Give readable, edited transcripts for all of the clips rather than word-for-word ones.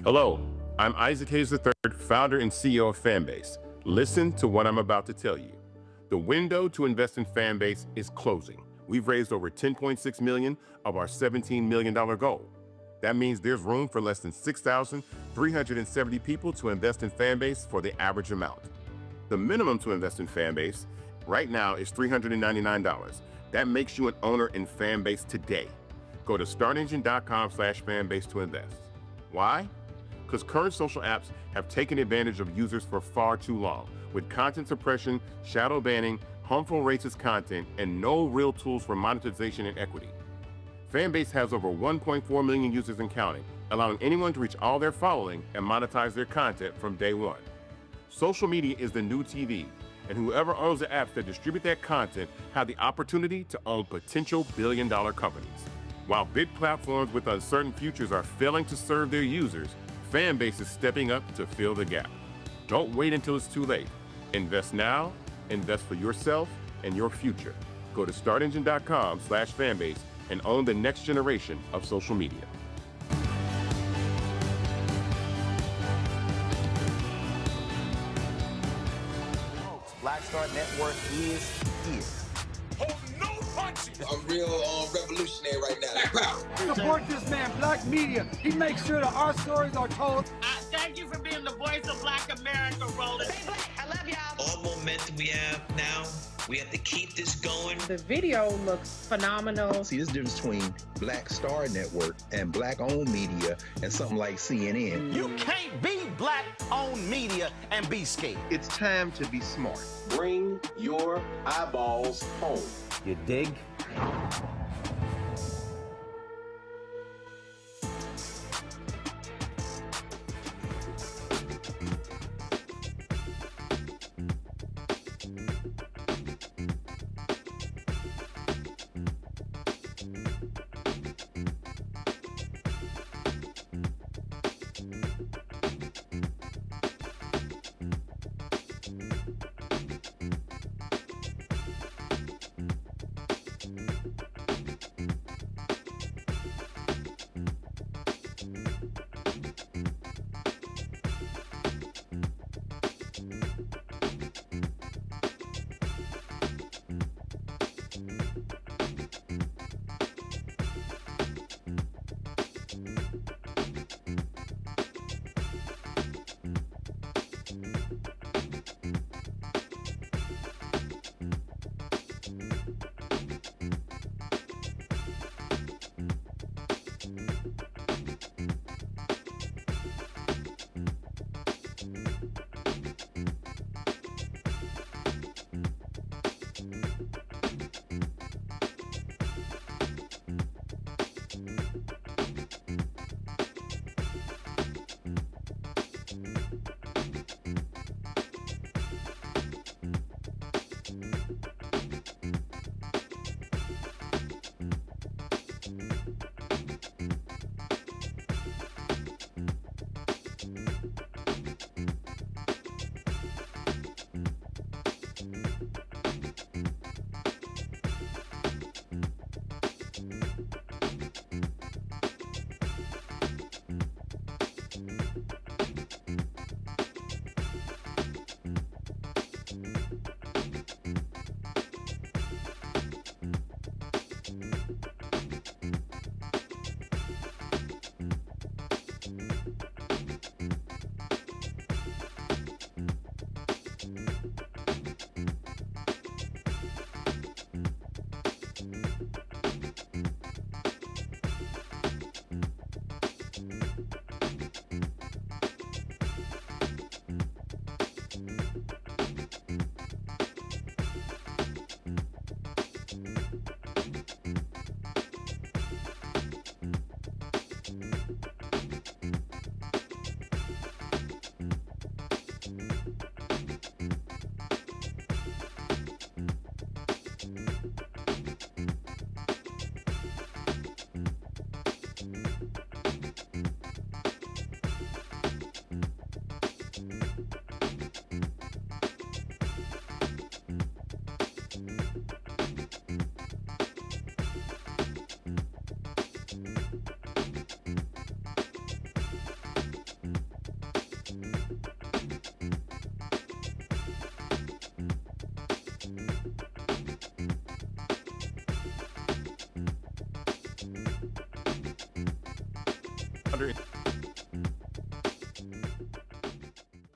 Hello, I'm Isaac Hayes III, founder and CEO of Fanbase. Listen to what I'm about to tell you. The window to invest in Fanbase is closing. We've raised over $10.6 million of our $17 million goal. That means there's room for less than 6,370 people to invest in Fanbase for the average amount. The minimum to invest in Fanbase right now is $399. That makes you an owner in Fanbase today. Go to startengine.com/fanbase to invest. Why? Because current social apps have taken advantage of users for far too long, with content suppression, shadow banning, harmful racist content, and no real tools for monetization and equity. Fanbase has over 1.4 million users and counting, allowing anyone to reach all their following and monetize their content from day one. Social media is the new TV, and whoever owns the apps that distribute that content have the opportunity to own potential billion-dollar companies. While big platforms with uncertain futures are failing to serve their users, Fanbase is stepping up to fill the gap. Don't wait until it's too late. Invest now, invest for yourself and your future. Go to startengine.com/fanbase and own the next generation of social media. Black Star Network is here. Hold no punches. I'm real revolutionary right now. Black power. Support this man, Black Media. He makes sure that our stories are told. Thank you for being the voice of Black America, Roland. Stay black. I love y'all. All momentum we have now, we have to keep this going. The video looks phenomenal. See, this difference between Black Star Network and Black-owned media and something like CNN. You can't be Black-owned media and be scared. It's time to be smart. Bring your eyeballs home. You dig?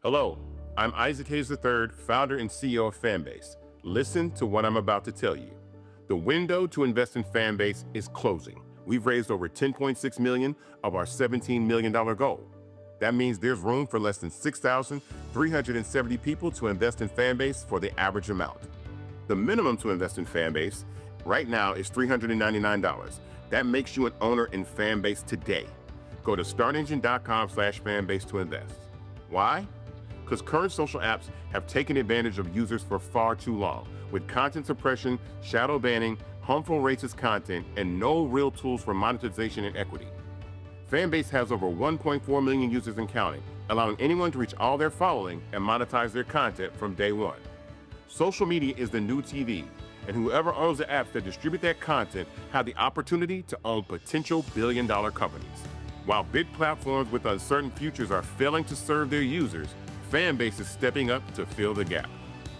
Hello, I'm Isaac Hayes III, founder and CEO of Fanbase. Listen to what I'm about to tell you. The window to invest in Fanbase is closing. We've raised over $10.6 million of our $17 million goal. That means there's room for less than 6,370 people to invest in Fanbase for the average amount. The minimum to invest in Fanbase right now is $399. That makes you an owner in Fanbase today. Go to startengine.com/fanbase to invest. Why? Because current social apps have taken advantage of users for far too long, with content suppression, shadow banning, harmful racist content, and no real tools for monetization and equity. Fanbase has over 1.4 million users and counting, allowing anyone to reach all their following and monetize their content from day one. Social media is the new TV, and whoever owns the apps that distribute that content have the opportunity to own potential billion-dollar companies. While big platforms with uncertain futures are failing to serve their users, Fanbase is stepping up to fill the gap.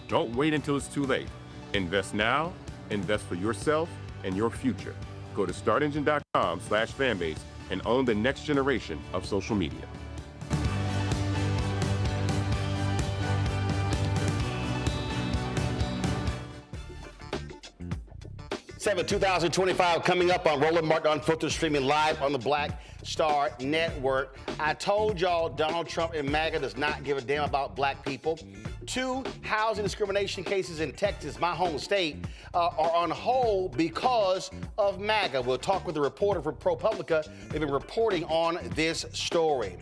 Don't wait until it's too late. Invest now, invest for yourself and your future. Go to startengine.com/fanbase and own the next generation of social media. 2025 coming up on Roland Martin Unfiltered, streaming live on the Black Star Network. I told y'all Donald Trump and MAGA does not give a damn about black people. 2 housing discrimination cases in Texas, my home state, are on hold because of MAGA. We'll talk with a reporter from ProPublica. They've been reporting on this story.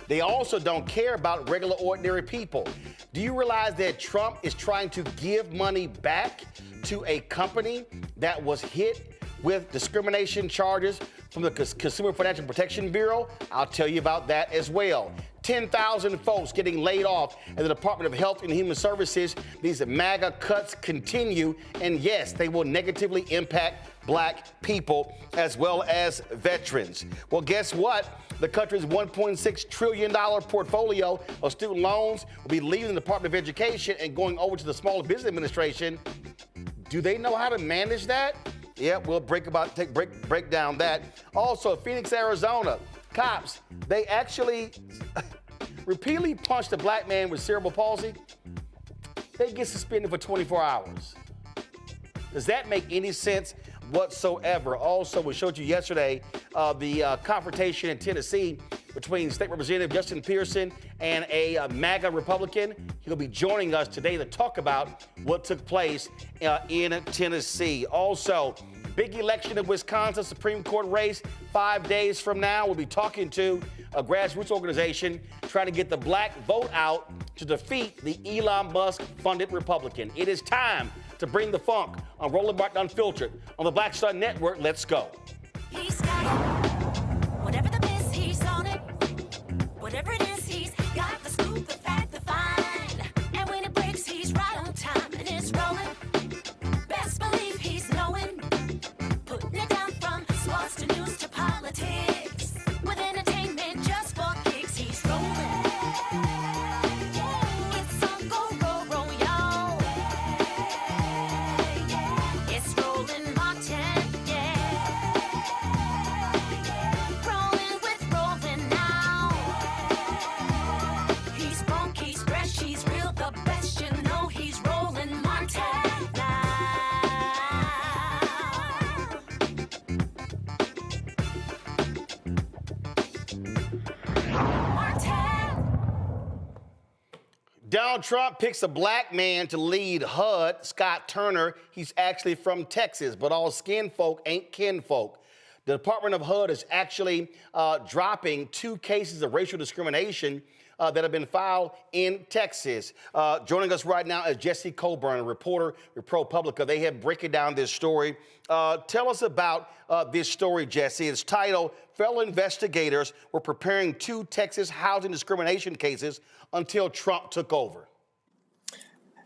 They also don't care about regular, ordinary people. Do you realize that Trump is trying to give money back to a company that was hit with discrimination charges from the Consumer Financial Protection Bureau? I'll tell you about that as well. 10,000 folks getting laid off at the Department of Health and Human Services. These MAGA cuts continue, and yes, they will negatively impact black people as well as veterans. Well, guess what? The country's $1.6 trillion portfolio of student loans will be leaving the Department of Education and going over to the Small Business Administration. Do they know how to manage that? Yeah, we'll break down that. Also, Phoenix, Arizona, cops, they actually repeatedly punched a black man with cerebral palsy. They get suspended for 24 hours. Does that make any sense whatsoever? Also, we showed you yesterday the confrontation in Tennessee between State Representative Justin Pearson and a MAGA Republican. He'll be joining us today to talk about what took place in Tennessee. Also, big election in Wisconsin, Supreme Court race 5 days from now. We'll be talking to a grassroots organization trying to get the black vote out to defeat the Elon Musk-funded Republican. It is time to bring the funk on Roland Martin Unfiltered on the Black Star Network. Let's go. He's got it. Whatever the miss, he's on it. Whatever it is, he's got the scoop, the fact, the find. And when it breaks, he's right on time and it's rolling. Best believe he's knowing. Putting it down from sports to news to politics. With entertainment just for kicks, he's rolling. It's on go, roll, y'all. It's Roland Martin, yeah. Rolling with Roland now. He's funky, he's fresh, he's real, the best, you know he's Roland Martin now. Donald Trump picks a black man to lead HUD, Scott Turner. He's actually from Texas, but all skin folk ain't kinfolk. The Department of HUD is actually dropping 2 cases of racial discrimination that have been filed in Texas. Joining us right now is Jesse Coburn, a reporter with ProPublica. They have breaking down this story. Tell us about this story, Jesse. It's titled, Federal Investigators Were Preparing 2 Texas Housing Discrimination Cases Until Trump Took Over.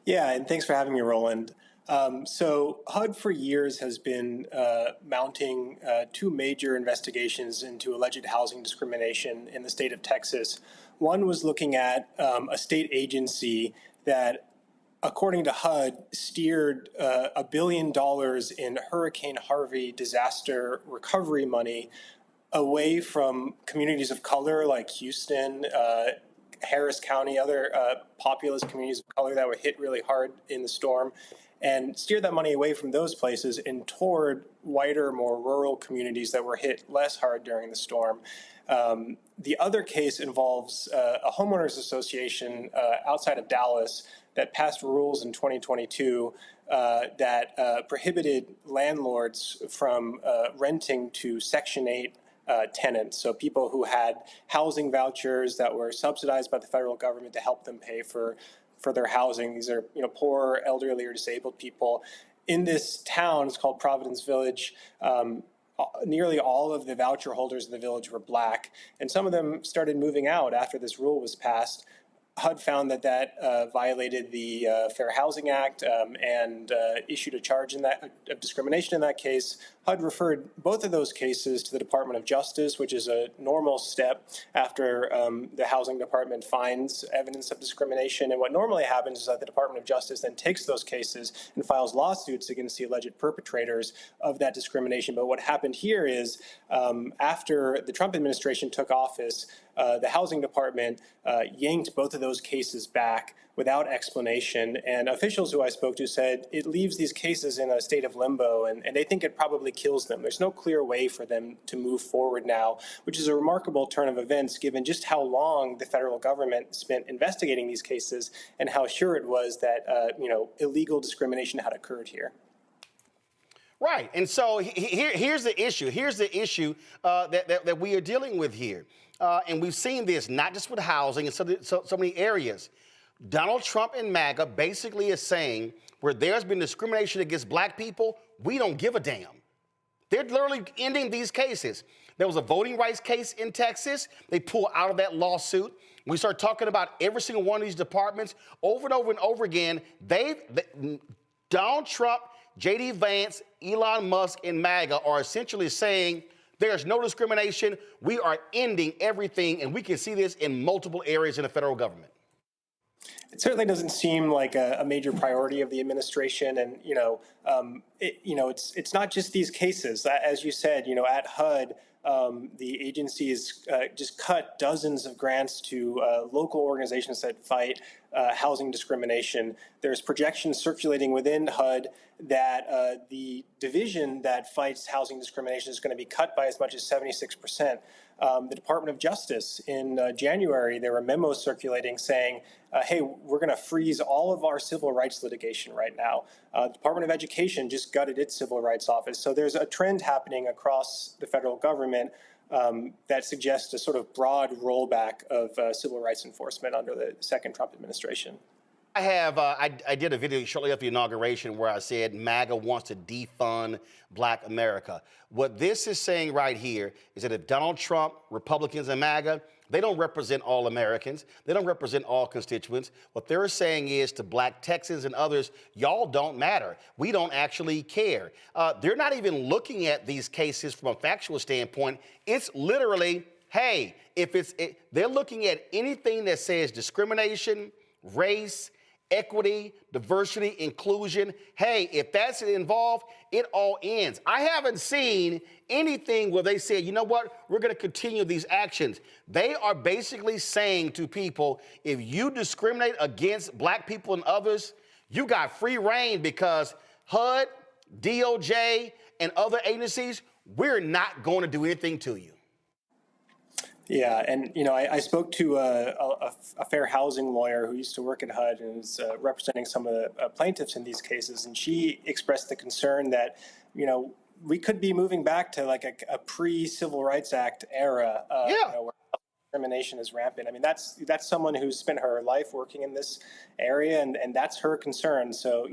Yeah, and thanks for having me, Roland. So HUD for years has been mounting 2 major investigations into alleged housing discrimination in the state of Texas. One was looking at a state agency that, according to HUD, steered $1 billion in Hurricane Harvey disaster recovery money away from communities of color like Houston, Harris County, other populous communities of color that were hit really hard in the storm, and steer that money away from those places and toward whiter, more rural communities that were hit less hard during the storm. The other case involves a homeowners association outside of Dallas that passed rules in 2022 that prohibited landlords from renting to Section 8 tenants, so people who had housing vouchers that were subsidized by the federal government to help them pay for their housing. These are poor, elderly, or disabled people. In this town, it's called Providence Village. Nearly all of the voucher holders in the village were black, and some of them started moving out after this rule was passed. HUD found that violated the Fair Housing Act and issued a charge of discrimination in that case. HUD referred both of those cases to the Department of Justice, which is a normal step after the Housing Department finds evidence of discrimination. And what normally happens is that the Department of Justice then takes those cases and files lawsuits against the alleged perpetrators of that discrimination. But what happened here is after the Trump administration took office, the Housing Department yanked both of those cases back without explanation. And officials who I spoke to said it leaves these cases in a state of limbo, and they think it probably kills them. There's no clear way for them to move forward now, which is a remarkable turn of events given just how long the federal government spent investigating these cases and how sure it was that illegal discrimination had occurred here. Right, and so here's the issue. Here's the issue that we are dealing with here. And we've seen this not just with housing and so many areas. Donald Trump and MAGA basically is saying where there's been discrimination against black people, we don't give a damn. They're literally ending these cases. There was a voting rights case in Texas. They pulled out of that lawsuit. We start talking about every single one of these departments over and over and over again. Donald Trump, J.D. Vance, Elon Musk, and MAGA are essentially saying there's no discrimination. We are ending everything, and we can see this in multiple areas in the federal government. It certainly doesn't seem like a major priority of the administration, and it's not just these cases. As you said, at HUD, the agencies just cut dozens of grants to local organizations that fight housing discrimination. There's projections circulating within HUD that the division that fights housing discrimination is going to be cut by as much as 76%. The Department of Justice in January, there were memos circulating saying, hey, we're going to freeze all of our civil rights litigation right now. The Department of Education just gutted its civil rights office. So there's a trend happening across the federal government that suggests a sort of broad rollback of civil rights enforcement under the second Trump administration. I did a video shortly after the inauguration where I said MAGA wants to defund Black America. What this is saying right here is that if Donald Trump, Republicans, and MAGA, they don't represent all Americans. They don't represent all constituents. What they're saying is to Black Texans and others, y'all don't matter. We don't actually care. They're not even looking at these cases from a factual standpoint. It's literally, hey, they're looking at anything that says discrimination, race, equity, diversity, inclusion. Hey, if that's involved, it all ends. I haven't seen anything where they say, you know what, we're going to continue these actions. They are basically saying to people, if you discriminate against Black people and others, you got free reign because HUD, DOJ, and other agencies, we're not going to do anything to you. Yeah, and I spoke to a fair housing lawyer who used to work at HUD and was representing some of the plaintiffs in these cases, and she expressed the concern that we could be moving back to like a pre-Civil Rights Act era, where discrimination is rampant. I mean, that's someone who's spent her life working in this area, and that's her concern. So,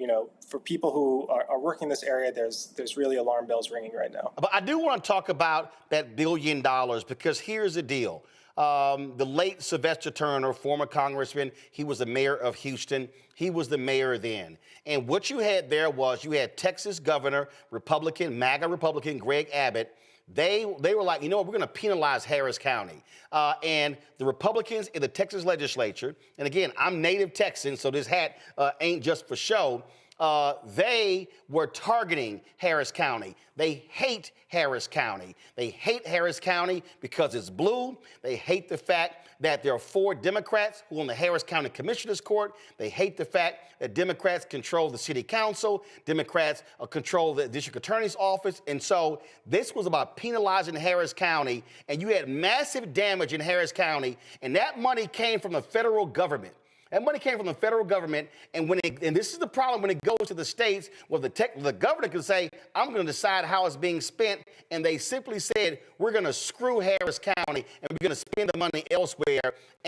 for people who are working in this area, there's really alarm bells ringing right now. But I do want to talk about that $1 billion because here's the deal. The late Sylvester Turner, former congressman, he was the mayor of Houston. He was the mayor then. And what you had there was you had Texas governor, Republican, MAGA Republican, Greg Abbott. They were like, you know what, we're going to penalize Harris County. And the Republicans in the Texas legislature, and again, I'm native Texan, so this hat ain't just for show. they were targeting Harris County. They hate Harris County. They hate Harris County because it's blue. They hate the fact that there are 4 Democrats who are on the Harris County Commissioner's Court. They hate the fact that Democrats control the city council. Democrats control the district attorney's office. And so this was about penalizing Harris County, and you had massive damage in Harris County, and that money came from the federal government. That money came from the federal government, and this is the problem when it goes to the states, where the governor can say, I'm going to decide how it's being spent, and they simply said, we're going to screw Harris County, and we're going to spend the money elsewhere.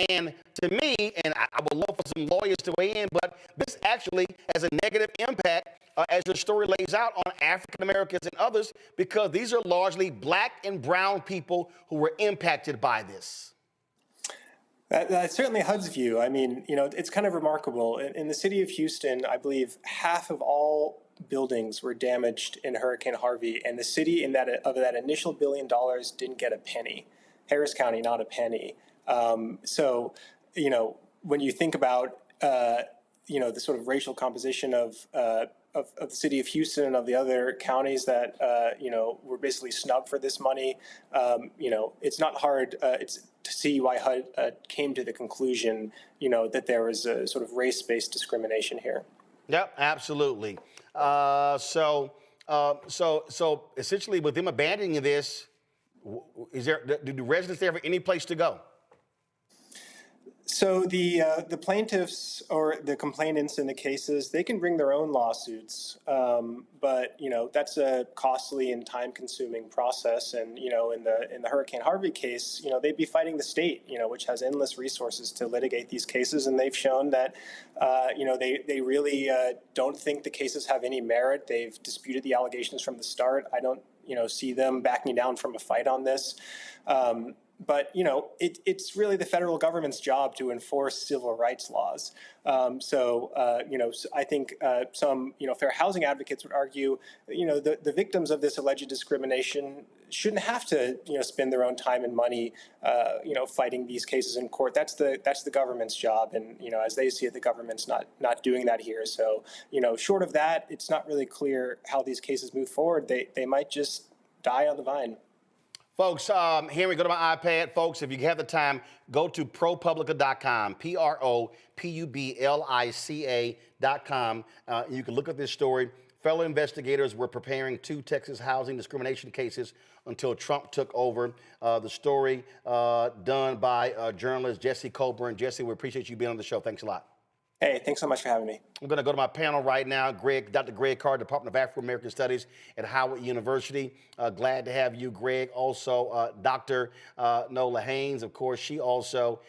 And to me, and I would love for some lawyers to weigh in, but this actually has a negative impact, as your story lays out, on African Americans and others, because these are largely black and brown people who were impacted by this. That's certainly HUD's view. I mean, it's kind of remarkable. In the city of Houston, I believe half of all buildings were damaged in Hurricane Harvey, and the city of that initial $1 billion didn't get a penny. Harris County, not a penny. So, when you think about, the sort of racial composition of the city of Houston and of the other counties that, were basically snubbed for this money, it's not hard to see why HUD came to the conclusion, that there was a sort of race-based discrimination here. Yep, absolutely. So essentially, with them abandoning this, do the residents there have any place to go? So the plaintiffs or the complainants in the cases, they can bring their own lawsuits, but that's a costly and time-consuming process. And in the Hurricane Harvey case, they'd be fighting the state, which has endless resources to litigate these cases, and they've shown that they really don't think the cases have any merit. They've disputed the allegations from the start. I don't see them backing down from a fight on this. But, it's really the federal government's job to enforce civil rights laws. So I think some, fair housing advocates would argue, the victims of this alleged discrimination shouldn't have to, spend their own time and money, fighting these cases in court. That's the government's job. And, as they see it, the government's not doing that here. So, short of that, it's not really clear how these cases move forward. They might just die on the vine. Folks, here we go to my iPad. Folks, if you have the time, go to ProPublica.com, ProPublica.com. You can look at this story. Fellow investigators were preparing 2 Texas housing discrimination cases until Trump took over. The story done by journalist Jesse Coburn. Jesse, we appreciate you being on the show. Thanks a lot. Hey, thanks so much for having me. I'm going to go to my panel right now. Dr. Greg Carr, Department of African American Studies at Howard University. Glad to have you, Greg. Also, Dr. Nola Haynes, of course, she also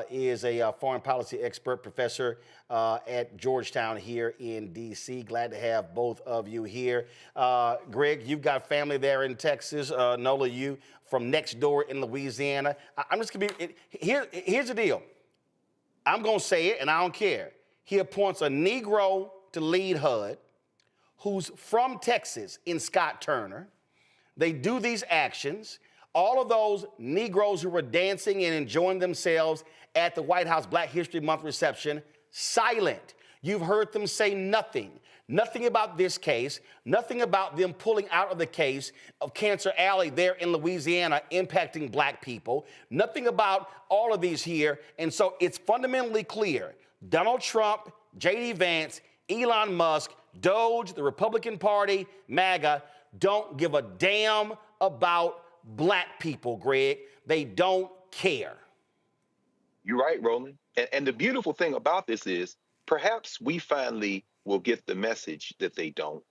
is a foreign policy expert professor at Georgetown here in D.C. Glad to have both of you here. Greg, you've got family there in Texas. Nola, you from next door in Louisiana. I'm just going to be, here's the deal. I'm going to say it, and I don't care. He appoints a Negro to lead HUD, who's from Texas in Scott Turner. They do these actions. All of those Negroes who were dancing and enjoying themselves at the White House Black History Month reception, silent. You've heard them say nothing. Nothing about this case, nothing about them pulling out of the case of Cancer Alley there in Louisiana impacting black people, nothing about all of these here. And so it's fundamentally clear. Donald Trump, J.D. Vance, Elon Musk, Doge, the Republican Party, MAGA, don't give a damn about black people, Greg. They don't care. You're right, Roland. And the beautiful thing about this is perhaps we finally will get the message that they don't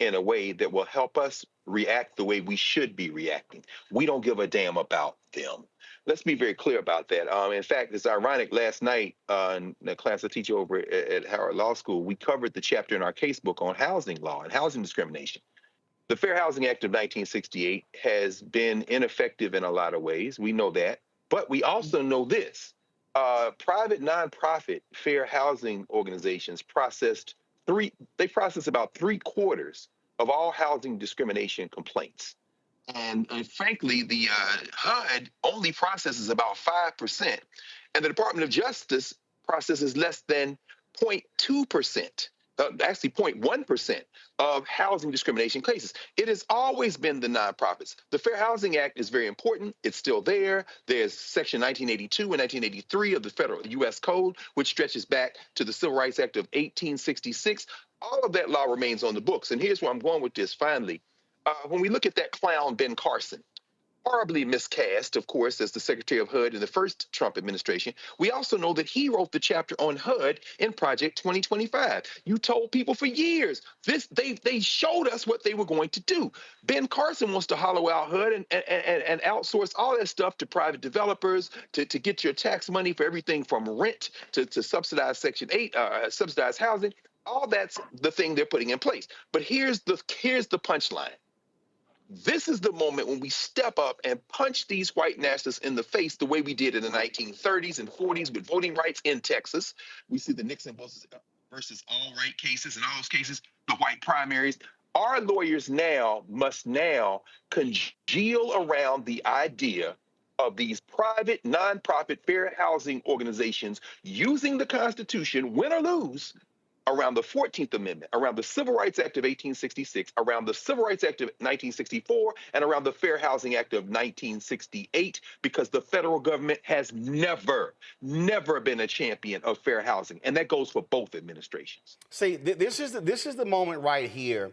in a way that will help us react the way we should be reacting. We don't give a damn about them. Let's be very clear about that. In fact, it's ironic. Last night in the class I teach over at Howard Law School, we covered the chapter in our casebook on housing law and housing discrimination. The Fair Housing Act of 1968 has been ineffective in a lot of ways. We know that. But we also know this. Private nonprofit fair housing organizations process about 3/4 of all housing discrimination complaints. And frankly, the HUD only processes about 5%, and the Department of Justice processes less than 0.2%. actually 0.1% of housing discrimination cases. It has always been the nonprofits. The Fair Housing Act is very important. It's still there. There's Section 1982 and 1983 of the federal U.S. Code, which stretches back to the Civil Rights Act of 1866. All of that law remains on the books. And here's where I'm going with this finally. When we look at that clown, Ben Carson, horribly miscast, of course, as the Secretary of HUD in the first Trump administration. We also know that he wrote the chapter on HUD in Project 2025. You told people for years, they showed us what they were going to do. Ben Carson wants to hollow out HUD and outsource all that stuff to private developers to get your tax money for everything from rent to subsidized Section 8, subsidized housing. All that's the thing they're putting in place. But here's the punchline. This is the moment when we step up and punch these white nationalists in the face the way we did in the 1930s and 40s with voting rights in Texas. We see the Nixon versus all right cases, and all those cases, the white primaries. Our lawyers must congeal around the idea of these private, nonprofit, fair housing organizations using the Constitution, win or lose, around the 14th Amendment, around the Civil Rights Act of 1866, around the Civil Rights Act of 1964, and around the Fair Housing Act of 1968, because the federal government has never been a champion of fair housing. And that goes for both administrations. See, this is the moment right here,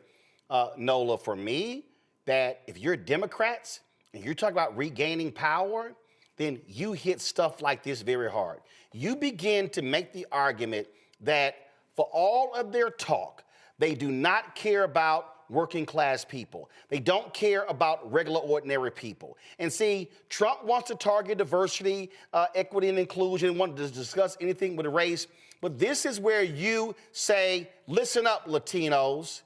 Nola, for me, that if you're Democrats and you're talking about regaining power, then you hit stuff like this very hard. You begin to make the argument that for all of their talk, they do not care about working class people. They don't care about regular, ordinary people. And see, Trump wants to target diversity, equity, and inclusion, wants to discuss anything with race. But this is where you say, listen up, Latinos.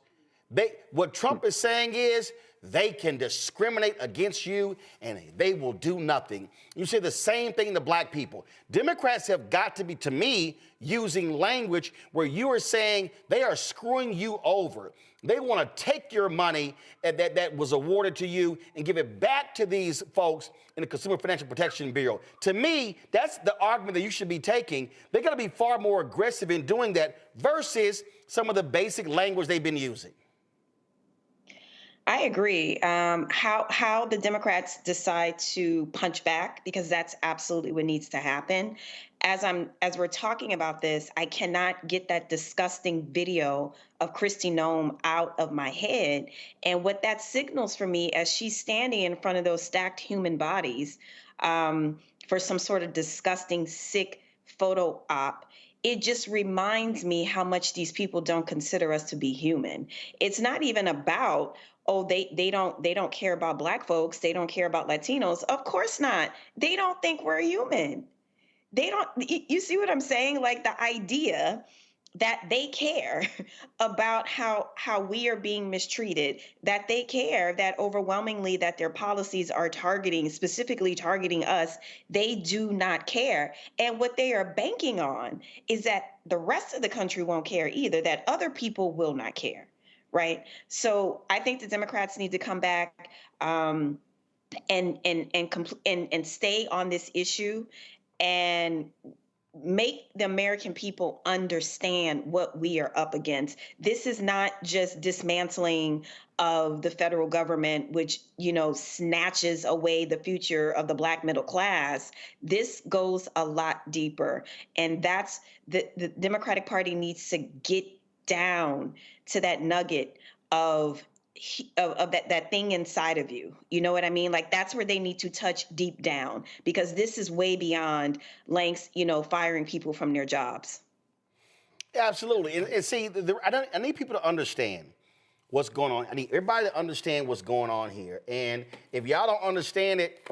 What Trump is saying is, they can discriminate against you and they will do nothing. You say the same thing to black people. Democrats have got to be, to me, using language where you are saying they are screwing you over. They want to take your money that was awarded to you and give it back to these folks in the Consumer Financial Protection Bureau. To me, that's the argument that you should be taking. They're going to be far more aggressive in doing that versus some of the basic language they've been using. I agree. How the Democrats decide to punch back, because that's absolutely what needs to happen. As we're talking about this, I cannot get that disgusting video of Kristi Noem out of my head. And what that signals for me, as she's standing in front of those stacked human bodies for some sort of disgusting, sick photo op, it just reminds me how much these people don't consider us to be human. It's not even about, oh, they don't care about black folks, they don't care about Latinos. Of course not. They don't think we're human. They don't, you see what I'm saying? Like the idea that they care about how we are being mistreated, that they care that overwhelmingly that their policies are specifically targeting us, they do not care. And what they are banking on is that the rest of the country won't care either, that other people will not care. Right. So I think the Democrats need to come back and stay on this issue and make the American people understand what we are up against. This is not just dismantling of the federal government, which, snatches away the future of the black middle class. This goes a lot deeper. And that's the Democratic Party needs to get down to that nugget of that thing inside of you. You know what I mean? Like that's where they need to touch deep down, because this is way beyond lengths, firing people from their jobs. Absolutely. And see, I need people to understand what's going on. I need everybody to understand what's going on here. And if y'all don't understand it,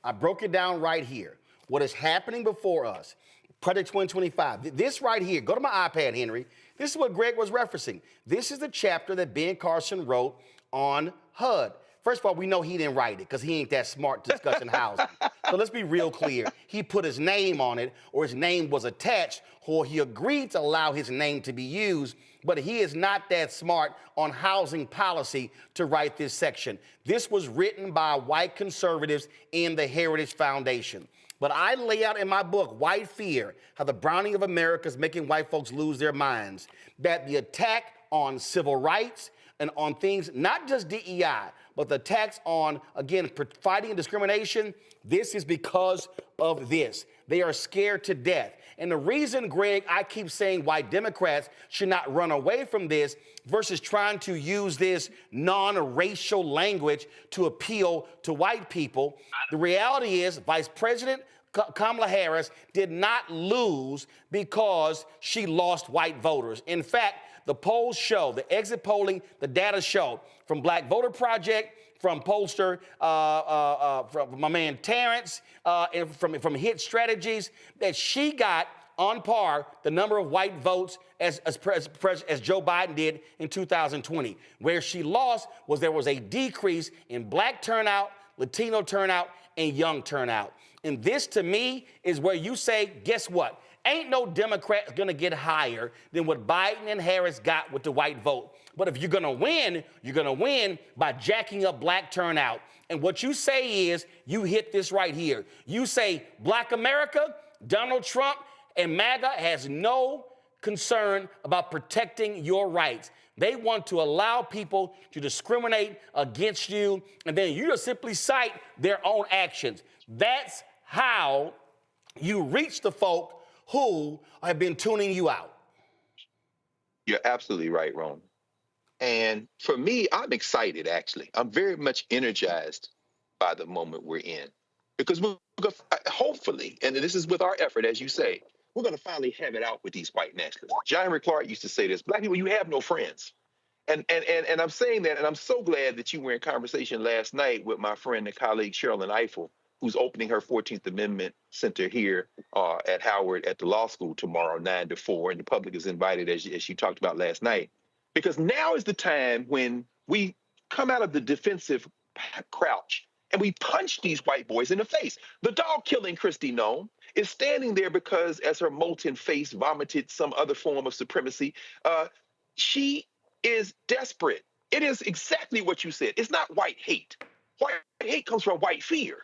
I broke it down right here. What is happening before us, Project 2025, this right here, go to my iPad, Henry. This is what Greg was referencing. This is the chapter that Ben Carson wrote on HUD. First of all, we know he didn't write it because he ain't that smart discussing housing. So let's be real clear. He put his name on it, or his name was attached, or he agreed to allow his name to be used, but he is not that smart on housing policy to write this section. This was written by white conservatives in the Heritage Foundation. But I lay out in my book, White Fear, how the browning of America is making white folks lose their minds, that the attack on civil rights and on things, not just DEI, but the attacks on, again, fighting discrimination, this is because of this. They are scared to death. And the reason, Greg, I keep saying why Democrats should not run away from this versus trying to use this non-racial language to appeal to white people, the reality is Vice President Kamala Harris did not lose because she lost white voters. In fact, the polls show, the exit polling, the data show from Black Voter Project, from pollster, from my man Terrence, and from Hit Strategies, that she got on par the number of white votes as Joe Biden did in 2020. Where she lost was there was a decrease in Black turnout, Latino turnout, and young turnout. And this, to me, is where you say, guess what? Ain't no Democrat gonna get higher than what Biden and Harris got with the white vote. But if you're gonna win by jacking up Black turnout. And what you say is, you hit this right here. You say, Black America, Donald Trump, and MAGA has no concern about protecting your rights. They want to allow people to discriminate against you, and then you just simply cite their own actions. That's how you reach the folk who have been tuning you out. You're absolutely right, Roland. And for me, I'm excited, actually. I'm very much energized by the moment we're in. Because we're gonna, hopefully, and this is with our effort, as you say, we're going to finally have it out with these white nationalists. John Henry Clark used to say this: Black people, you have no friends. And I'm saying that, and I'm so glad that you were in conversation last night with my friend and colleague Sherilyn Ifill, who's opening her 14th Amendment Center here at Howard at the law school tomorrow, 9 to 4, and the public is invited, as she talked about last night. Because now is the time when we come out of the defensive crouch and we punch these white boys in the face. The dog killing Kristi Noem is standing there because, as her molten face vomited some other form of supremacy, she is desperate. It is exactly what you said. It's not white hate. White hate comes from white fear.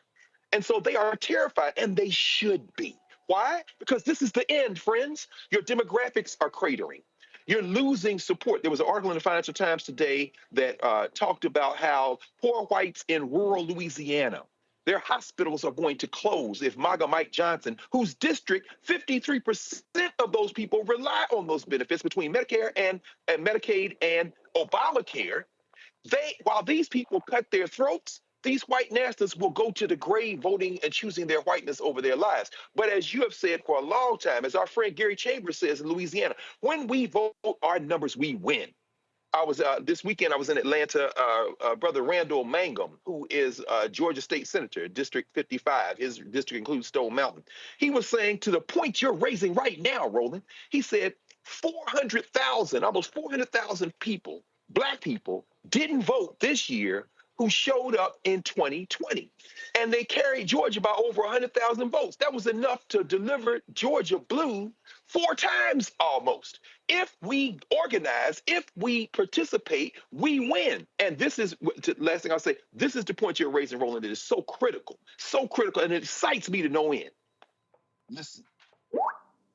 And so they are terrified, and they should be. Why? Because this is the end, friends. Your demographics are cratering. You're losing support. There was an article in the Financial Times today that talked about how poor whites in rural Louisiana, their hospitals are going to close if MAGA Mike Johnson, whose district 53% of those people rely on those benefits between Medicare and Medicaid and Obamacare, while these people cut their throats, these white nationalists will go to the grave voting and choosing their whiteness over their lives. But as you have said for a long time, as our friend Gary Chambers says in Louisiana, when we vote our numbers, we win. This weekend, I was in Atlanta. Brother Randall Mangum, who is Georgia State Senator, District 55, his district includes Stone Mountain. He was saying, to the point you're raising right now, Roland, he said 400,000, almost 400,000 people, Black people, didn't vote this year who showed up in 2020. And they carried Georgia by over 100,000 votes. That was enough to deliver Georgia blue 4 times almost. If we organize, if we participate, we win. And this is, last thing I'll say, this is the point you're raising, Roland. It is so critical, and it excites me to no end. Listen.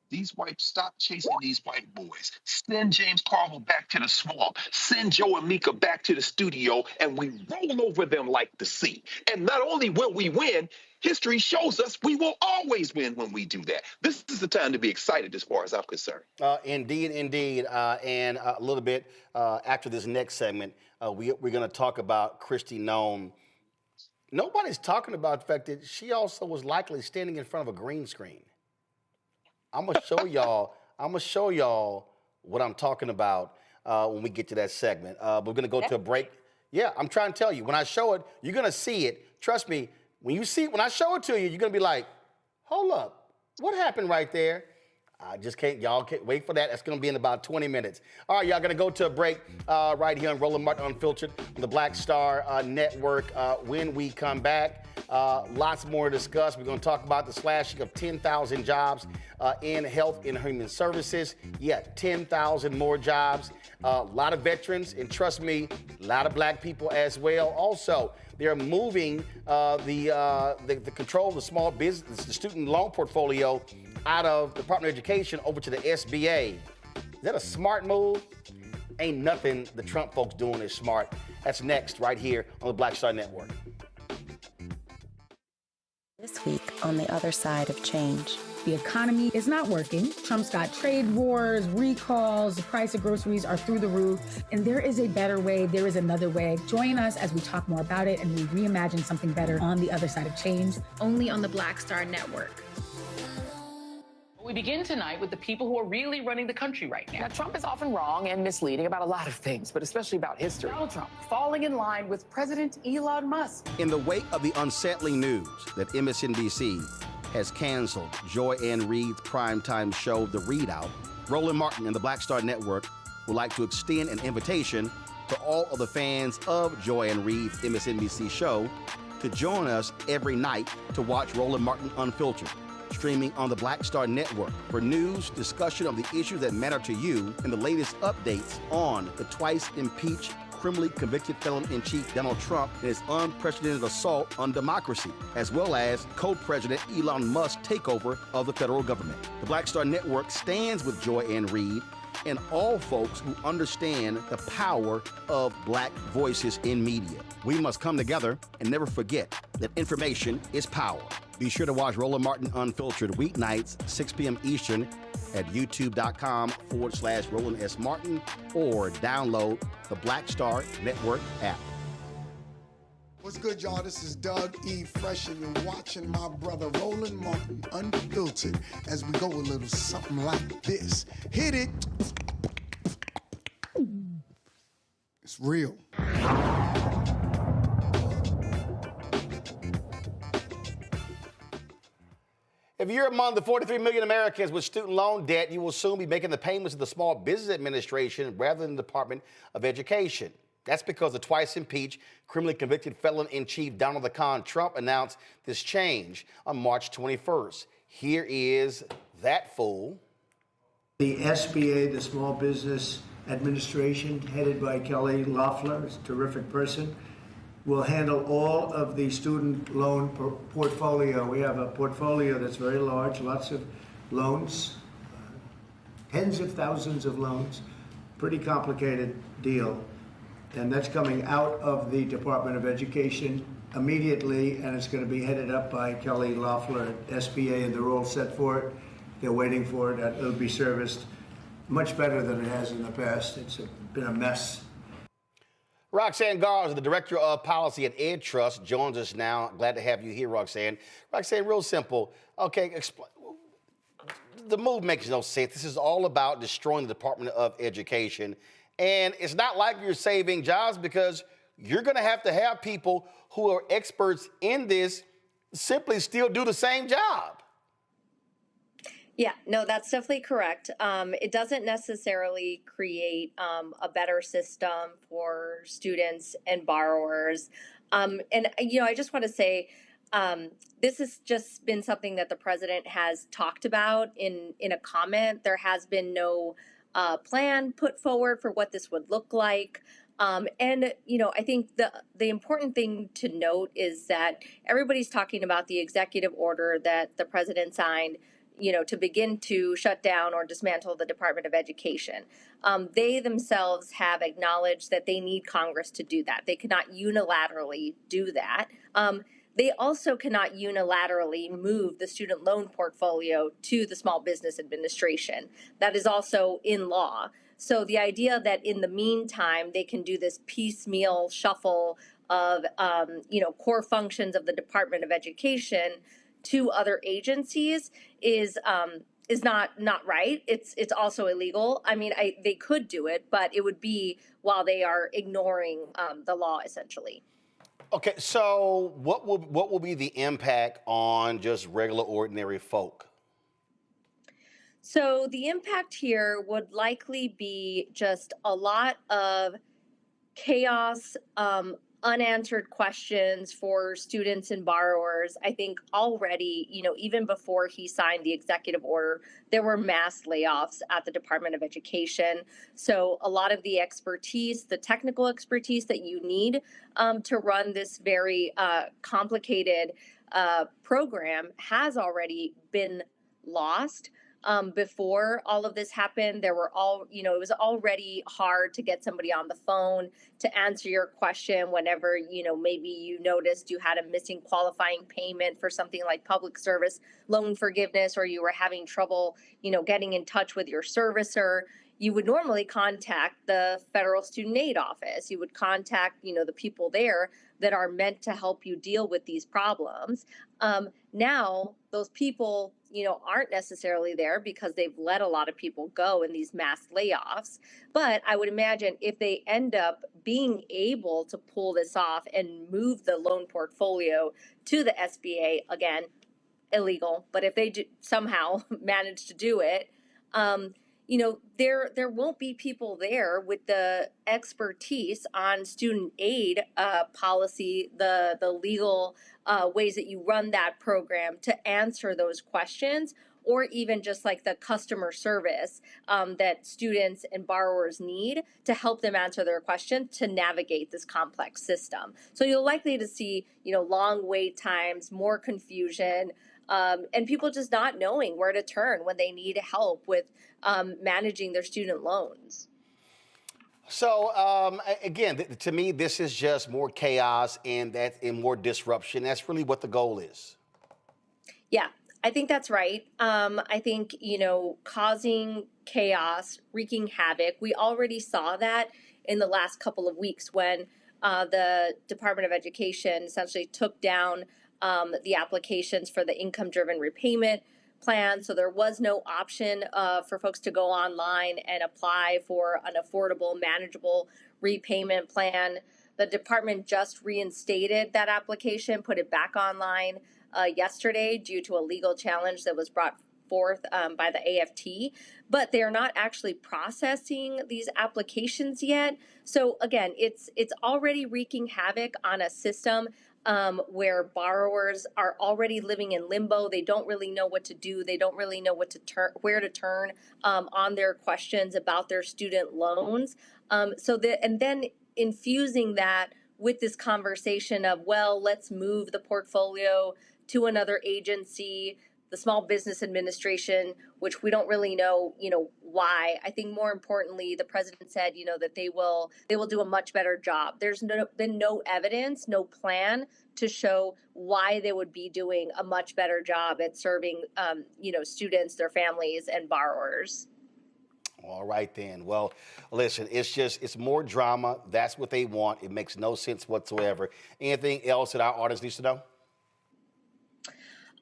These whites, stop chasing these white boys. Send James Carville back to the swamp. Send Joe and Mika back to the studio, and we roll over them like the sea. And not only will we win, history shows us we will always win when we do that. This is the time to be excited as far as I'm concerned. Indeed. And a little bit after this next segment, we're going to talk about Kristi Noem. Nobody's talking about the fact that she also was likely standing in front of a green screen. I'm gonna show y'all what I'm talking about when we get to that segment. We're gonna go to a break. Yeah, I'm trying to tell you. When I show it, you're gonna see it. Trust me. When I show it to you, you're gonna be like, "Hold up, what happened right there?" I just can't. Y'all can't wait for that. That's gonna be in about 20 minutes. All right, y'all gonna go to a break right here on Roland Martin Unfiltered on the Black Star Network. When we come back, lots more to discuss. We're gonna talk about the slashing of 10,000 jobs in health and human services. Yeah, 10,000 more jobs. A lot of veterans, and trust me, a lot of black people as well. Also, they're moving the control of the small business, the student loan portfolio, out of the Department of Education over to the SBA. Is that a smart move? Ain't nothing the Trump folks doing is smart. That's next, right here on the Black Star Network. This week on the other side of change. The economy is not working. Trump's got trade wars, recalls, the price of groceries are through the roof. And there is a better way. There is another way. Join us as we talk more about it and we reimagine something better on the other side of change. Only on the Black Star Network. We begin tonight with the people who are really running the country right now. Now, Trump is often wrong and misleading about a lot of things, but especially about history. Donald Trump falling in line with President Elon Musk. In the wake of the unsettling news that MSNBC has canceled Joy Ann Reid's primetime show, The Readout, Roland Martin and the Black Star Network would like to extend an invitation to all of the fans of Joy Ann Reid's MSNBC show to join us every night to watch Roland Martin Unfiltered, streaming on the Black Star Network for news, discussion of the issues that matter to you, and the latest updates on the twice impeached, criminally convicted felon-in-chief Donald Trump and his unprecedented assault on democracy, as well as co-president Elon Musk's takeover of the federal government. The Black Star Network stands with Joy Ann Reid and all folks who understand the power of black voices in media. We must come together and never forget that information is power. Be sure to watch Roland Martin Unfiltered weeknights, 6 p.m. Eastern at youtube.com/Roland S. Martin or download the Black Star Network app. What's good, y'all? This is Doug E. Fresh, and you're watching my brother Roland Martin Unfiltered as we go a little something like this. Hit it. It's real. If you're among the 43 million Americans with student loan debt, you will soon be making the payments to the Small Business Administration rather than the Department of Education. That's because the twice impeached, criminally convicted felon-in-chief Donald the Con Trump announced this change on March 21st. Here is that fool. The SBA, the Small Business Administration, headed by Kelly Loeffler, is a terrific person, will handle all of the student loan portfolio. We have a portfolio that's very large, lots of loans, tens of thousands of loans, pretty complicated deal. And that's coming out of the Department of Education immediately, and it's going to be headed up by Kelly Loeffler at SBA, and they're all set for it. They're waiting for it. It'll be serviced much better than it has in the past. It's been a mess. Roxanne Garza, the Director of Policy at Ed Trust, joins us now. Glad to have you here, Roxanne. Roxanne, real simple. Okay, the move makes no sense. This is all about destroying the Department of Education. And it's not like you're saving jobs because you're going to have people who are experts in this simply still do the same job. Yeah, no, that's definitely correct. It doesn't necessarily create a better system for students and borrowers. And, I just want to say this has just been something that the president has talked about in a comment. There has been no plan put forward for what this would look like. I think the important thing to note is that everybody's talking about the executive order that the president signed, to begin to shut down or dismantle the Department of Education. They themselves have acknowledged that they need Congress to do that. They cannot unilaterally do that. They also cannot unilaterally move the student loan portfolio to the Small Business Administration. That is also in law. So the idea that in the meantime they can do this piecemeal shuffle of core functions of the Department of Education to other agencies is not right. It's also illegal. I mean, they could do it, but it would be while they are ignoring the law, essentially. Okay, so what will be the impact on just regular, ordinary folk? So the impact here would likely be just a lot of chaos, unanswered questions for students and borrowers. I think already, even before he signed the executive order, there were mass layoffs at the Department of Education. So a lot of the expertise, the technical expertise that you need to run this very complicated program has already been lost. Before all of this happened, it was already hard to get somebody on the phone to answer your question whenever, maybe you noticed you had a missing qualifying payment for something like public service loan forgiveness, or you were having trouble, getting in touch with your servicer. You would normally contact the Federal Student Aid Office. You would contact, the people there that are meant to help you deal with these problems. Now, those people, aren't necessarily there because they've let a lot of people go in these mass layoffs. But I would imagine if they end up being able to pull this off and move the loan portfolio to the SBA, again, illegal, but if they do somehow manage to do it, there won't be people there with the expertise on student aid policy, the legal ways that you run that program to answer those questions, or even just like the customer service that students and borrowers need to help them answer their questions to navigate this complex system. So you're likely to see, long wait times, more confusion, and people just not knowing where to turn when they need help with managing their student loans. So again, to me, this is just more chaos and more disruption. That's really what the goal is. Yeah, I think that's right. I think, causing chaos, wreaking havoc. We already saw that in the last couple of weeks when the Department of Education essentially took down the applications for the income-driven repayment plan. So there was no option for folks to go online and apply for an affordable, manageable repayment plan. The department just reinstated that application, put it back online yesterday due to a legal challenge that was brought forth by the AFT, but they are not actually processing these applications yet. So again, it's already wreaking havoc on a system where borrowers are already living in limbo. They don't really know what to do. They don't really know where to turn on their questions about their student loans. And then infusing that with this conversation of, well, let's move the portfolio to another agency, the Small Business Administration, which we don't really know, why. I think more importantly, the president said, that they will do a much better job. There's been no evidence, no plan to show why they would be doing a much better job at serving, students, their families, and borrowers. All right, then. Well, listen, it's more drama. That's what they want. It makes no sense whatsoever. Anything else that our audience needs to know?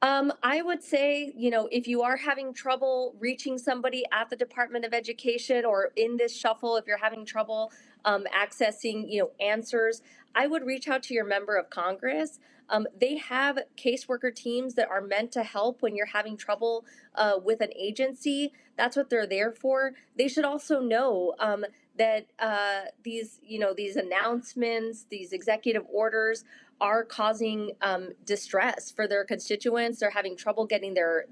I would say, if you are having trouble reaching somebody at the Department of Education or in this shuffle, if you're having trouble accessing, answers, I would reach out to your member of Congress. They have caseworker teams that are meant to help when you're having trouble with an agency. That's what they're there for. They should also know that these announcements, these executive orders are causing distress for their constituents. They're having trouble getting their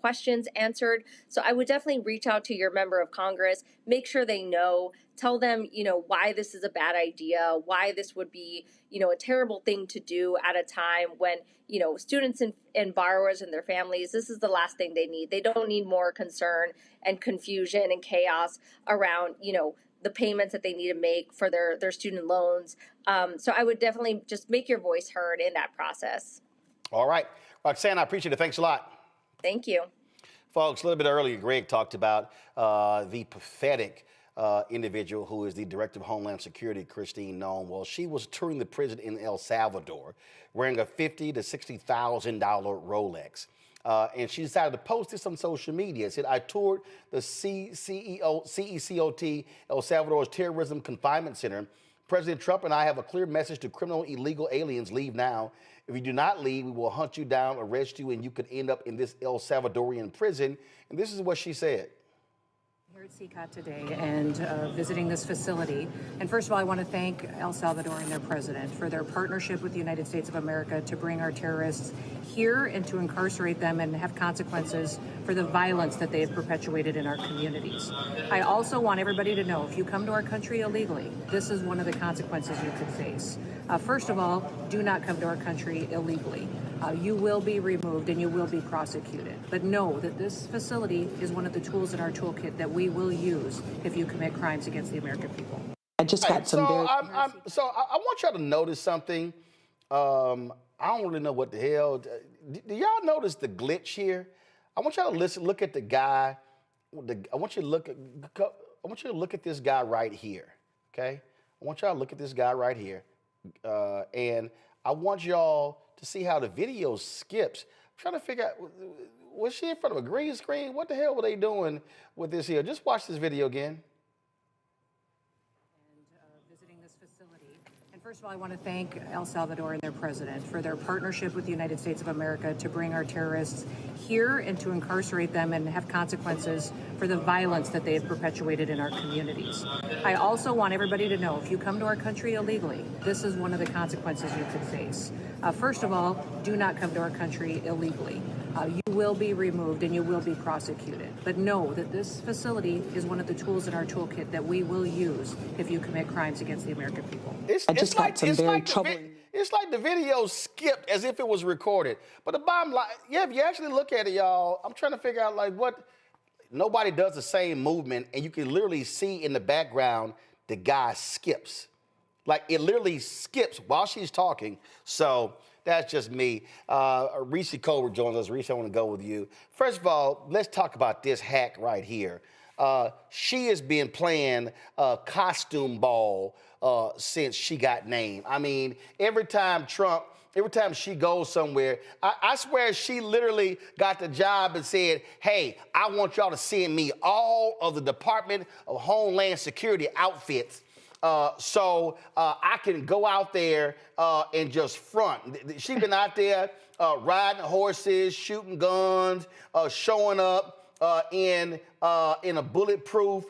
questions answered. So I would definitely reach out to your member of Congress, make sure they know, tell them, why this is a bad idea, why this would be, a terrible thing to do at a time when, students and borrowers and their families, this is the last thing they need. They don't need more concern and confusion and chaos around, the payments that they need to make for their student loans. So I would definitely just make your voice heard in that process. All right. Roxanne, I appreciate it. Thanks a lot. Thank you. Folks, a little bit earlier, Greg talked about the pathetic individual who is the Director of Homeland Security, Kristi Noem. Well, she was touring the prison in El Salvador wearing a $50,000 to $60,000 Rolex. And she decided to post this on social media. It said, I toured the CECOT, El Salvador's Terrorism Confinement Center. President Trump and I have a clear message to criminal illegal aliens, leave now. If you do not leave, we will hunt you down, arrest you, and you could end up in this El Salvadorian prison. And this is what she said. Here at CCOT today and visiting this facility. And first of all, I want to thank El Salvador and their president for their partnership with the United States of America to bring our terrorists here and to incarcerate them and have consequences for the violence that they have perpetuated in our communities. I also want everybody to know, if you come to our country illegally, this is one of the consequences you could face. First of all, do not come to our country illegally. You will be removed and you will be prosecuted. But know that this facility is one of the tools in our toolkit that we will use if you commit crimes against the American people. I just got some very... So I want y'all to notice something. I don't really know what the hell. Do y'all notice the glitch here? I want y'all to look at the guy. I want you to look at this guy right here. Okay? I want y'all to look at this guy right here. And I want y'all to see how the video skips. I'm trying to figure out, was she in front of a green screen? What the hell were they doing with this here? Just watch this video again. Visiting this facility. And first of all, I want to thank El Salvador and their president for their partnership with the United States of America to bring our terrorists here and to incarcerate them and have consequences for the violence that they have perpetuated in our communities. I also want everybody to know, if you come to our country illegally, this is one of the consequences you could face. First of all, do not come to our country illegally. You will be removed and you will be prosecuted. But know that this facility is one of the tools in our toolkit that we will use if you commit crimes against the American people. It's like the video skipped as if it was recorded. But the bottom line, yeah, if you actually look at it, y'all, I'm trying to figure out like what, nobody does the same movement, and you can literally see in the background the guy skips. Like it literally skips while she's talking. So that's just me. Jesse Coburn joins us. Jesse, I want to go with you. First of all, let's talk about this hack right here. She has been playing costume ball since she got named. I mean, every time she goes somewhere, I swear she literally got the job and said, hey, I want y'all to send me all of the Department of Homeland Security outfits so I can go out there and just front. She's been out there riding horses, shooting guns, showing up in a bulletproof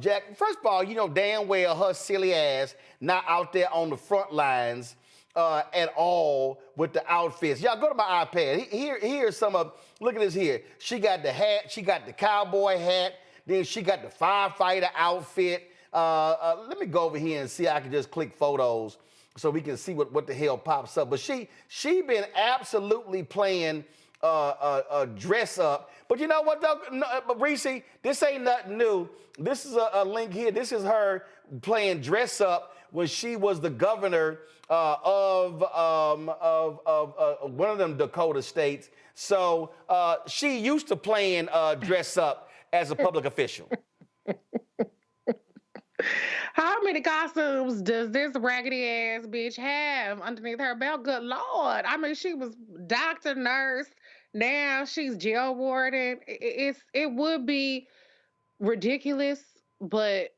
jacket. First of all, you know damn well her silly ass not out there on the front lines at all with the outfits. Y'all go to my iPad. Here's some of, look at this here. She got the hat, she got the cowboy hat, then she got the firefighter outfit. Let me go over here and see if I can just click photos so we can see what the hell pops up. But she been absolutely playing dress up. But you know what, though, Reese, this ain't nothing new. This is a link here. This is her playing dress up when she was the governor of one of them Dakota states. So she used to playing dress up as a public official. How many costumes does this raggedy ass bitch have underneath her belt? Good Lord. I mean, she was doctor, nurse. Now she's jail warden. It would be ridiculous, but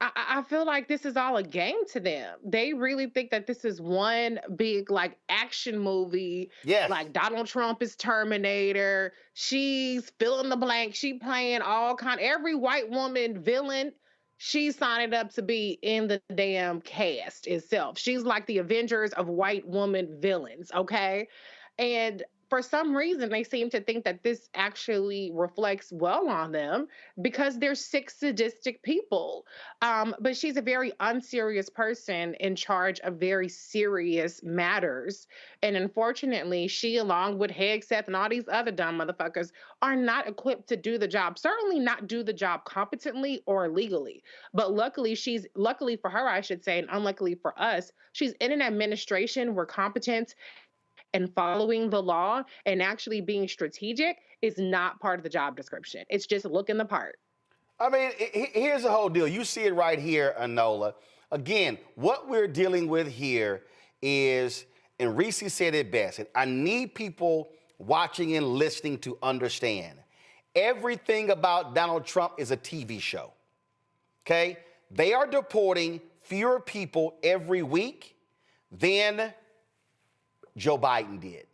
I feel like this is all a game to them. They really think that this is one big like action movie. Yes. Like Donald Trump is Terminator. She's fill in the blank. She playing every white woman villain. She's signed up to be in the damn cast itself. She's like the Avengers of white woman villains, okay? And for some reason, they seem to think that this actually reflects well on them because they're sick, sadistic people. But she's a very unserious person in charge of very serious matters. And unfortunately, she, along with Hegseth and all these other dumb motherfuckers, are not equipped to do the job. Certainly not do the job competently or legally. But luckily for her, I should say, and unluckily for us, she's in an administration where competence and following the law and actually being strategic is not part of the job description. It's just looking the part. I mean, here's the whole deal. You see it right here, Anola. Again, what we're dealing with here is, and Reese said it best, and I need people watching and listening to understand, everything about Donald Trump is a TV show, okay? They are deporting fewer people every week than Joe Biden did.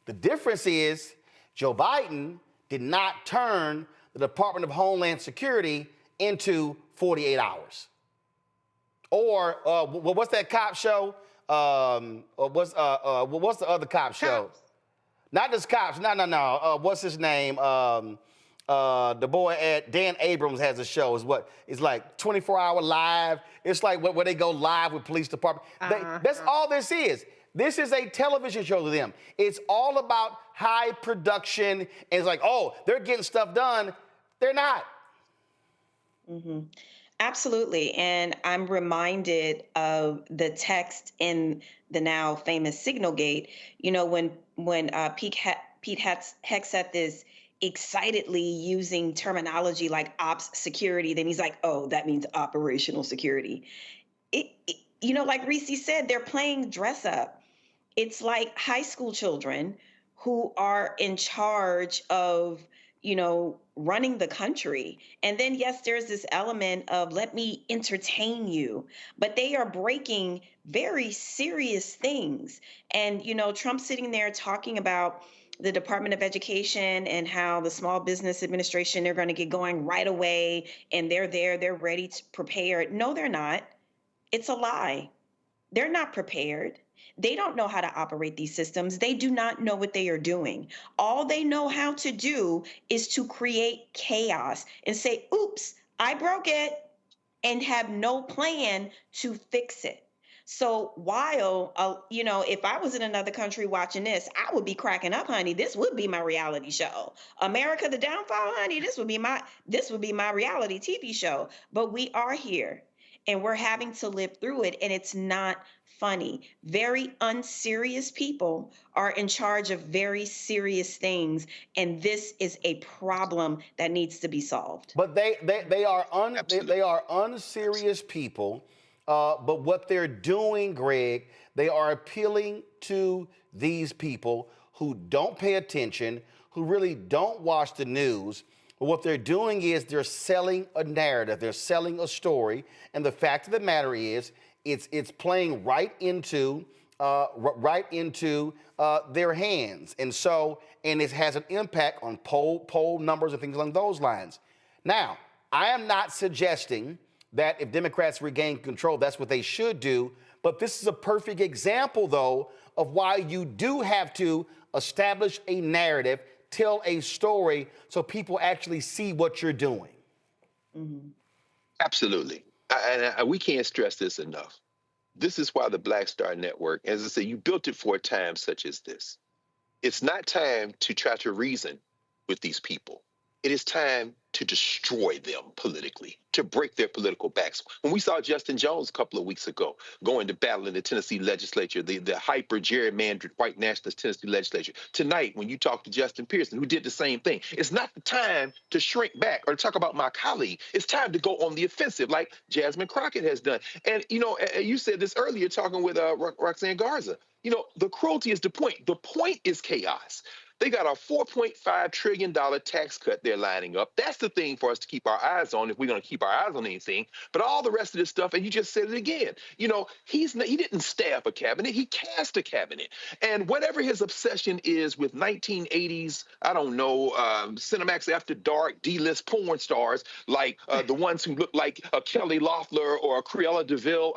The difference is Joe Biden did not turn the Department of Homeland Security into 48 hours. Or what's that cop show? What's the other cop show? Not just cops. No. What's his name? The boy at Dan Abrams has a show. It's like 24-hour live. It's like where they go live with police department. That's all this is. This is a television show to them. It's all about high production. And it's like, oh, they're getting stuff done. They're not. Mm-hmm. Absolutely. And I'm reminded of the text in the now famous Signalgate, you know, when Pete Hegseth is excitedly using terminology like ops security, then he's like, oh, that means operational security. You know, like Reese said, they're playing dress up. It's like high school children who are in charge of, you know, running the country. And then, yes, there's this element of let me entertain you, but they are breaking very serious things. And, you know, Trump sitting there talking about the Department of Education and how the Small Business Administration, they're going to get going right away and they're there, they're ready to prepare. No, they're not. It's a lie. They're not prepared. They don't know how to operate these systems. They do not know what they are doing. All they know how to do is to create chaos and say, oops, I broke it, and have no plan to fix it. So while, you know, if I was in another country watching this, I would be cracking up, honey. This would be my reality show. America the Downfall, honey, this would be my reality TV show. But we are here and we're having to live through it, and it's not funny. Very unserious people are in charge of very serious things, and this is a problem that needs to be solved. But they are unserious people. But what they're doing, Greg, they are appealing to these people who don't pay attention, who really don't watch the news. But what they're doing is they're selling a narrative, they're selling a story, and the fact of the matter is, it's playing right into their hands, and it has an impact on poll numbers and things along those lines. Now, I am not suggesting that if Democrats regain control, that's what they should do. But this is a perfect example, though, of why you do have to establish a narrative, tell a story, so people actually see what you're doing. Mm-hmm. Absolutely. And we can't stress this enough. This is why the Black Star Network, as I say, you built it for a time such as this. It's not time to try to reason with these people. It is time to destroy them politically, to break their political backs. When we saw Justin Jones a couple of weeks ago going to battle in the Tennessee legislature, the hyper-gerrymandered white nationalist Tennessee legislature, tonight when you talk to Justin Pearson, who did the same thing, it's not the time to shrink back or to talk about my colleague. It's time to go on the offensive like Jasmine Crockett has done. And, you know, you said this earlier talking with Roxanne Garza. You know, the cruelty is the point. The point is chaos. They got a $4.5 trillion tax cut they're lining up. That's the thing for us to keep our eyes on if we're going to keep our eyes on anything. But all the rest of this stuff, and you just said it again, you know, he didn't staff a cabinet. He cast a cabinet. And whatever his obsession is with 1980s, I don't know, Cinemax After Dark, D-list porn stars, like the ones who look like Kelly Loeffler or Cruella DeVille,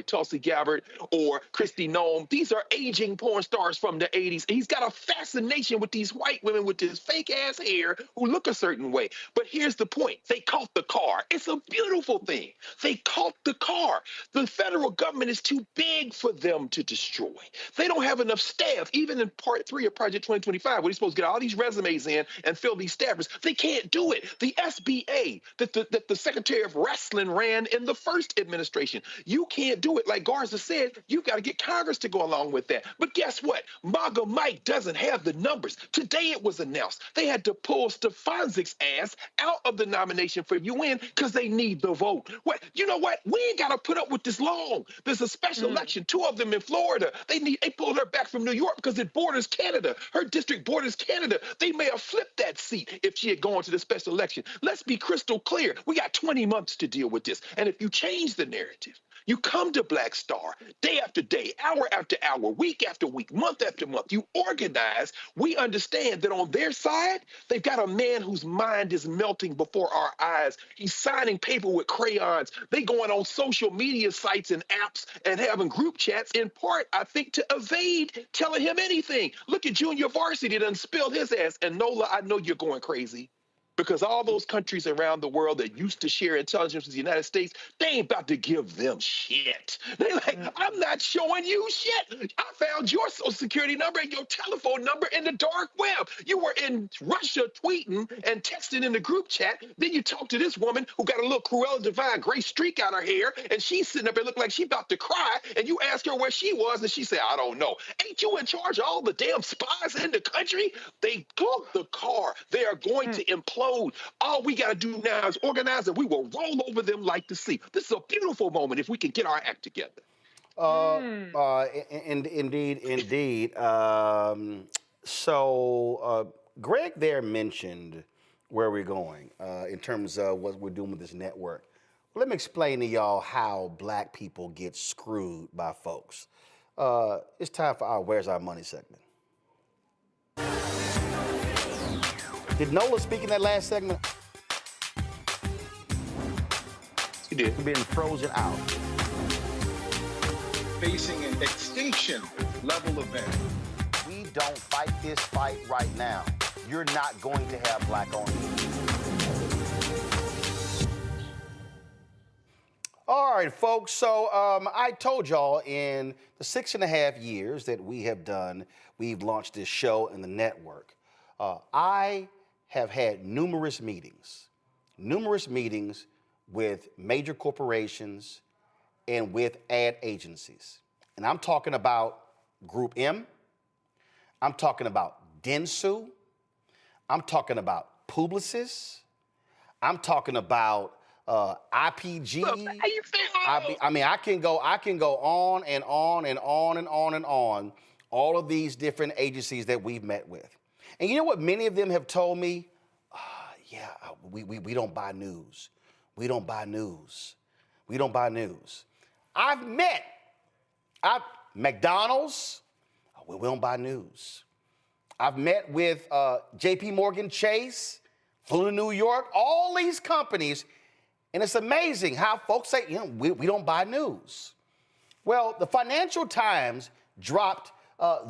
Tulsi Gabbard or Kristi Noem. These are aging porn stars from the 80s. And he's got a fascination with these white women with this fake ass hair who look a certain way. But here's the point. They caught the car. It's a beautiful thing. They caught the car. The federal government is too big for them to destroy. They don't have enough staff. Even in part 3 of Project 2025, where you're supposed to get all these resumes in and fill these staffers, they can't do it. The SBA that the Secretary of Wrestling ran in the first administration, you can't do it. Like Garza said, you've got to get Congress to go along with that. But guess what? MAGA Mike doesn't have the numbers. Today it was announced they had to pull Stefansik's ass out of the nomination for UN because they need the vote. What? You know what? We ain't got to put up with this long. There's a special election, 2 of them in Florida. They pulled her back from New York because it borders Canada. Her district borders Canada. They may have flipped that seat if she had gone to the special election. Let's be crystal clear. We got 20 months to deal with this. And if you change the narrative, You come to Black Star day after day, hour after hour, week after week, month after month. You organize. We understand that on their side, they've got a man whose mind is melting before our eyes. He's signing paper with crayons. They going on social media sites and apps and having group chats, in part, I think, to evade telling him anything. Look at Junior Varsity done spilled his ass. And Nola, I know you're going crazy, because all those countries around the world that used to share intelligence with the United States, they ain't about to give them shit. They like, I'm not showing you shit. I found your social security number and your telephone number in the dark web. You were in Russia tweeting and texting in the group chat. Then you talk to this woman who got a little Cruella Divine gray streak out her hair, and she's sitting up there looking like she about to cry, and you ask her where she was, and she said, I don't know. Ain't you in charge of all the damn spies in the country? They took the car. They are going to implode. All we got to do now is organize, and we will roll over them like the sea. This is a beautiful moment if we can get our act together. Indeed. So Greg there mentioned where we're going in terms of what we're doing with this network. Let me explain to y'all how Black people get screwed by folks. It's time for our Where's Our Money segment. Did Nola speak in that last segment? He did. He's been frozen out. Facing an extinction level event. We don't fight this fight right now. You're not going to have Black-owned media. All right, folks. So I told y'all in the 6.5 years that we have done, we've launched this show and the network. I have had numerous meetings with major corporations and with ad agencies. And I'm talking about Group M, I'm talking about Dentsu, I'm talking about Publicis, I'm talking about IPG. I mean, I can go on and on and on and on and on, all of these different agencies that we've met with. And you know what many of them have told me? We don't buy news. We don't buy news. We don't buy news. I've met McDonald's. We don't buy news. I've met with JP Morgan Chase, flew to New York, all these companies. And it's amazing how folks say, we don't buy news. Well, the Financial Times dropped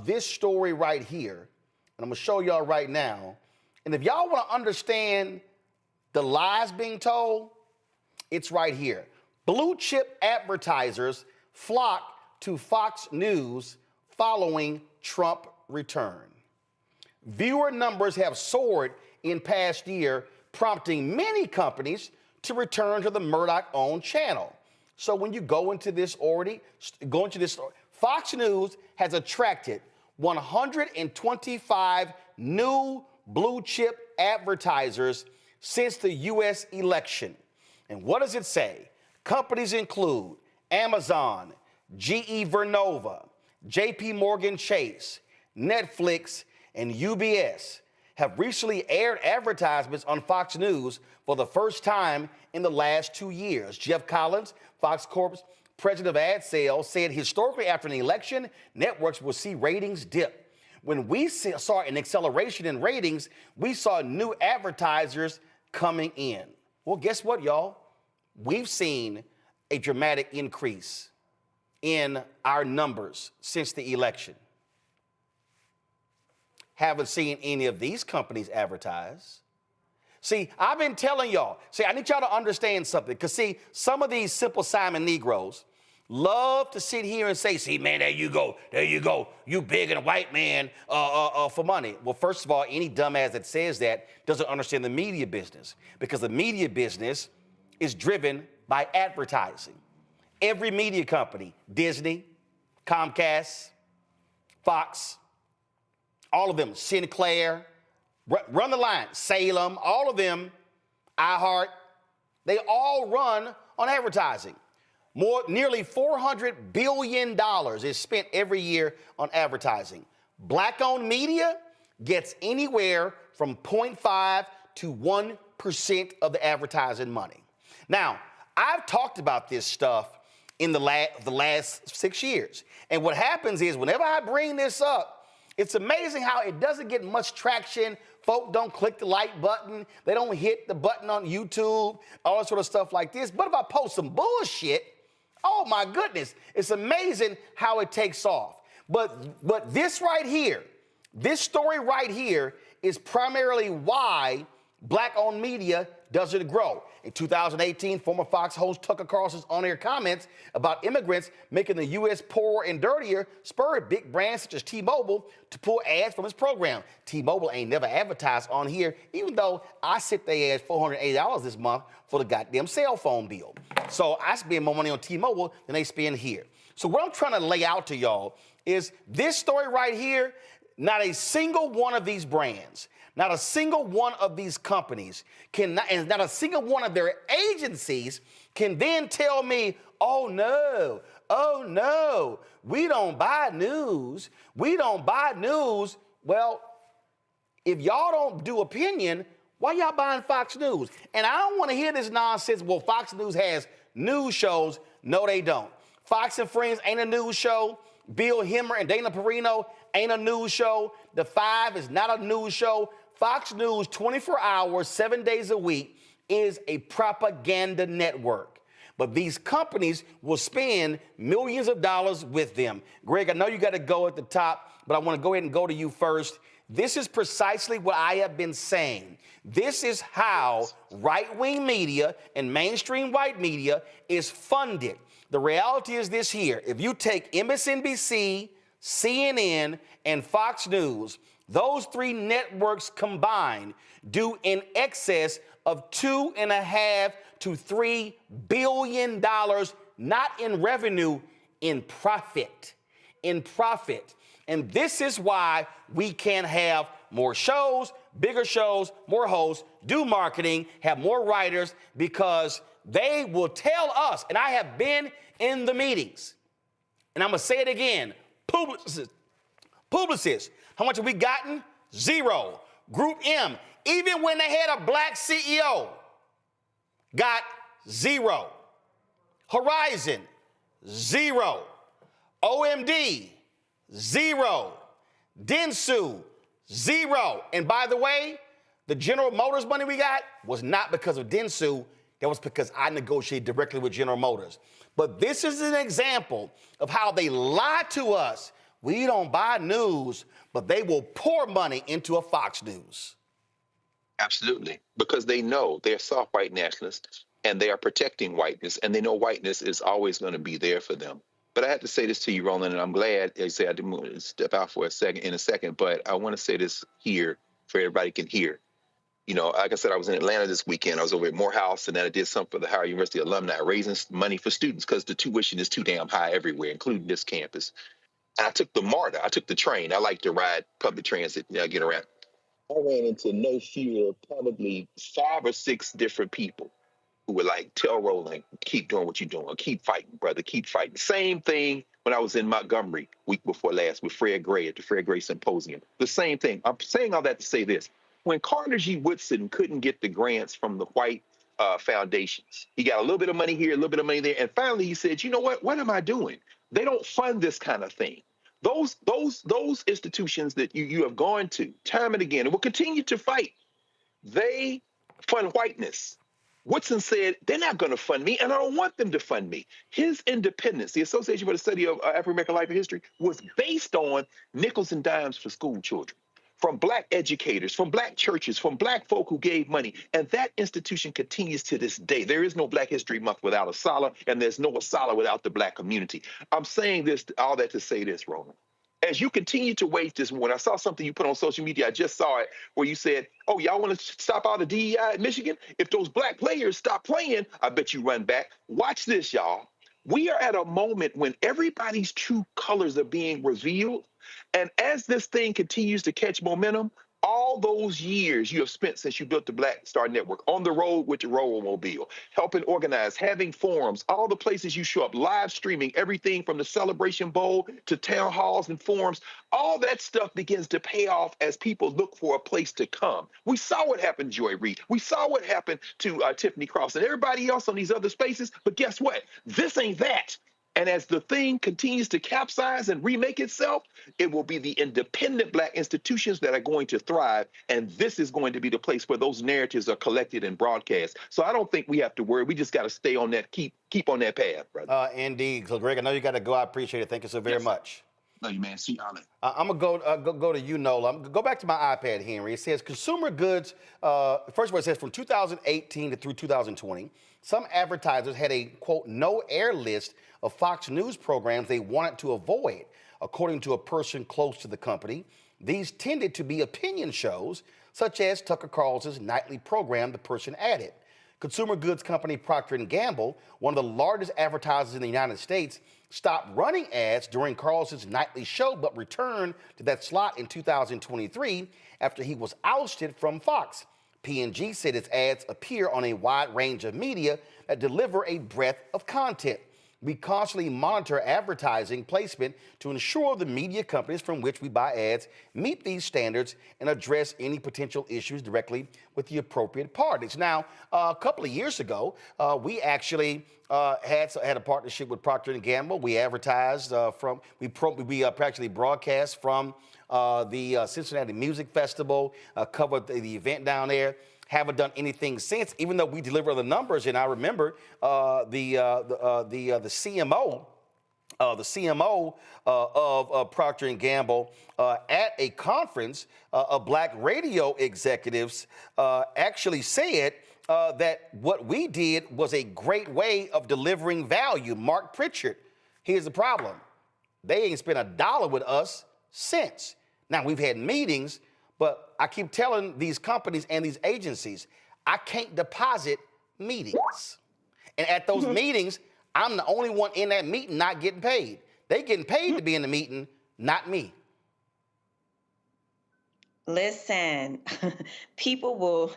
this story right here. And I'm going to show y'all right now. And if y'all want to understand the lies being told, it's right here. Blue chip advertisers flock to Fox News following Trump return. Viewer numbers have soared in past year, prompting many companies to return to the Murdoch-owned channel. So when you go into this Fox News has attracted 125 new blue chip advertisers since the U.S. election. And what does it say? Companies include Amazon, GE Vernova, JP Morgan Chase, Netflix, and UBS have recently aired advertisements on Fox News for the first time in the last 2 years. Jeff Collins, Fox Corp's president of ad sales, said historically after an election, networks will see ratings dip. When we saw an acceleration in ratings, we saw new advertisers coming in. Well, guess what, y'all? We've seen a dramatic increase in our numbers since the election. Haven't seen any of these companies advertise. See, I've been telling y'all, I need y'all to understand something, because some of these Simple Simon Negroes love to sit here and say, man, there you go, you big and white man for money. Well, first of all, any dumbass that says that doesn't understand the media business, because the media business is driven by advertising. Every media company, Disney, Comcast, Fox, all of them, Sinclair, run the line, Salem, all of them, iHeart, they all run on advertising. Nearly $400 billion is spent every year on advertising. Black-owned media gets anywhere from 0.5 to 1% of the advertising money. Now, I've talked about this stuff in the last 6 years. And what happens is whenever I bring this up, it's amazing how it doesn't get much traction. Folk don't click the like button. They don't hit the button on YouTube, all that sort of stuff like this. But if I post some bullshit, oh my goodness, it's amazing how it takes off. But this right here, this story right here is primarily why black-owned media doesn't grow. In 2018, former Fox host Tucker Carlson's on-air comments about immigrants making the U.S. poorer and dirtier spurred big brands such as T-Mobile to pull ads from its program. T-Mobile ain't never advertised on here, even though I sent their ads $480 this month for the goddamn cell phone bill. So I spend more money on T-Mobile than they spend here. So what I'm trying to lay out to y'all is this story right here. Not a single one of these brands, not a single one of these companies and not a single one of their agencies can then tell me, oh no, we don't buy news. We don't buy news. Well, if y'all don't do opinion, why y'all buying Fox News? And I don't want to hear this nonsense, well, Fox News has news shows. No, they don't. Fox and Friends ain't a news show. Bill Hemmer and Dana Perino ain't a news show. The Five is not a news show. Fox News, 24 hours, 7 days a week, is a propaganda network. But these companies will spend millions of dollars with them. Greg, I know you got to go at the top, but I want to go ahead and go to you first. This is precisely what I have been saying. This is how right-wing media and mainstream white media is funded. The reality is this here. If you take MSNBC, CNN, and Fox News, those three networks combined do in excess of $2.5 to $3 billion, not in revenue, in profit. In profit. And this is why we can't have more shows, bigger shows, more hosts, do marketing, have more writers, because they will tell us, and I have been in the meetings, and I'm going to say it again, Publicists, how much have we gotten? Zero. Group M, even when they had a black CEO, got zero. Horizon, zero. OMD, zero. Dentsu, zero. And by the way, the General Motors money we got was not because of Dentsu. That was because I negotiated directly with General Motors. But this is an example of how they lie to us. We don't buy news, but they will pour money into a Fox News. Absolutely, because they know they're soft white nationalists and they are protecting whiteness, and they know whiteness is always going to be there for them. But I had to say this to you, Roland, and I'm glad you say I didn't step out for a second, but I want to say this here for everybody can hear. You know, like I said, I was in Atlanta this weekend. I was over at Morehouse, and then I did something for the Howard University alumni, raising money for students because the tuition is too damn high everywhere, including this campus. And I took the MARTA. I took the train. I like to ride public transit. Get around. I ran into no fewer, probably 5 or 6 different people who were like, tell Roland, keep doing what you're doing. Keep fighting, brother. Keep fighting. Same thing when I was in Montgomery week before last with Fred Gray at the Fred Gray Symposium. The same thing. I'm saying all that to say this. When Carter G. Woodson couldn't get the grants from the white foundations, he got a little bit of money here, a little bit of money there. And finally he said, you know what am I doing? They don't fund this kind of thing. Those institutions that you have gone to time and again and will continue to fight, they fund whiteness. Woodson said, they're not going to fund me, and I don't want them to fund me. His independence, the Association for the Study of African-American Life and History, was based on nickels and dimes for school children, from black educators, from black churches, from black folk who gave money. And that institution continues to this day. There is no Black History Month without Asala, and there's no Asala without the black community. I'm saying this, all that to say this, Roland. As you continue to wage this war, and I saw something you put on social media, I just saw it, where you said, oh, y'all want to stop all the DEI at Michigan? If those black players stop playing, I bet you run back. Watch this, y'all. We are at a moment when everybody's true colors are being revealed. And as this thing continues to catch momentum, all those years you have spent since you built the Black Star Network, on the road with the Rollmobile, helping organize, having forums, all the places you show up, live streaming, everything from the Celebration Bowl to town halls and forums, all that stuff begins to pay off as people look for a place to come. We saw what happened to Joy Reid. We saw what happened to Tiffany Cross and everybody else on these other spaces. But guess what? This ain't that. And as the thing continues to capsize and remake itself, it will be the independent Black institutions that are going to thrive. And this is going to be the place where those narratives are collected and broadcast. So I don't think we have to worry. We just got to stay on that, keep on that path, brother. Indeed. So, Greg, I know you got to go. I appreciate it. Thank you so very much. Love you, man. See y'all later. I'm going to go to you, Nola. Go back to my iPad, Henry. It says consumer goods, first of all, it says from 2018 to through 2020, some advertisers had a, quote, no air list of Fox News programs they wanted to avoid. According to a person close to the company, these tended to be opinion shows, such as Tucker Carlson's nightly program, the person added. Consumer goods company Procter & Gamble, one of the largest advertisers in the United States, stopped running ads during Carlson's nightly show, but returned to that slot in 2023 after he was ousted from Fox. P&G said its ads appear on a wide range of media that deliver a breadth of content. We constantly monitor advertising placement to ensure the media companies from which we buy ads meet these standards and address any potential issues directly with the appropriate parties. Now, a couple of years ago, we actually had a partnership with Procter & Gamble. We advertised we actually broadcast from the Cincinnati Music Festival, covered the event down there. Haven't done anything since, even though we deliver the numbers. And I remember the CMO of Procter & Gamble at a conference of Black radio executives actually said that what we did was a great way of delivering value. Mark Pritchard, here's the problem. They ain't spent $1 with us since. Now, we've had meetings, but I keep telling these companies and these agencies, I can't deposit meetings. And at those meetings, I'm the only one in that meeting not getting paid. They getting paid to be in the meeting, not me. Listen, people will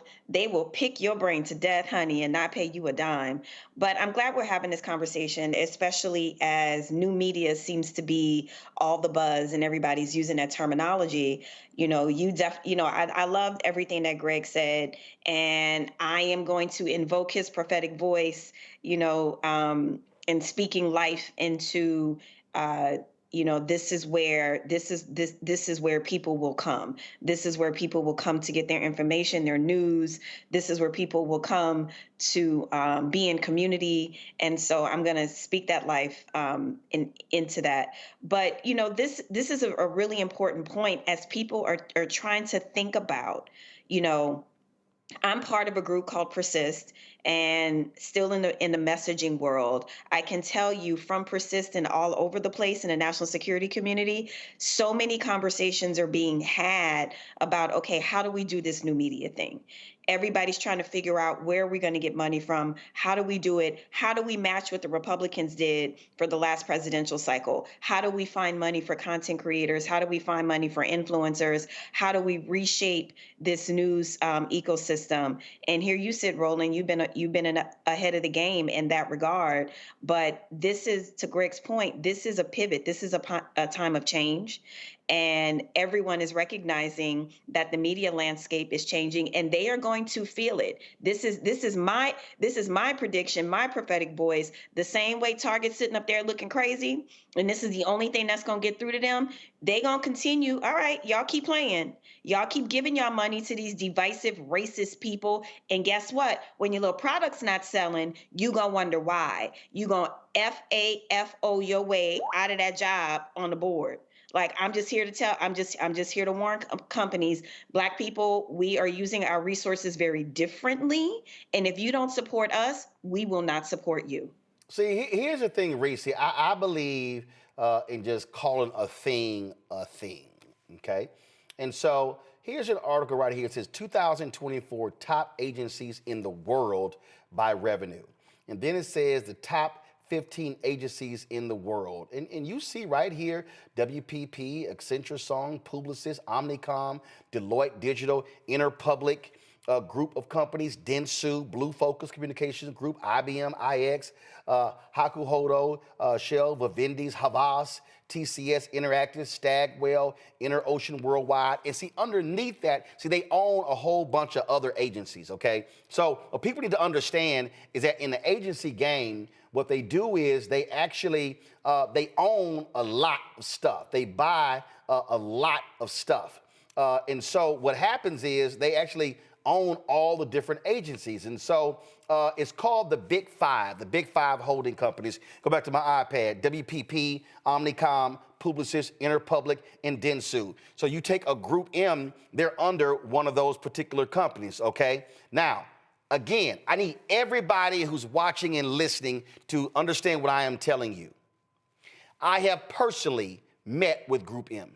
pick your brain to death, honey, and not pay you a dime. But I'm glad we're having this conversation, especially as new media seems to be all the buzz and everybody's using that terminology. You know, I loved everything that Greg said, and I am going to invoke his prophetic voice, and speaking life into this is where people will come. This is where people will come to get their information, their news. This is where people will come to be in community. And so I'm going to speak that life into that. But, this is a really important point as people are trying to think about, I'm part of a group called Persist, and still in the messaging world. I can tell you from Persist and all over the place in the national security community, so many conversations are being had about, okay, how do we do this new media thing? Everybody's trying to figure out where we're going to get money from. How do we do it? How do we match what the Republicans did for the last presidential cycle? How do we find money for content creators? How do we find money for influencers? How do we reshape this news ecosystem? And here you sit, Roland, you've been ahead of the game in that regard. But this is, to Greg's point, this is a pivot. This is a time of change. And everyone is recognizing that the media landscape is changing, and they are going to feel it. This is my prediction, my prophetic voice. The same way Target's sitting up there looking crazy, and this is the only thing that's going to get through to them. They gonna continue. All right, y'all keep playing. Y'all keep giving y'all money to these divisive, racist people. And guess what? When your little product's not selling, you gonna wonder why. You gonna FAFO your way out of that job on the board. Like, I'm just here to warn companies, Black people, we are using our resources very differently. And if you don't support us, we will not support you. See, here's the thing, Reese. I believe in just calling a thing, okay? And so here's an article right here. It says 2024 top agencies in the world by revenue. And then it says the top 15 agencies in the world. And you see right here, WPP, Accenture Song, Publicis, Omnicom, Deloitte Digital, Interpublic, group of companies, Dentsu, Blue Focus Communications Group, IBM, IX, Hakuhodo, Shell, Vivendi's, Havas, TCS, Interactive, Stagwell, InterOcean Worldwide. And see, underneath that, see, they own a whole bunch of other agencies, okay? So what people need to understand is that in the agency game, what they do is they actually, they own a lot of stuff. They buy a lot of stuff. And so what happens is they actually own all the different agencies. And so it's called the Big Five holding companies. Go back to my iPad, WPP, Omnicom, Publicis, Interpublic, and Dentsu. So you take a Group M, they're under one of those particular companies, okay? Now, again, I need everybody who's watching and listening to understand what I am telling you. I have personally met with Group M.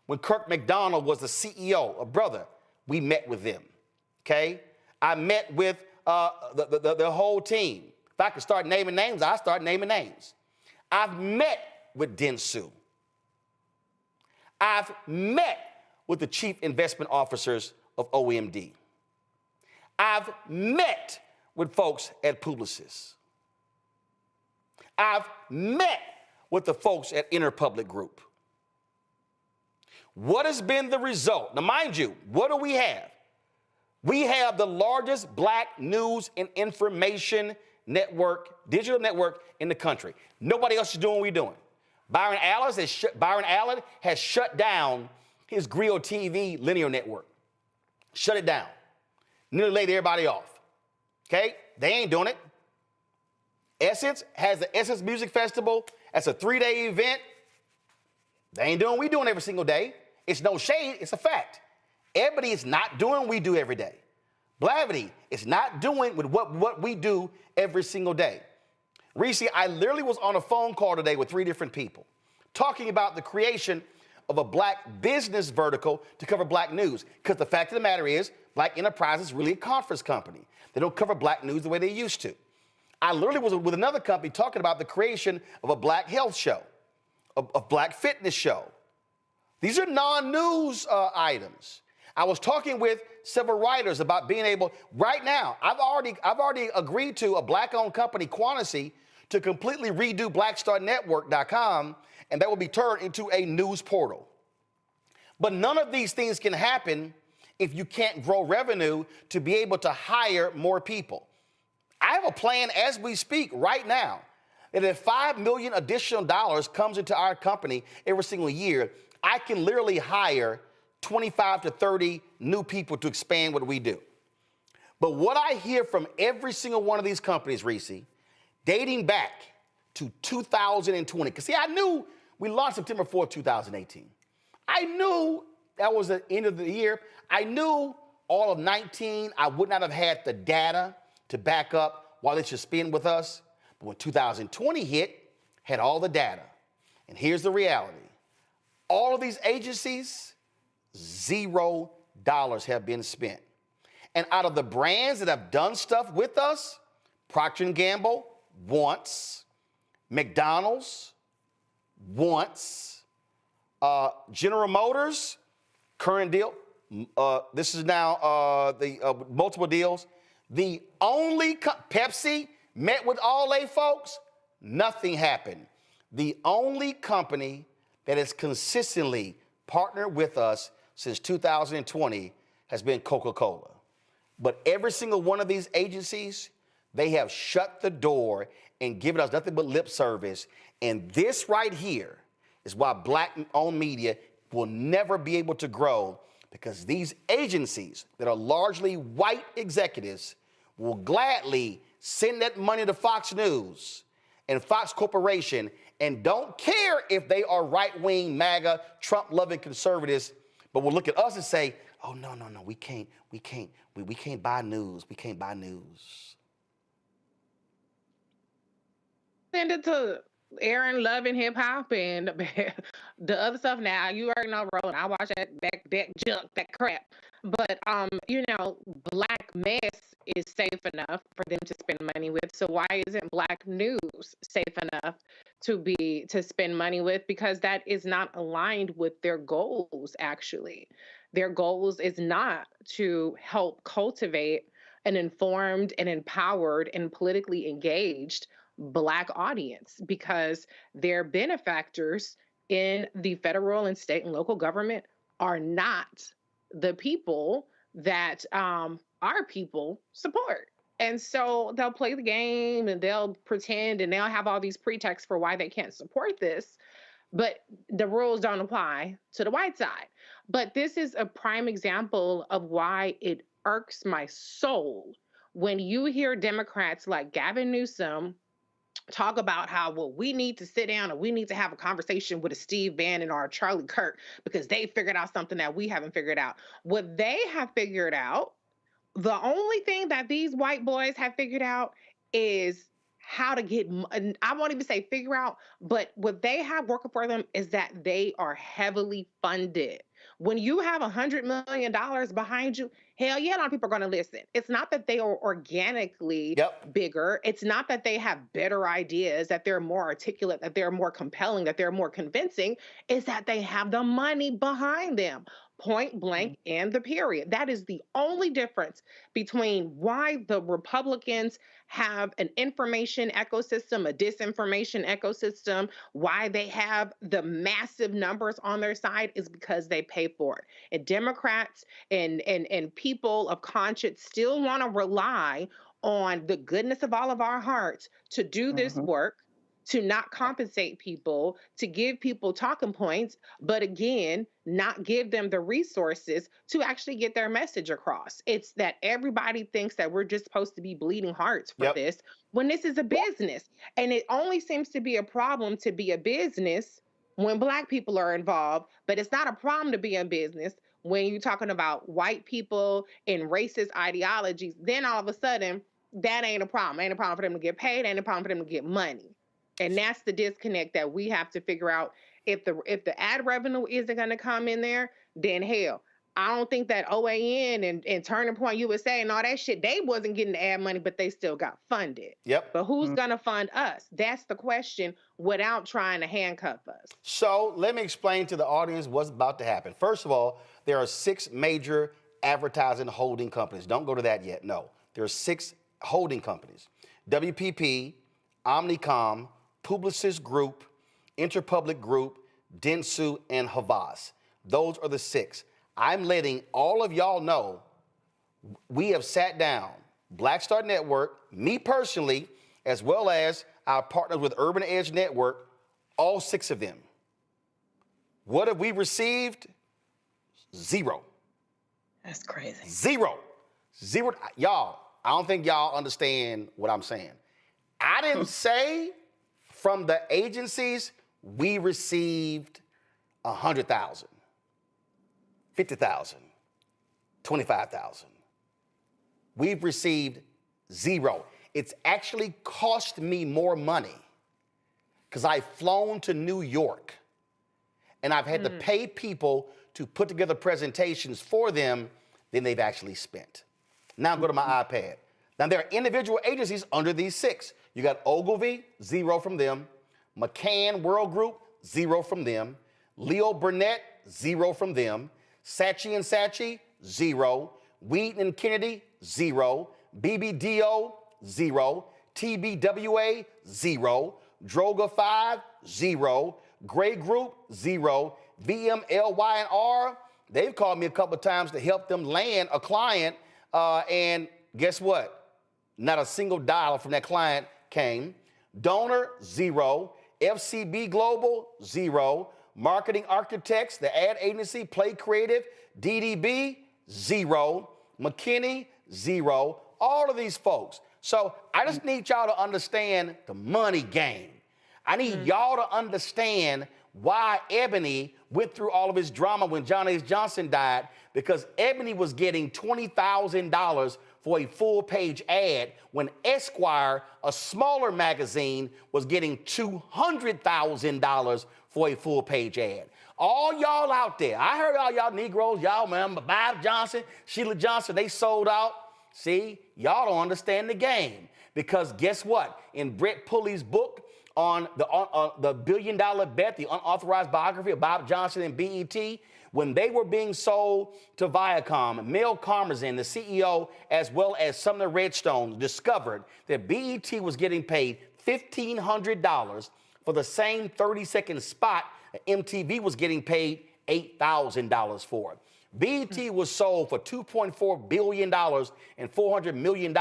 When Kirk McDonald was the CEO, a brother, we met with them, okay? I met with the whole team. If I could start naming names, I'd start naming names. I've met with Dentsu. I've met with the chief investment officers of OMD. I've met with folks at Publicis. I've met with the folks at Interpublic Group. What has been the result? Now, mind you, what do we have? We have the largest black news and information network, digital network in the country. Nobody else is doing what we're doing. Byron Allen has shut down his Grio TV linear network. Shut it down. Nearly laid everybody off. Okay? They ain't doing it. Essence has the Essence Music Festival. That's a 3-day event. They ain't doing what we doing every single day. It's no shade, it's a fact. Ebony is not doing what we do every day. Blavity is not doing with what we do every single day. Reese, I literally was on a phone call today with 3 different people talking about the creation of a black business vertical to cover black news. Because the fact of the matter is, Black Enterprise is really a conference company. They don't cover black news the way they used to. I literally was with another company talking about the creation of a black health show, a black fitness show. These are non-news items. I was talking with several writers about being able, right now, I've already agreed to a black-owned company, Quantasy, to completely redo blackstarnetwork.com, and that will be turned into a news portal. But none of these things can happen if you can't grow revenue to be able to hire more people. I have a plan as we speak right now that if $5 million additional dollars comes into our company every single year, I can literally hire 25 to 30 new people to expand what we do. But what I hear from every single one of these companies, Reese, dating back to 2020, because see, I knew we launched September 4th, 2018. I knew that was the end of the year. I knew all of 19, I would not have had the data to back up why they should spend with us. But when 2020 hit, had all the data. And here's the reality. All of these agencies, $0 have been spent. And out of the brands that have done stuff with us, Procter & Gamble, once, McDonald's, once, General Motors, current deal, this is now the multiple deals. The only, Pepsi met with all they folks, nothing happened. The only company that has consistently partnered with us since 2020 has been Coca-Cola. But every single one of these agencies, they have shut the door and given us nothing but lip service. And this right here is why black-owned media will never be able to grow, because these agencies that are largely white executives will gladly send that money to Fox News and Fox Corporation and don't care if they are right-wing, MAGA, Trump-loving conservatives, but will look at us and say, oh, no, we can't buy news. We can't buy news. Send it to Aaron Loving Hip Hop and the other stuff. Now you already know, Roland. I watch that junk, that crap. But Black Mess is safe enough for them to spend money with. So why isn't Black News safe enough to spend money with? Because that is not aligned with their goals, actually. Their goals is not to help cultivate an informed and empowered and politically engaged Black audience, because their benefactors in the federal and state and local government are not the people that our people support. And so they'll play the game and they'll pretend and they'll have all these pretexts for why they can't support this, but the rules don't apply to the white side. But this is a prime example of why it irks my soul when you hear Democrats like Gavin Newsom talk about how, well, we need to sit down and we need to have a conversation with a Steve Bannon or a Charlie Kirk because they figured out something that we haven't figured out. What they have figured out, the only thing that these white boys have figured out is how to get, I won't even say figure out, but what they have working for them is that they are heavily funded. When you have $100 million behind you, hell yeah, a lot of people are going to listen. It's not that they are organically bigger. It's not that they have better ideas, that they're more articulate, that they're more compelling, that they're more convincing. It's that they have the money behind them. Point blank and the period. That is the only difference between why the Republicans have an information ecosystem, a disinformation ecosystem, why they have the massive numbers on their side is because they pay for it. And Democrats and people of conscience still want to rely on the goodness of all of our hearts to do this work, to not compensate people, to give people talking points, but again, not give them the resources to actually get their message across. It's that everybody thinks that we're just supposed to be bleeding hearts for this, when this is a business. And it only seems to be a problem to be a business when Black people are involved, but it's not a problem to be in business when you're talking about white people and racist ideologies. Then all of a sudden, that ain't a problem. Ain't a problem for them to get paid, ain't a problem for them to get money. And that's the disconnect that we have to figure out. If the ad revenue isn't going to come in there, then hell, I don't think that OAN and Turning Point USA and all that shit, they wasn't getting the ad money, but they still got funded. But who's going to fund us? That's the question, without trying to handcuff us. So let me explain to the audience what's about to happen. First of all, there are 6 major advertising holding companies. Don't go to that yet. No, there are 6 holding companies: WPP, Omnicom, Publicis Group, Interpublic Group, Dentsu, and Havas. Those are the 6. I'm letting all of y'all know we have sat down, Black Star Network, me personally, as well as our partners with Urban Edge Network, all 6 of them. What have we received? 0. That's crazy. 0. Y'all, I don't think y'all understand what I'm saying. I didn't say from the agencies we received 100,000, 50,000, 25,000. We've received 0. It's actually cost me more money because I've flown to New York and I've had to pay people to put together presentations for them than they've actually spent. Now go to my iPad. Now there are individual agencies under these 6. You got Ogilvy, 0 from them. McCann World Group, 0 from them. Leo Burnett, 0 from them. Saatchi & Saatchi, 0. Wheaton and Kennedy, 0. BBDO, 0. TBWA, 0. Droga 5, 0. Gray Group, 0. VMLY&R, they've called me a couple of times to help them land a client, and guess what? Not a single dollar from that client came. Donor, 0. FCB Global, 0. Marketing Architects, the ad agency, Play Creative, DDB, 0. McKinney, 0. All of these folks. So I just need y'all to understand the money game. I need y'all to understand why Ebony went through all of his drama when John H. Johnson died, because Ebony was getting $20,000 for a full-page ad when Esquire, a smaller magazine, was getting $200,000 for a full-page ad. All y'all out there, I heard all y'all Negroes, y'all remember Bob Johnson, Sheila Johnson, they sold out. See, y'all don't understand the game, because guess what? In Brett Pulley's book, on the billion-dollar bet, the unauthorized biography of Bob Johnson and BET, when they were being sold to Viacom, Mel Karmazin, the CEO, as well as Sumner Redstone, discovered that BET was getting paid $1,500 for the same 30-second spot that MTV was getting paid $8,000 for. BET was sold for $2.4 billion and $400 million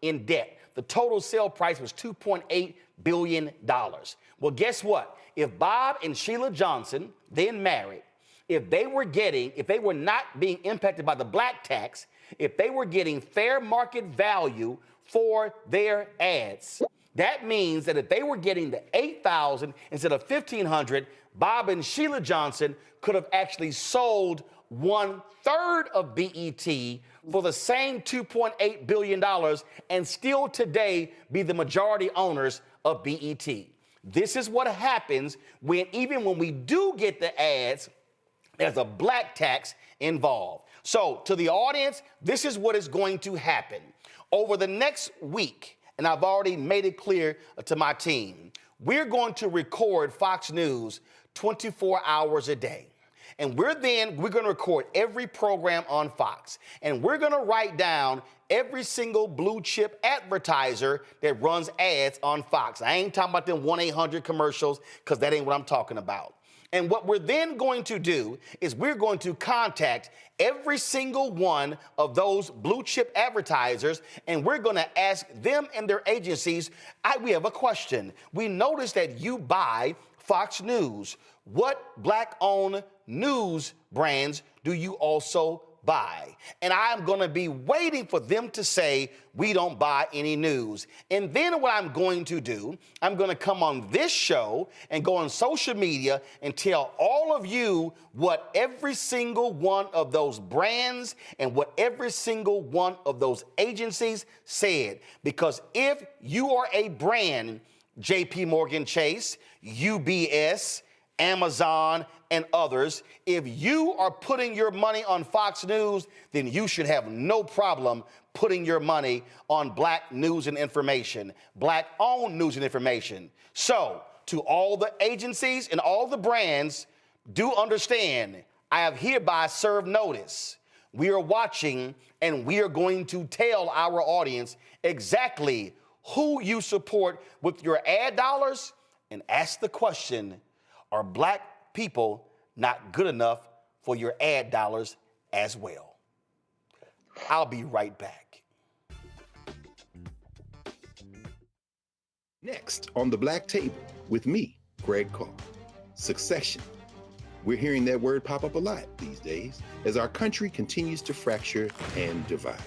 in debt. The total sale price was $2.8 billion. Well, guess what? If Bob and Sheila Johnson, then married, if they were not being impacted by the black tax, if they were getting fair market value for their ads, that means that if they were getting the $8,000 instead of $1,500, Bob and Sheila Johnson could have actually sold 1/3 of BET for the same $2.8 billion and still today be the majority owners of BET. This is what happens even when we do get the ads, there's a black tax involved. So to the audience, this is what is going to happen. Over the next week, and I've already made it clear to my team, we're going to record Fox News 24 hours a day. And we're going to record every program on Fox. And we're going to write down every single blue chip advertiser that runs ads on Fox. I ain't talking about them 1-800 commercials, because that ain't what I'm talking about. And what we're then going to do is we're going to contact every single one of those blue chip advertisers, and we're going to ask them and their agencies, we have a question. We noticed that you buy Fox News. What black-owned news brands do you also buy? And I'm going to be waiting for them to say, we don't buy any news. And then what I'm going to do, I'm going to come on this show and go on social media and tell all of you what every single one of those brands and what every single one of those agencies said. Because if you are a brand, JP Morgan Chase, UBS, Amazon, and others, if you are putting your money on Fox News, then you should have no problem putting your money on black news and information, black-owned news and information. So, to all the agencies and all the brands, do understand, I have hereby served notice. We are watching, and we are going to tell our audience exactly who you support with your ad dollars, and ask the question, are black people not good enough for your ad dollars as well? I'll be right back. Next on the Black Table with me, Greg Carr. Succession. We're hearing that word pop up a lot these days as our country continues to fracture and divide.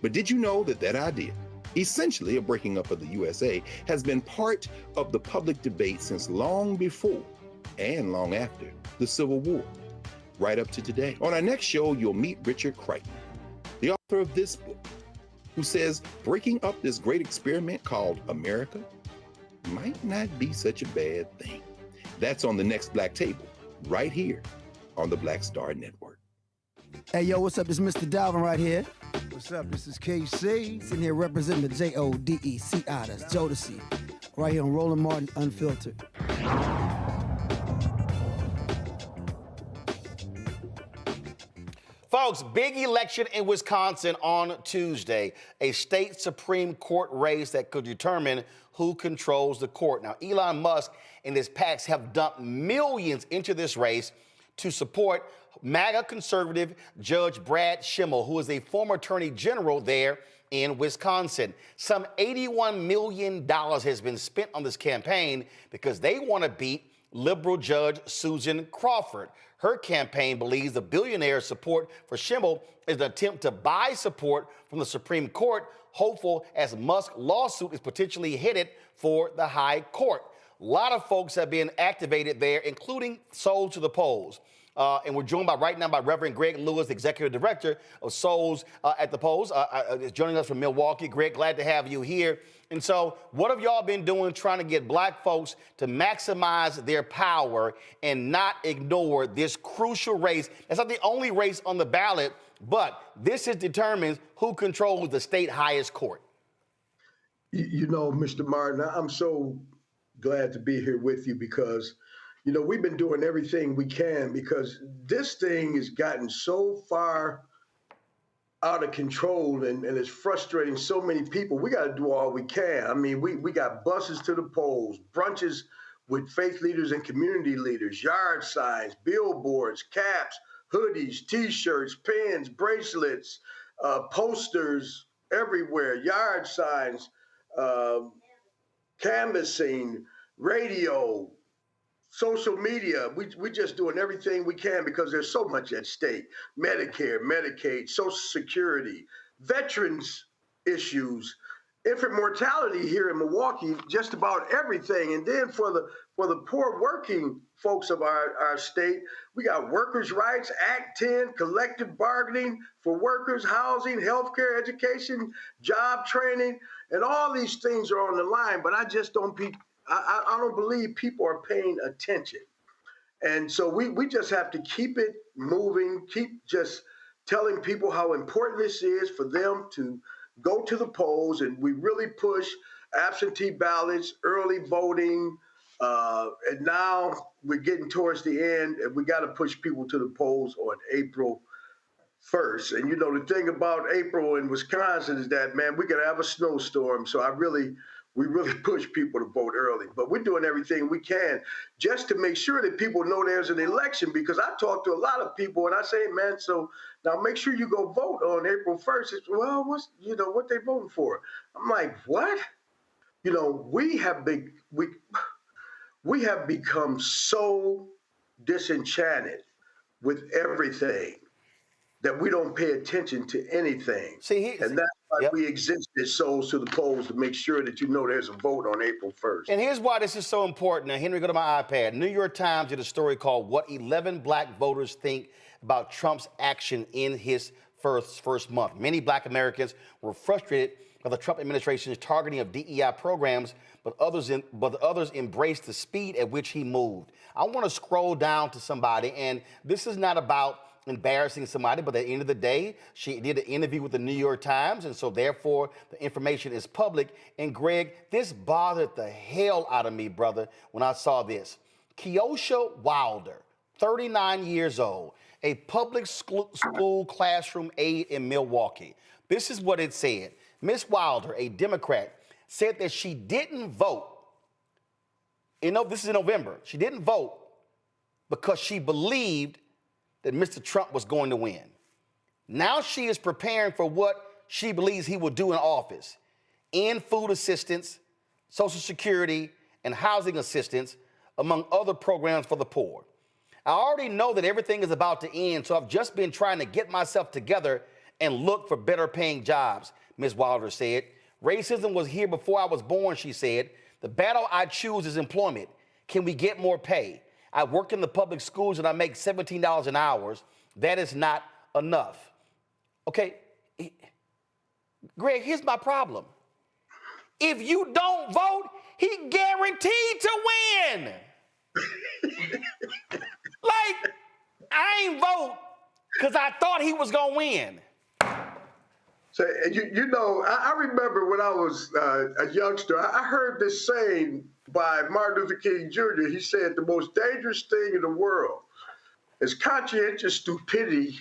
But did you know that that idea, essentially a breaking up of the USA, has been part of the public debate since long before and long after the Civil War, right up to today? On our next show, you'll meet Richard Crichton, the author of this book, who says breaking up this great experiment called America might not be such a bad thing. That's on the next Black Table, right here on the Black Star Network. Hey, yo, what's up? It's Mr. Dalvin right here. What's up? This is KC, sitting here representing the JODECI, that's Jodeci, right here on Roland Martin Unfiltered. Folks, big election in Wisconsin on Tuesday, a state Supreme Court race that could determine who controls the court. Now, Elon Musk and his PACs have dumped millions into this race to support MAGA conservative Judge Brad Schimmel, who is a former attorney general there in Wisconsin. Some $81 million has been spent on this campaign because they want to beat liberal Judge Susan Crawford. Her campaign believes the billionaire's support for Schimmel is an attempt to buy support from the Supreme Court, hopeful as Musk's lawsuit is potentially headed for the High Court. A lot of folks have been activated there, including Souls to the Polls. And we're joined right now by Reverend Greg Lewis, Executive Director of Souls at the Polls, joining us from Milwaukee. Greg, glad to have you here. And so what have y'all been doing trying to get black folks to maximize their power and not ignore this crucial race? It's not the only race on the ballot, but this determines who controls the state highest court. You know, Mr. Martin, I'm so glad to be here with you because, you know, we've been doing everything we can because this thing has gotten so far out of control and it's frustrating so many people. We got to do all we can. I mean, we got buses to the polls, brunches with faith leaders and community leaders, yard signs, billboards, caps, hoodies, T-shirts, pins, bracelets, posters everywhere, yard signs, canvassing, radio, social media. We just doing everything we can because there's so much at stake. Medicare, Medicaid, Social Security, veterans issues, infant mortality here in Milwaukee, just about everything. And then for the poor working folks of our state, we got workers' rights, Act 10, collective bargaining for workers, housing, healthcare, education, job training, and all these things are on the line. But I just don't I don't believe people are paying attention. And so we just have to keep it moving, keep just telling people how important this is for them to go to the polls, and we really push absentee ballots, early voting, and now we're getting towards the end, and we got to push people to the polls on April 1st. And you know, the thing about April in Wisconsin is that, man, we're gonna have a snowstorm, so we really push people to vote early. But we're doing everything we can just to make sure that people know there's an election, because I talk to a lot of people and I say, man, so now make sure you go vote on April 1st. It's, well, what they voting for? I'm like, what? You know, we have become so disenchanted with everything that we don't pay attention to anything. And that's why we exist as souls to the polls, to make sure that you know there's a vote on April 1st. And here's why this is so important. Now, Henry, go to my iPad. New York Times did a story called What 11 Black Voters Think About Trump's Action in His First Month. Many Black Americans were frustrated by the Trump administration's targeting of DEI programs, but others embraced the speed at which he moved. I want to scroll down to somebody, and this is not about embarrassing somebody, but at the end of the day, she did an interview with the New York Times, and so therefore the information is public. And Greg, this bothered the hell out of me, brother, when I saw this. Keosha Wilder, 39 years old, a public school classroom aide in Milwaukee. This is what it said. Miss Wilder, a Democrat, said that she didn't vote. This is in November. She didn't vote because she believed that Mr. Trump was going to win. Now she is preparing for what she believes he will do in office. End food assistance, Social Security, and housing assistance, among other programs for the poor. I already know that everything is about to end, so I've just been trying to get myself together and look for better paying jobs, Ms. Wilder said. Racism was here before I was born, she said. The battle I choose is employment. Can we get more pay? I work in the public schools and I make $17 an hour. That is not enough. Okay, Greg, here's my problem. If you don't vote, he guaranteed to win. Like, I ain't vote because I thought he was gonna win. So, you know, I remember when I was a youngster, I heard this saying by Martin Luther King Jr. He said, the most dangerous thing in the world is conscientious stupidity,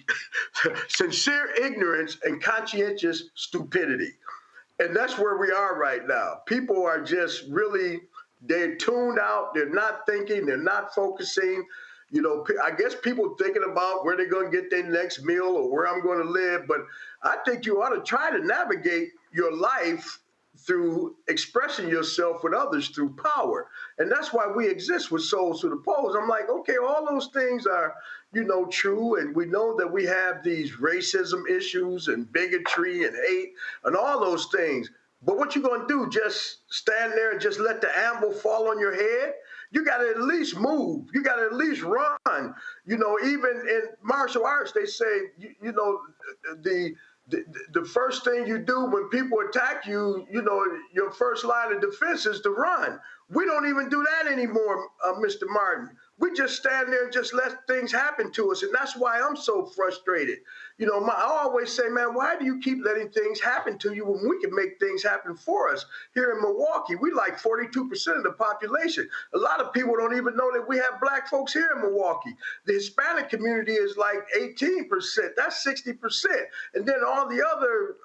sincere ignorance, and conscientious stupidity. And that's where we are right now. People are just really, they're tuned out. They're not thinking. They're not focusing. You know, I guess people thinking about where they're going to get their next meal or where I'm going to live. But I think you ought to try to navigate your life through expressing yourself with others through power. And that's why we exist with Souls to the Polls. I'm like, okay, all those things are, you know, true. And we know that we have these racism issues and bigotry and hate and all those things. But what you going to do, just stand there and just let the anvil fall on your head? You got to at least move. You got to at least run. You know, even in martial arts, they say, you know, the first thing you do when people attack you, you know, your first line of defense is to run. We don't even do that anymore, Mr. Martin. We just stand there and just let things happen to us. And that's why I'm so frustrated. You know, I always say, man, why do you keep letting things happen to you when we can make things happen for us? Here in Milwaukee, we like 42% of the population. A lot of people don't even know that we have black folks here in Milwaukee. The Hispanic community is like 18%. That's 60%. And then all the other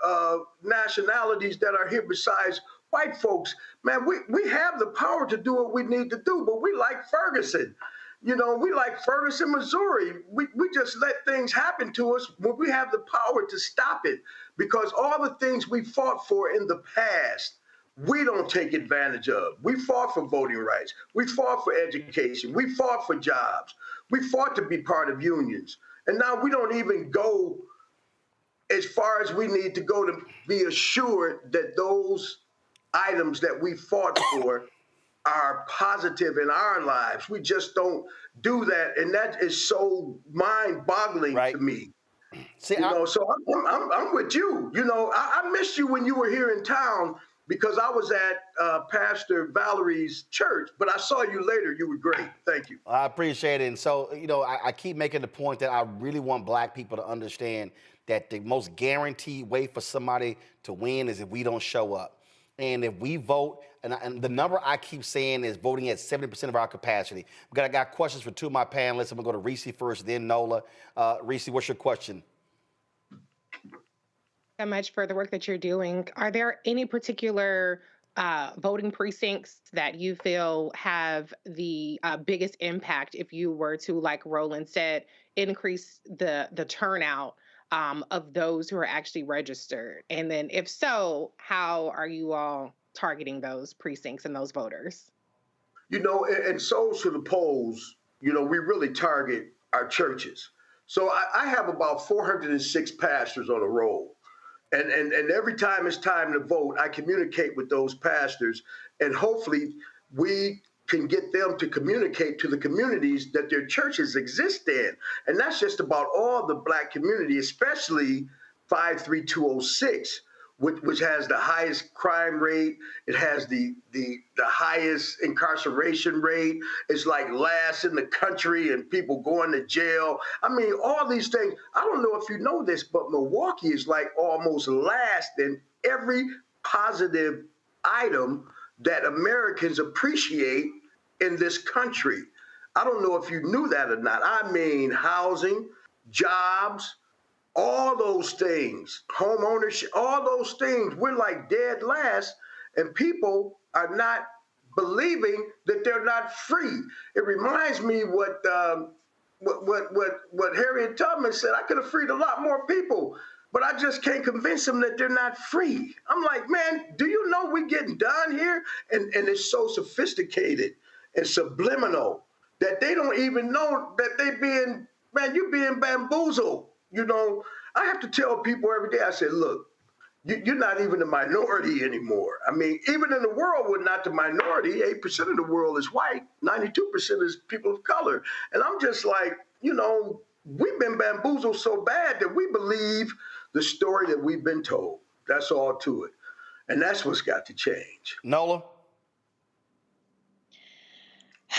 nationalities that are here besides white folks, man, we have the power to do what we need to do, but we like Ferguson. You know, we like Ferguson, Missouri. We just let things happen to us when we have the power to stop it, because all the things we fought for in the past, we don't take advantage of. We fought for voting rights. We fought for education. We fought for jobs. We fought to be part of unions. And now we don't even go as far as we need to go to be assured that those items that we fought for are positive in our lives. We just don't do that, and that is so mind-boggling to me. See, So I'm with you. You know, I missed you when you were here in town because I was at Pastor Valerie's church, but I saw you later. You were great. Thank you. I appreciate it. And so, you know, I keep making the point that I really want black people to understand that the most guaranteed way for somebody to win is if we don't show up. And if we vote, and the number I keep saying is voting at 70% of our capacity. I got questions for two of my panelists. I'm going to go to Reese first, then Nola. Reese, what's your question? So much for the work that you're doing. Are there any particular voting precincts that you feel have the biggest impact if you were to, like Roland said, increase the turnout of those who are actually registered? And then if so, how are you all targeting those precincts and those voters? You know, and so to the polls, you know, we really target our churches. So I have about 406 pastors on a roll. And every time it's time to vote, I communicate with those pastors, and hopefully we can get them to communicate to the communities that their churches exist in. And that's just about all the black community, especially 53206, which has the highest crime rate. It has the highest incarceration rate. It's like last in the country and people going to jail. I mean, all these things. I don't know if you know this, but Milwaukee is like almost last in every positive item that Americans appreciate in this country. I don't know if you knew that or not. I mean, housing, jobs, all those things, homeownership, all those things, we're like dead last, and people are not believing that they're not free. It reminds me what Harriet Tubman said. I could have freed a lot more people, but I just can't convince them that they're not free. I'm like, man, do you know we're getting done here? And it's so sophisticated and subliminal that they don't even know that you're being bamboozled. You know, I have to tell people every day, I say, look, you're not even the minority anymore. I mean, even in the world, we're not the minority. 8% of the world is white, 92% is people of color. And I'm just like, you know, we've been bamboozled so bad that we believe the story that we've been told. That's all to it. And that's what's got to change. Nola?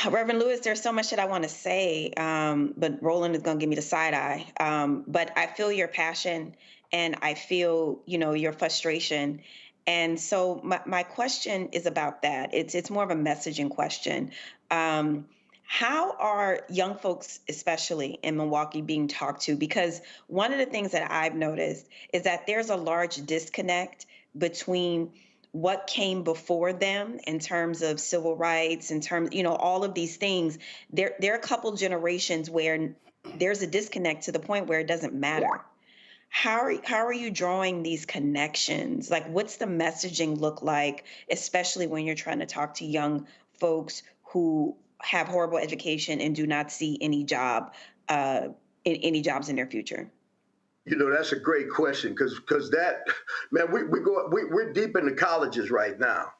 Reverend Lewis, there's so much that I want to say, but Roland is going to give me the side eye. But I feel your passion, and I feel, you know, your frustration. And so my question is about that. It's more of a messaging question. How are young folks, especially in Milwaukee, being talked to? Because one of the things that I've noticed is that there's a large disconnect between what came before them in terms of civil rights, in terms, you know, all of these things. There are a couple generations where there's a disconnect to the point where it doesn't matter. How are you drawing these connections? Like, what's the messaging look like, especially when you're trying to talk to young folks who have horrible education and do not see any job, any jobs in their future? You know, that's a great question because that, man, we're deep into colleges right now.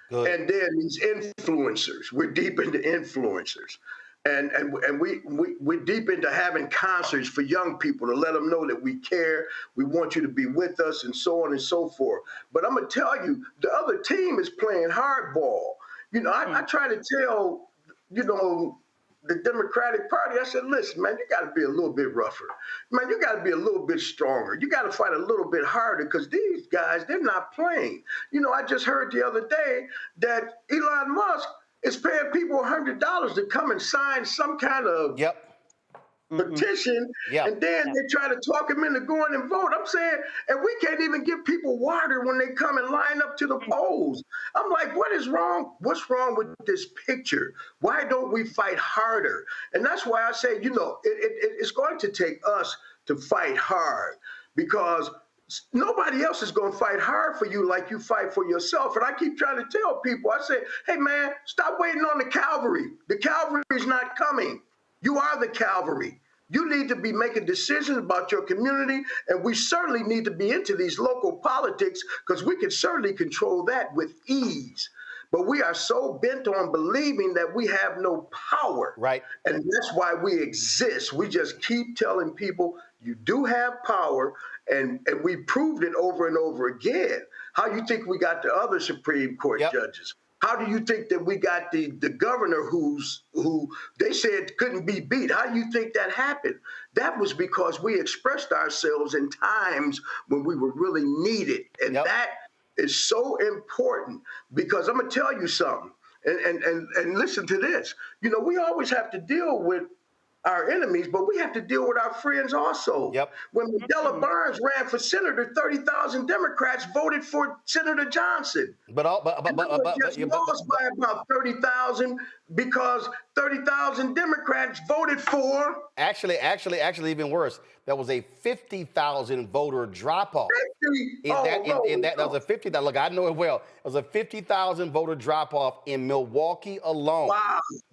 Good. And then these influencers, we're deep into influencers. And we're deep into having concerts for young people to let them know that we care, we want you to be with us, and so on and so forth. But I'm going to tell you, the other team is playing hardball. You know, I try to tell, you know, the Democratic Party, I said, listen, man, you got to be a little bit rougher. Man, you got to be a little bit stronger. You got to fight a little bit harder because these guys, they're not playing. You know, I just heard the other day that Elon Musk is paying people $100 to come and sign some kind of petition, and then they try to talk him into going and vote. I'm saying, and we can't even give people water when they come and line up to the polls. I'm like, what is wrong? What's wrong with this picture? Why don't we fight harder? And that's why I say, you know, it's going to take us to fight hard because nobody else is going to fight hard for you like you fight for yourself. And I keep trying to tell people, I say, hey, man, stop waiting on the cavalry. The cavalry is not coming. You are the cavalry. You need to be making decisions about your community, and we certainly need to be into these local politics because we can certainly control that with ease. But we are so bent on believing that we have no power. Right. And that's why we exist. We just keep telling people you do have power, and we proved it over and over again. How you think we got the other Supreme Court judges? How do you think that we got the governor who they said couldn't be beat? How do you think that happened? That was because we expressed ourselves in times when we were really needed. And that is so important because I'm going to tell you something. And listen to this. You know, we always have to deal with our enemies, but we have to deal with our friends also. When Mandela Barnes ran for senator, 30,000 Democrats voted for Senator Johnson. But lost by about 30,000 because 30,000 Democrats voted for. Actually, even worse. That was a 50,000 voter drop off. That was a 50,000. Look, I know it well. It was a 50,000 voter drop off in Milwaukee alone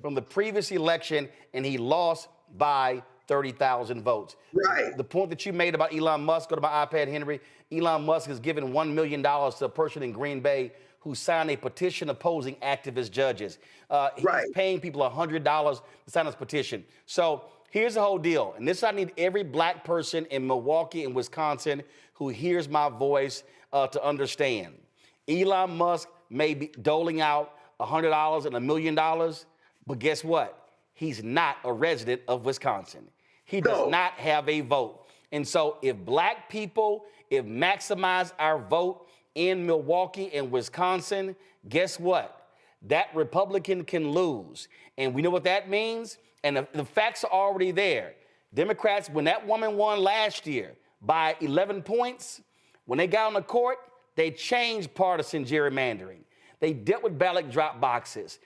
from the previous election, and he lost by 30,000 votes. Right. The point that you made about Elon Musk, go to my iPad, Henry. Elon Musk has given $1 million to a person in Green Bay who signed a petition opposing activist judges. He's paying people $100 to sign this petition. So here's the whole deal. And this, I need every black person in Milwaukee and Wisconsin who hears my voice to understand. Elon Musk may be doling out $100 and $1 million, but guess what? He's not a resident of Wisconsin. He does not have a vote. And so if black people, maximize our vote in Milwaukee and Wisconsin, guess what? That Republican can lose. And we know what that means. And the facts are already there. Democrats, when that woman won last year by 11 points, when they got on the court, they changed partisan gerrymandering. They dealt with ballot drop boxes.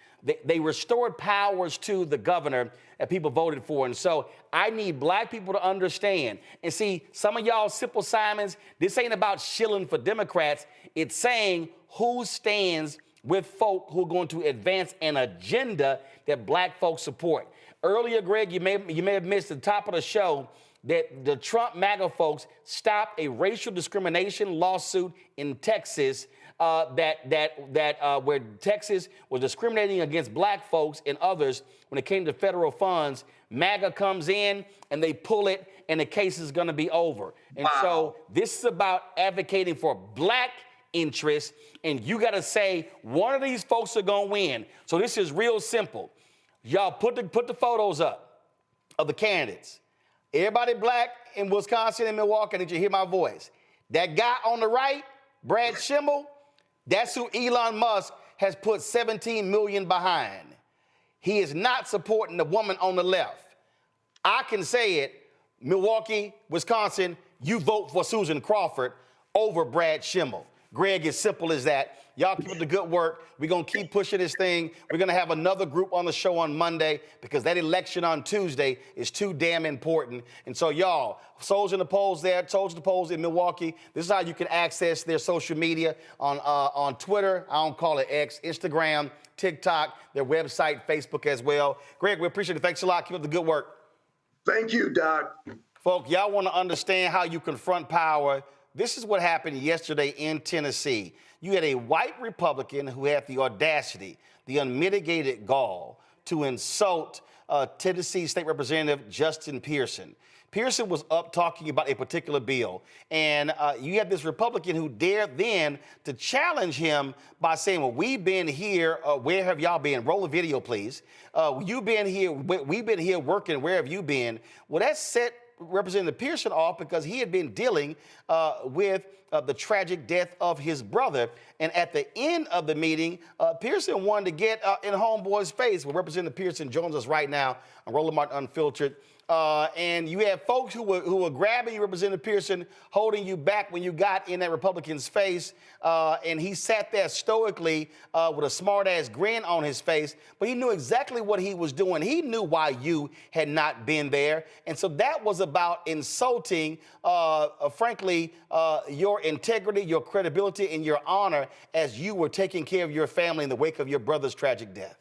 They restored powers to the governor that people voted for. And so I need black people to understand. And see, some of y'all Simple Simons, this ain't about shilling for Democrats. It's saying who stands with folk who are going to advance an agenda that black folks support. Earlier, Greg, you may have missed the top of the show that the Trump MAGA folks stopped a racial discrimination lawsuit in Texas where Texas was discriminating against black folks and others when it came to federal funds. MAGA comes in and they pull it and the case is going to be over. And so this is about advocating for black interests, and you got to say one of these folks are going to win. So this is real simple. Y'all put the photos up of the candidates. Everybody black in Wisconsin and Milwaukee, I need you to hear my voice. That guy on the right, Brad Schimmel, that's who Elon Musk has put $17 million behind. He is not supporting the woman on the left. I can say it, Milwaukee, Wisconsin, you vote for Susan Crawford over Brad Schimmel. Greg, as simple as that. Y'all keep up the good work. We're going to keep pushing this thing. We're going to have another group on the show on Monday because that election on Tuesday is too damn important. And so, y'all, Soldier in the Polls there, Soldier in the Polls in Milwaukee. This is how you can access their social media on Twitter. I don't call it X, Instagram, TikTok, their website, Facebook as well. Greg, we appreciate it. Thanks a lot. Keep up the good work. Thank you, Doc. Folks, y'all want to understand how you confront power. This is what happened yesterday in Tennessee. You had a white Republican who had the audacity, the unmitigated gall to insult Tennessee State Representative Justin Pearson. Pearson was up talking about a particular bill, and you had this Republican who dared then to challenge him by saying, well, we've been here, where have y'all been? Roll a video, please. You've been here, we've been here working, where have you been? Well, that set Representative Pearson off because he had been dealing with the tragic death of his brother. And at the end of the meeting, Pearson wanted to get in homeboy's face. Well, Representative Pearson joins us right now on Roland Martin Unfiltered. And you had folks who were grabbing you, Representative Pearson, holding you back when you got in that Republican's face. And he sat there stoically with a smart-ass grin on his face. But he knew exactly what he was doing. He knew why you had not been there. And so that was about insulting, frankly, your integrity, your credibility, and your honor as you were taking care of your family in the wake of your brother's tragic death.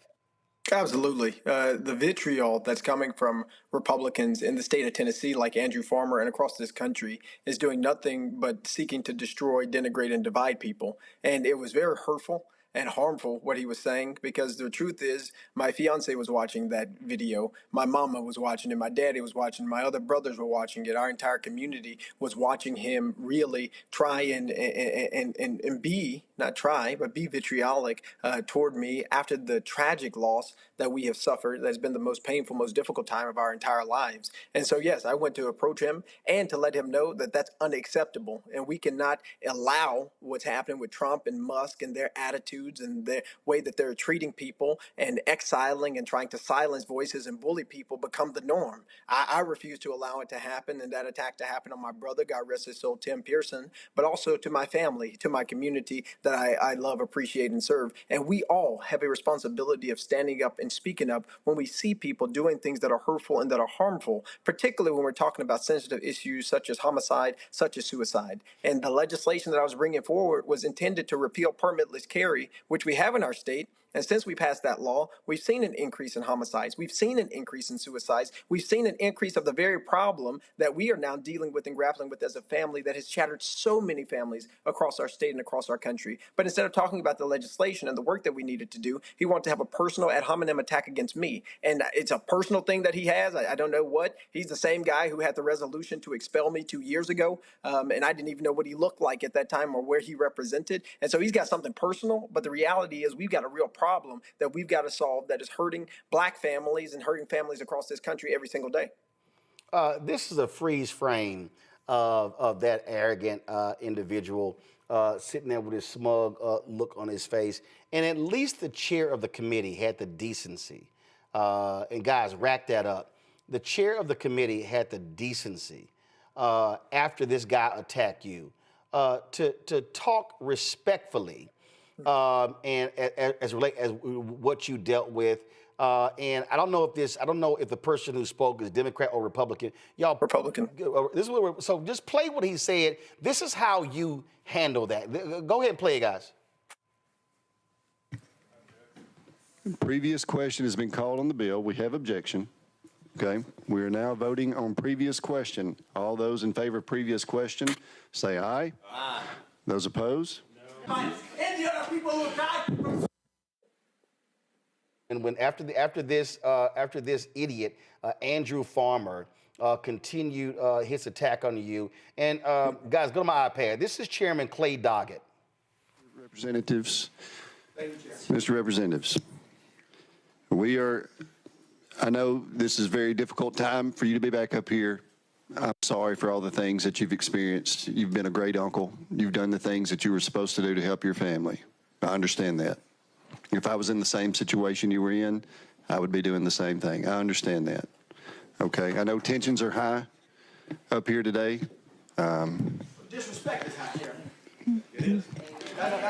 Absolutely. The vitriol that's coming from Republicans in the state of Tennessee, like Andrew Farmer, and across this country, is doing nothing but seeking to destroy, denigrate, and divide people. And it was very hurtful and harmful what he was saying, because the truth is my fiance was watching that video, my mama was watching it, my daddy was watching it, my other brothers were watching it, our entire community was watching him really try and be, not try, but be vitriolic toward me after the tragic loss that we have suffered. That's been the most painful, most difficult time of our entire lives. And so, yes, I went to approach him and to let him know that that's unacceptable. And we cannot allow what's happening with Trump and Musk and their attitudes and the way that they're treating people and exiling and trying to silence voices and bully people become the norm. I refuse to allow it to happen, and that attack to happen on my brother, God rest his soul, Tim Pearson, but also to my family, to my community that I love, appreciate, and serve. And we all have a responsibility of standing up and speaking up when we see people doing things that are hurtful and that are harmful, particularly when we're talking about sensitive issues such as homicide, such as suicide. And the legislation that I was bringing forward was intended to repeal permitless carry, which we have in our state. And since we passed that law, we've seen an increase in homicides. We've seen an increase in suicides. We've seen an increase of the very problem that we are now dealing with and grappling with as a family that has shattered so many families across our state and across our country. But instead of talking about the legislation and the work that we needed to do, he wanted to have a personal ad hominem attack against me. And it's a personal thing that he has. I don't know what. He's the same guy who had the resolution to expel me 2 years ago. And I didn't even know what he looked like at that time or where he represented. And so he's got something personal. But the reality is we've got a real problem that we've got to solve that is hurting black families and hurting families across this country every single day. This is a freeze frame of that arrogant individual sitting there with his smug look on his face. And at least the chair of the committee had the decency, and guys, rack that up. The chair of the committee had the decency after this guy attacked you to talk respectfully and as what you dealt with. And I don't know if the person who spoke is Democrat or Republican. Y'all, Republican. This is what so just play what he said. This is how you handle that. Go ahead and play it, guys. Previous question has been called on the bill. We have objection. Okay. We are now voting on previous question. All those in favor of previous question, say aye. Aye. Those opposed? No. And the other people who died. And when after this idiot, Andrew Farmer, continued his attack on you. And guys, go to my iPad. This is Chairman Clay Doggett. Representatives, Mr. Representatives, I know this is a very difficult time for you to be back up here. I'm sorry for all the things that you've experienced. You've been a great uncle. You've done the things that you were supposed to do to help your family. I understand that. If I was in the same situation you were in, I would be doing the same thing. I understand that. Okay, I know tensions are high up here today. Disrespect is high here. It is.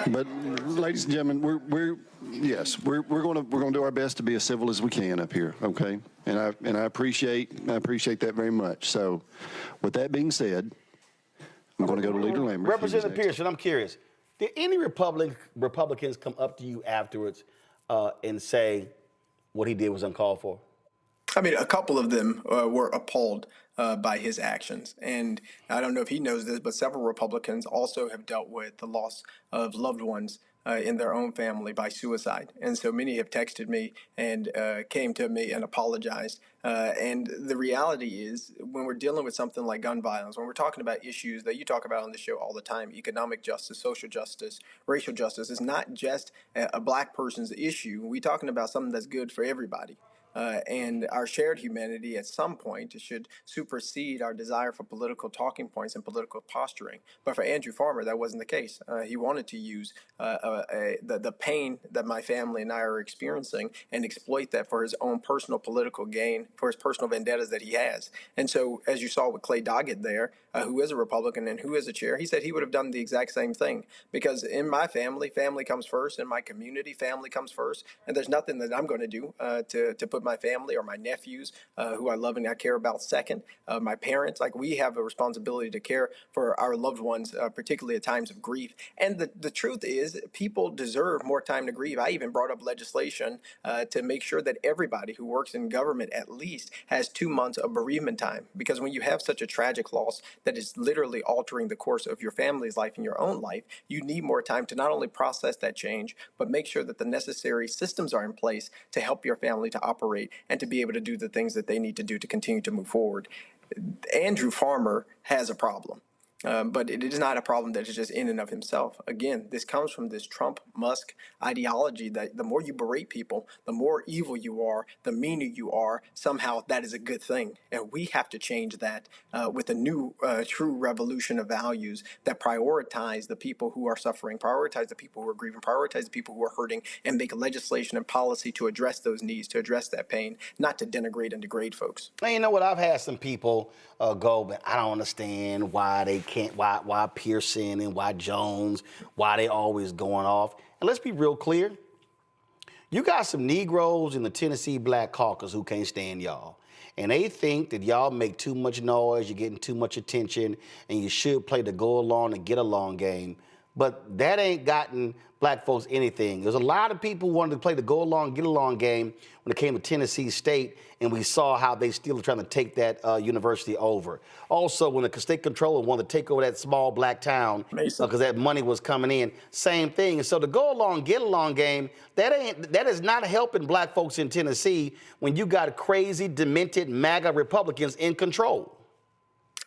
But, ladies and gentlemen, we're going to do our best to be as civil as we can up here. Okay, and I appreciate that very much. So, with that being said, I'm going to go to Leader Lambert. Representative Pearson, I'm curious. Did any Republicans come up to you afterwards and say what he did was uncalled for? I mean, a couple of them were appalled by his actions. And I don't know if he knows this, but several Republicans also have dealt with the loss of loved ones in their own family by suicide. And so many have texted me and came to me and apologized. And the reality is, when we're dealing with something like gun violence, when we're talking about issues that you talk about on the show all the time, economic justice, social justice, racial justice, is not just a black person's issue. We're talking about something that's good for everybody. And our shared humanity at some point should supersede our desire for political talking points and political posturing. But for Andrew Farmer, that wasn't the case. He wanted to use the pain that my family and I are experiencing and exploit that for his own personal political gain, for his personal vendettas that he has. And so, as you saw with Clay Doggett there, who is a Republican and who is a chair, he said he would have done the exact same thing. Because in my family, family comes first. In my community, family comes first. And there's nothing that I'm going to do to put my family or my nephews, who I love and I care about, second. My parents, like, we have a responsibility to care for our loved ones, particularly at times of grief. And the truth is, people deserve more time to grieve. I even brought up legislation to make sure that everybody who works in government at least has 2 months of bereavement time. Because when you have such a tragic loss that is literally altering the course of your family's life and your own life, you need more time to not only process that change, but make sure that the necessary systems are in place to help your family to operate and to be able to do the things that they need to do to continue to move forward. Andrew Farmer has a problem. But it is not a problem that is just in and of himself. Again, this comes from this Trump-Musk ideology that the more you berate people, the more evil you are, the meaner you are, somehow that is a good thing. And we have to change that with a new true revolution of values that prioritize the people who are suffering, prioritize the people who are grieving, prioritize the people who are hurting, and make legislation and policy to address those needs, to address that pain, not to denigrate and degrade folks. And you know what? I've had some people go, but I don't understand why they can't, why Pearson and why Jones, why they always going off. And let's be real clear. You got some Negroes in the Tennessee Black Caucus who can't stand y'all. And they think that y'all make too much noise, you're getting too much attention, and you should play the go along and get along game. But that ain't gotten black folks anything. There's a lot of people who wanted to play the go along, get along game when it came to Tennessee State, and we saw how they still are trying to take that university over. Also, when the state controller wanted to take over that small black town because that money was coming in, same thing. And so the go along, get along game, that is not helping black folks in Tennessee when you got crazy, demented MAGA Republicans in control.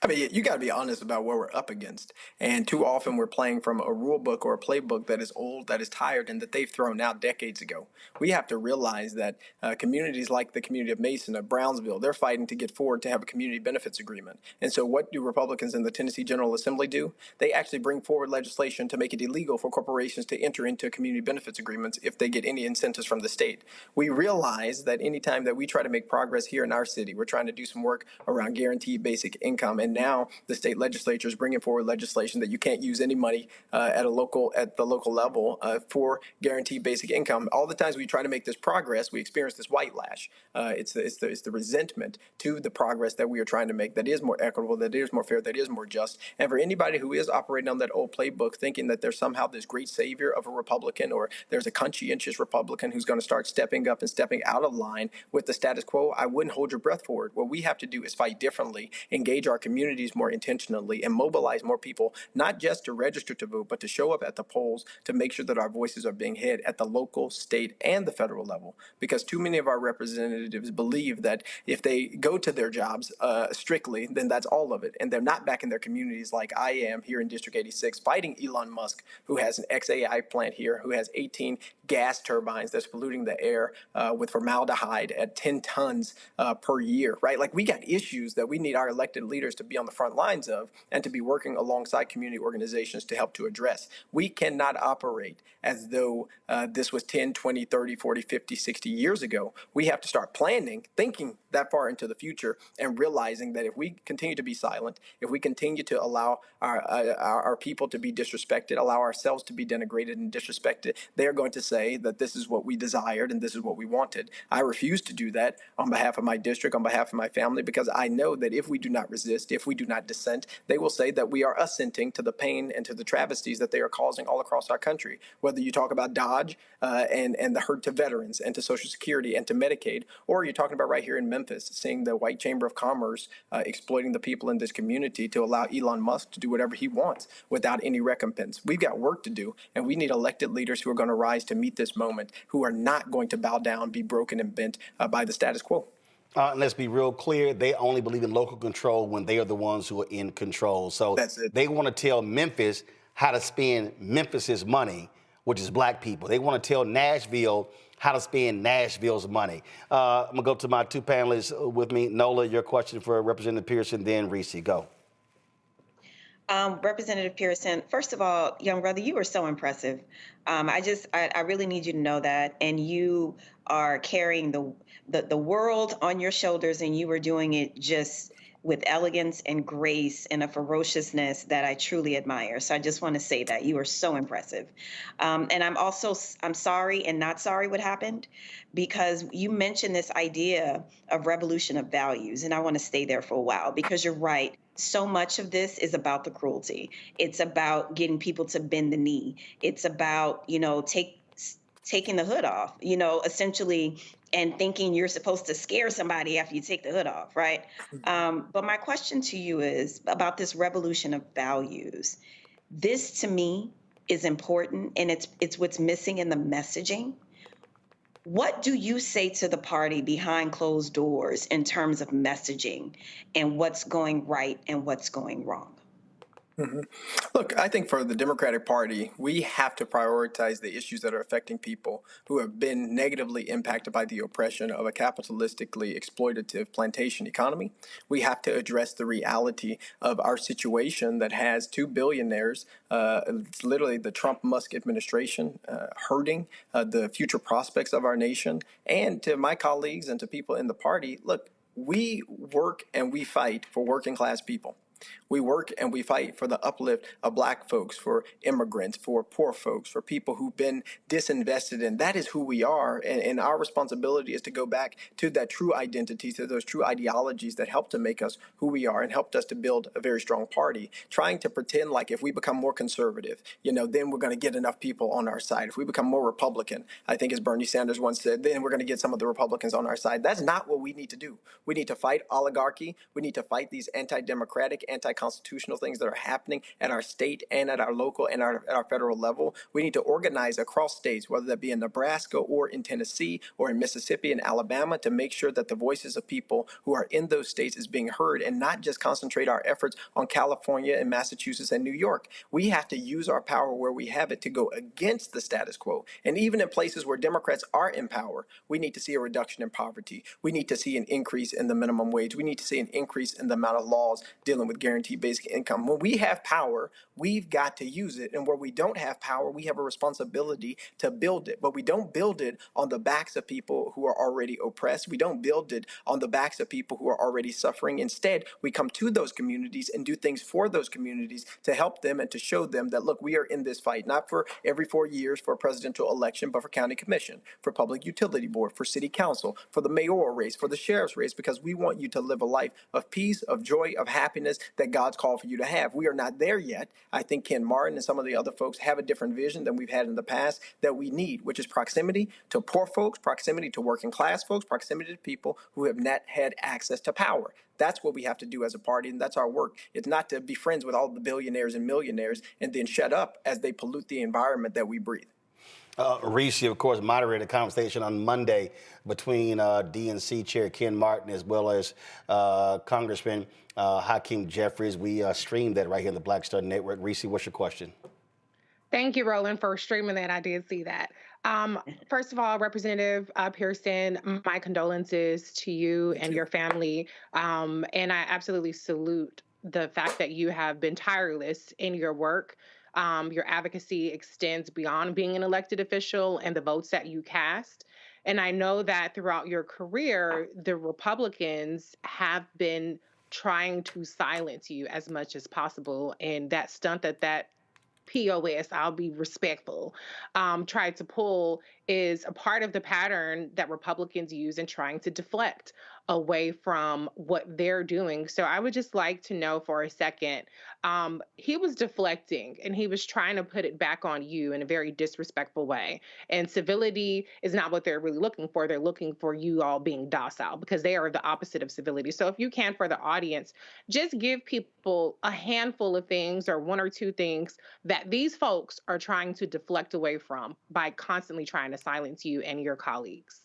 I mean, you got to be honest about what we're up against. And too often we're playing from a rule book or a playbook that is old, that is tired, and that they've thrown out decades ago. We have to realize that communities like the community of Mason, of Brownsville, they're fighting to get forward to have a community benefits agreement. And so what do Republicans in the Tennessee General Assembly do? They actually bring forward legislation to make it illegal for corporations to enter into community benefits agreements if they get any incentives from the state. We realize that anytime that we try to make progress here in our city, we're trying to do some work around guaranteed basic income, and now the state legislature is bringing forward legislation that you can't use any money at the local level for guaranteed basic income. All the times we try to make this progress, we experience this white lash. It's the resentment to the progress that we are trying to make that is more equitable, that is more fair, that is more just. And for anybody who is operating on that old playbook, thinking that there's somehow this great savior of a Republican, or there's a conscientious Republican who's going to start stepping up and stepping out of line with the status quo, I wouldn't hold your breath for it. What we have to do is fight differently, engage our communities more intentionally, and mobilize more people, not just to register to vote, but to show up at the polls to make sure that our voices are being heard at the local, state, and the federal level. Because too many of our representatives believe that if they go to their jobs strictly, then that's all of it. And they're not back in their communities like I am here in District 86, fighting Elon Musk, who has an XAI plant here, who has 18 gas turbines that's polluting the air with formaldehyde at 10 tons per year, right? Like, we got issues that we need our elected leaders to be on the front lines of and to be working alongside community organizations to help to address. We cannot operate as though this was 10, 20, 30, 40, 50, 60 years ago. We have to start planning, thinking that far into the future, and realizing that if we continue to be silent, if we continue to allow our people to be disrespected, allow ourselves to be denigrated and disrespected, they're going to say that this is what we desired and this is what we wanted. I refuse to do that on behalf of my district, on behalf of my family, because I know that if we do not resist, if if we do not dissent, they will say that we are assenting to the pain and to the travesties that they are causing all across our country. Whether you talk about Dodge and the hurt to veterans and to Social Security and to Medicaid, or you're talking about right here in Memphis, seeing the White Chamber of Commerce exploiting the people in this community to allow Elon Musk to do whatever he wants without any recompense. We've got work to do, and we need elected leaders who are going to rise to meet this moment, who are not going to bow down, be broken and bent by the status quo. And let's be real clear, they only believe in local control when they are the ones who are in control. So they want to tell Memphis how to spend Memphis's money, which is black people. They want to tell Nashville how to spend Nashville's money. I'm going to go to my two panelists with me. Nola, your question for Representative Pearson, then Reese, go. Representative Pearson, first of all, young brother, you were so impressive. I really need you to know that. And you are carrying the world on your shoulders, and you were doing it just with elegance and grace and a ferociousness that I truly admire. So I just want to say that you are so impressive. And I'm sorry and not sorry what happened, because you mentioned this idea of revolution of values. And I want to stay there for a while, because you're right. So much of this is about the cruelty. It's about getting people to bend the knee. It's about, taking the hood off, essentially, and thinking you're supposed to scare somebody after you take the hood off, right? But my question to you is about this revolution of values. This, to me, is important, and it's what's missing in the messaging. What do you say to the party behind closed doors in terms of messaging and what's going right and what's going wrong? Mm-hmm. Look, I think for the Democratic Party, we have to prioritize the issues that are affecting people who have been negatively impacted by the oppression of a capitalistically exploitative plantation economy. We have to address the reality of our situation that has two billionaires, it's literally the Trump-Musk administration, hurting the future prospects of our nation. And to my colleagues and to people in the party, look, we work and we fight for working class people. We work and we fight for the uplift of black folks, for immigrants, for poor folks, for people who've been disinvested in. That is who we are. And our responsibility is to go back to that true identity, to those true ideologies that helped to make us who we are and helped us to build a very strong party. Trying to pretend like if we become more conservative, then we're going to get enough people on our side. If we become more Republican, I think as Bernie Sanders once said, then we're going to get some of the Republicans on our side. That's not what we need to do. We need to fight oligarchy. We need to fight these anti-democratic, anti-constitutional things that are happening at our state and at our local and at our federal level. We need to organize across states, whether that be in Nebraska or in Tennessee or in Mississippi and Alabama, to make sure that the voices of people who are in those states is being heard, and not just concentrate our efforts on California and Massachusetts and New York. We have to use our power where we have it to go against the status quo. And even in places where Democrats are in power, we need to see a reduction in poverty. We need to see an increase in the minimum wage. We need to see an increase in the amount of laws dealing with guaranteed basic income. When we have power, we've got to use it. And where we don't have power, we have a responsibility to build it. But we don't build it on the backs of people who are already oppressed. We don't build it on the backs of people who are already suffering. Instead, we come to those communities and do things for those communities to help them and to show them that, look, we are in this fight, not for every 4 years for a presidential election, but for county commission, for public utility board, for city council, for the mayoral race, for the sheriff's race, because we want you to live a life of peace, of joy, of happiness that God's called for you to have. We are not there yet. I think Ken Martin and some of the other folks have a different vision than we've had in the past that we need, which is proximity to poor folks, proximity to working class folks, proximity to people who have not had access to power. That's what we have to do as a party, and that's our work. It's not to be friends with all the billionaires and millionaires and then shut up as they pollute the environment that we breathe. Reese, of course, moderated a conversation on Monday between DNC Chair Ken Martin as well as Congressman Hakeem Jeffries. We streamed that right here on the Black Star Network. Reese, what's your question? Thank you, Roland, for streaming that. I did see that. First of all, Representative Pearson, my condolences to you and your family. And I absolutely salute the fact that you have been tireless in your work. Your advocacy extends beyond being an elected official and the votes that you cast. And I know that throughout your career, the Republicans have been trying to silence you as much as possible. And that stunt that POS, I'll be respectful, tried to pull is a part of the pattern that Republicans use in trying to deflect away from what they're doing. So I would just like to know for a second, he was deflecting and he was trying to put it back on you in a very disrespectful way. And civility is not what they're really looking for. They're looking for you all being docile because they are the opposite of civility. So if you can, for the audience, just give people a handful of things or one or two things that these folks are trying to deflect away from by constantly trying to silence you and your colleagues.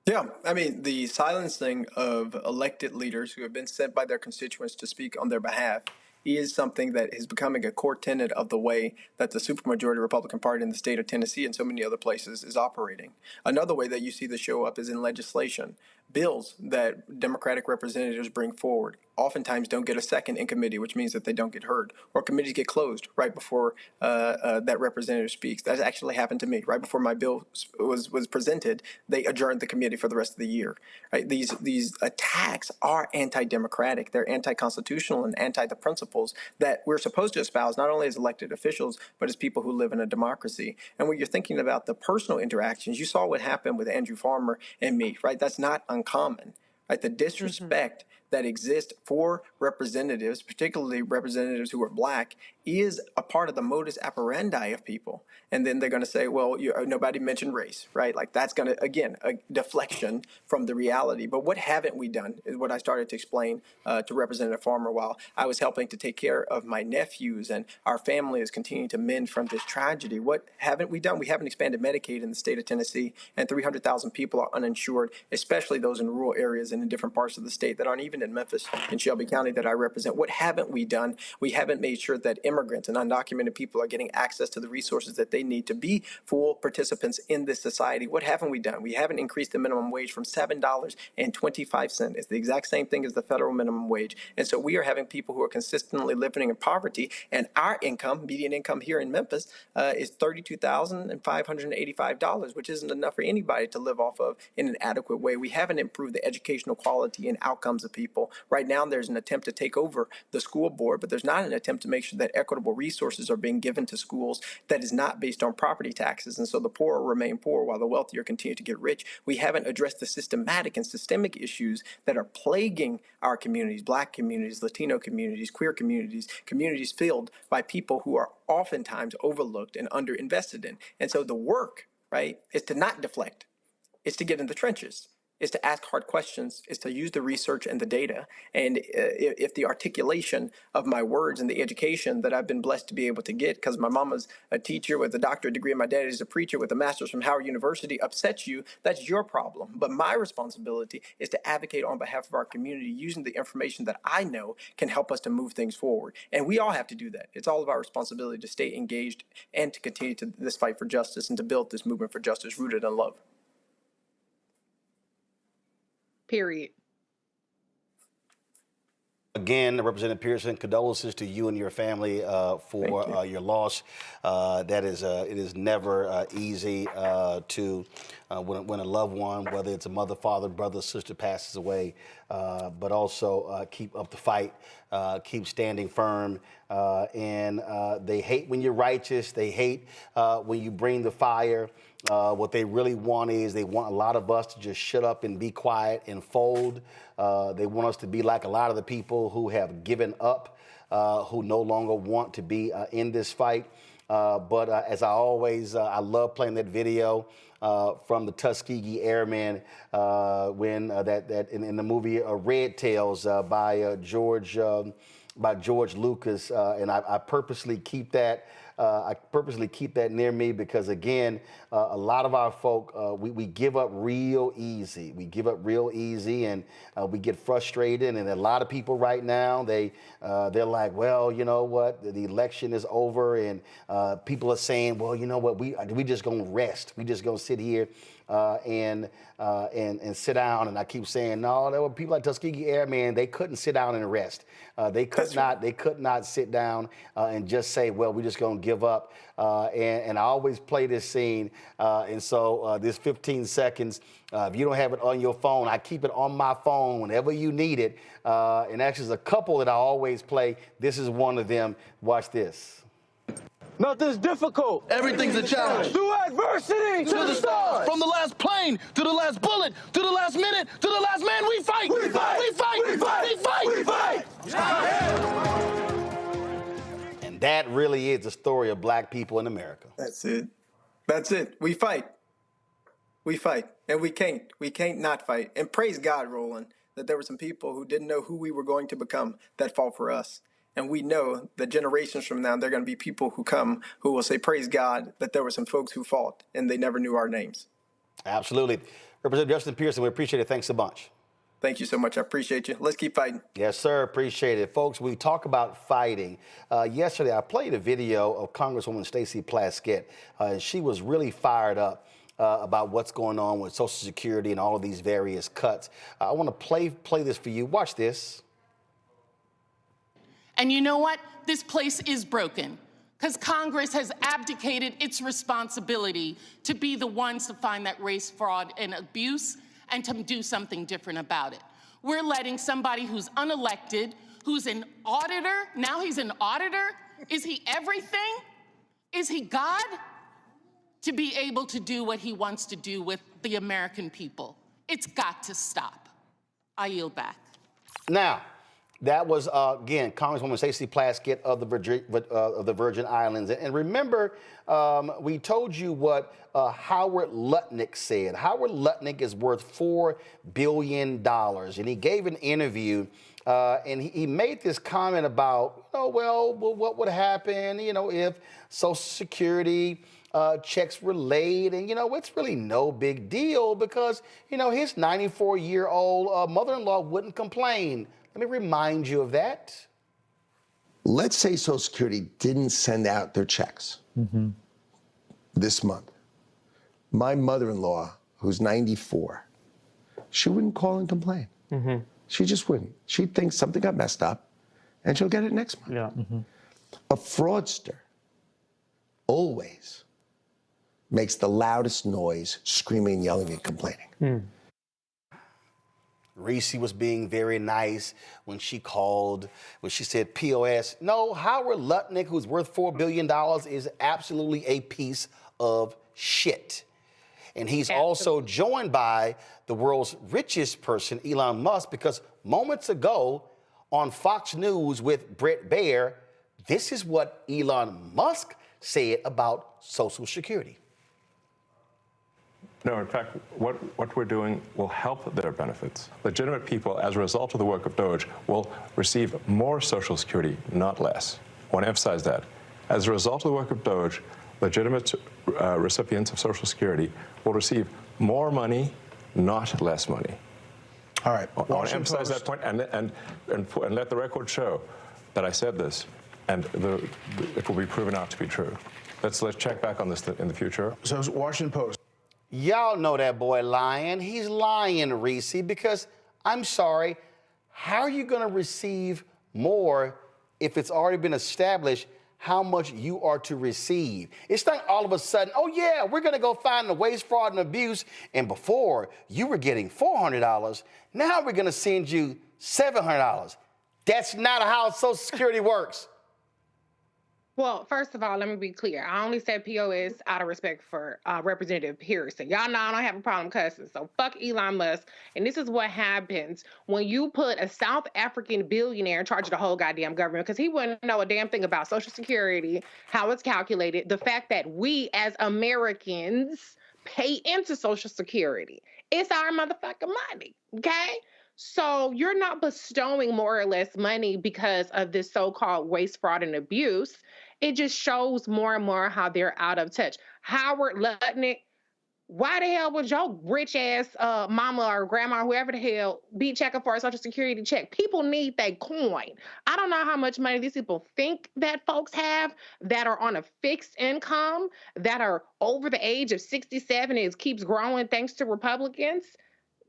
Yeah, I mean, the silencing of elected leaders who have been sent by their constituents to speak on their behalf is something that is becoming a core tenet of the way that the supermajority Republican Party in the state of Tennessee and so many other places is operating. Another way that you see this show up is in legislation. Bills that Democratic representatives bring forward oftentimes don't get a second in committee, which means that they don't get heard, or committees get closed right before that representative speaks. That's actually happened to me. Right before my bill was presented, they adjourned the committee for the rest of the year. Right? These attacks are anti-democratic. They're anti-constitutional and anti the principles that we're supposed to espouse, not only as elected officials, but as people who live in a democracy. And when you're thinking about the personal interactions, you saw what happened with Andrew Farmer and me, right? That's not uncommon, right? The disrespect that exists for representatives, particularly representatives who are black, is a part of the modus operandi of people. And then they're going to say, well, nobody mentioned race, right? Like that's going to, again, a deflection from the reality. But what haven't we done is what I started to explain to Representative Farmer while I was helping to take care of my nephews and our family is continuing to mend from this tragedy. What haven't we done? We haven't expanded Medicaid in the state of Tennessee, and 300,000 people are uninsured, especially those in rural areas and in different parts of the state that aren't even in Memphis and Shelby County that I represent. What haven't we done? We haven't made sure that immigrants and undocumented people are getting access to the resources that they need to be full participants in this society. What haven't we done? We haven't increased the minimum wage from $7.25. It's the exact same thing as the federal minimum wage. And so we are having people who are consistently living in poverty, and our income, median income here in Memphis, is $32,585, which isn't enough for anybody to live off of in an adequate way. We haven't improved the educational quality and outcomes of people. Right now, there's an attempt to take over the school board, but there's not an attempt to make sure that equitable resources are being given to schools that is not based on property taxes. And so the poor remain poor while the wealthier continue to get rich. We haven't addressed the systematic and systemic issues that are plaguing our communities, black communities, Latino communities, queer communities, communities filled by people who are oftentimes overlooked and underinvested in. And so the work, right, is to not deflect. It's to get in the trenches. Is to ask hard questions, is to use the research and the data. And if the articulation of my words and the education that I've been blessed to be able to get, because my mama's a teacher with a doctorate degree and my dad is a preacher with a master's from Howard University, upsets you, that's your problem. But my responsibility is to advocate on behalf of our community using the information that I know can help us to move things forward. And we all have to do that. It's all of our responsibility to stay engaged and to continue to this fight for justice and to build this movement for justice rooted in love. Period. Again, Representative Pearson, condolences to you and your family for your loss. It is never easy to when a loved one, whether it's a mother, father, brother, sister, passes away, but also keep up the fight, keep standing firm. And they hate when you're righteous. They hate when you bring the fire. What they really want is they want a lot of us to just shut up and be quiet and fold. They want us to be like a lot of the people who have given up, who no longer want to be in this fight. But as I always, I love playing that video from the Tuskegee Airmen when that in the movie Red Tails by George Lucas, and I purposely keep that. I purposely keep that near me because, again, a lot of our folk, we give up real easy. We give up real easy, and we get frustrated. And a lot of people right now, they're like, well, you know what? The election is over, and people are saying, well, you know what? We just gonna rest. We just gonna sit here and sit down. And I keep saying, no, there were people like Tuskegee Airmen. They couldn't sit down and rest. They could not sit down and just say, well, we're just gonna give up. And I always play this scene. And so this 15 seconds, if you don't have it on your phone, I keep it on my phone whenever you need it. And actually, there's a couple that I always play. This is one of them. Watch this. Nothing's difficult. Everything's a challenge. Through adversity to the stars. From the last plane to the last bullet to the last minute to the last man, we fight. We fight. We fight. We fight. We fight. We fight. And that really is the story of black people in America. That's it. That's it. We fight. We fight. And we can't not fight. And praise God, Roland, that there were some people who didn't know who we were going to become that fought for us. And we know that generations from now, there are going to be people who come who will say, praise God, that there were some folks who fought and they never knew our names. Absolutely. Representative Justin Pearson, we appreciate it. Thanks a bunch. Thank you so much. I appreciate you. Let's keep fighting. Yes, sir. Appreciate it. Folks, we talk about fighting. Yesterday, I played a video of Congresswoman Stacey Plaskett. She was really fired up about what's going on with Social Security and all of these various cuts. I want to play this for you. Watch this. And you know what? This place is broken because Congress has abdicated its responsibility to be the ones to find that race, fraud, and abuse and to do something different about it. We're letting somebody who's unelected, who's an auditor, now he's an auditor. Is he everything? Is he God? To be able to do what he wants to do with the American people. It's got to stop. I yield back. Now, that was, again, Congresswoman Stacey Plaskett of the Virgin Islands. And remember, we told you what Howard Lutnick said. Howard Lutnick is worth $4 billion. And he gave an interview, and he made this comment about, well, what would happen, if Social Security checks were laid, and it's really no big deal because his 94-year-old mother-in-law wouldn't complain. Let me remind you of that. Let's say Social Security didn't send out their checks this month. My mother-in-law, who's 94, she wouldn't call and complain. She just wouldn't. She'd think something got messed up, and she'll get it next month. A fraudster always makes the loudest noise, screaming, yelling, and complaining. Reese was being very nice when she called, when she said POS. No, Howard Lutnick, who's worth $4 billion, is absolutely a piece of shit. And he's also joined by the world's richest person, Elon Musk, because moments ago on Fox News with Bret Baier, this is what Elon Musk said about Social Security. No, in fact, what we're doing will help their benefits. Legitimate people, as a result of the work of DOGE, will receive more Social Security, not less. I want to emphasize that. As a result of the work of DOGE, legitimate recipients of Social Security will receive more money, not less money. All right. I want to emphasize that point and let the record show that I said this, and it will be proven out to be true. Let's check back on this in the future. So Washington Post. Y'all know that boy lying. He's lying, Reese, because I'm sorry, how are you going to receive more if it's already been established how much you are to receive? It's not all of a sudden, oh yeah, we're going to go find the waste, fraud, and abuse. And before you were getting $400, now we're going to send you $700. That's not how Social Security works. Well, first of all, let me be clear. I only said POS out of respect for Representative Pearson. Y'all know I don't have a problem cussing, so fuck Elon Musk. And this is what happens when you put a South African billionaire in charge of the whole goddamn government, because he wouldn't know a damn thing about Social Security, how it's calculated, the fact that we as Americans pay into Social Security. It's our motherfucking money, okay? So you're not bestowing more or less money because of this so-called waste, fraud, and abuse. It just shows more and more how they're out of touch. Howard Lutnick, why the hell would your rich ass mama or grandma, whoever the hell, be checking for a Social Security check? People need that coin. I don't know how much money these people think that folks have that are on a fixed income, that are over the age of 67. It keeps growing thanks to Republicans.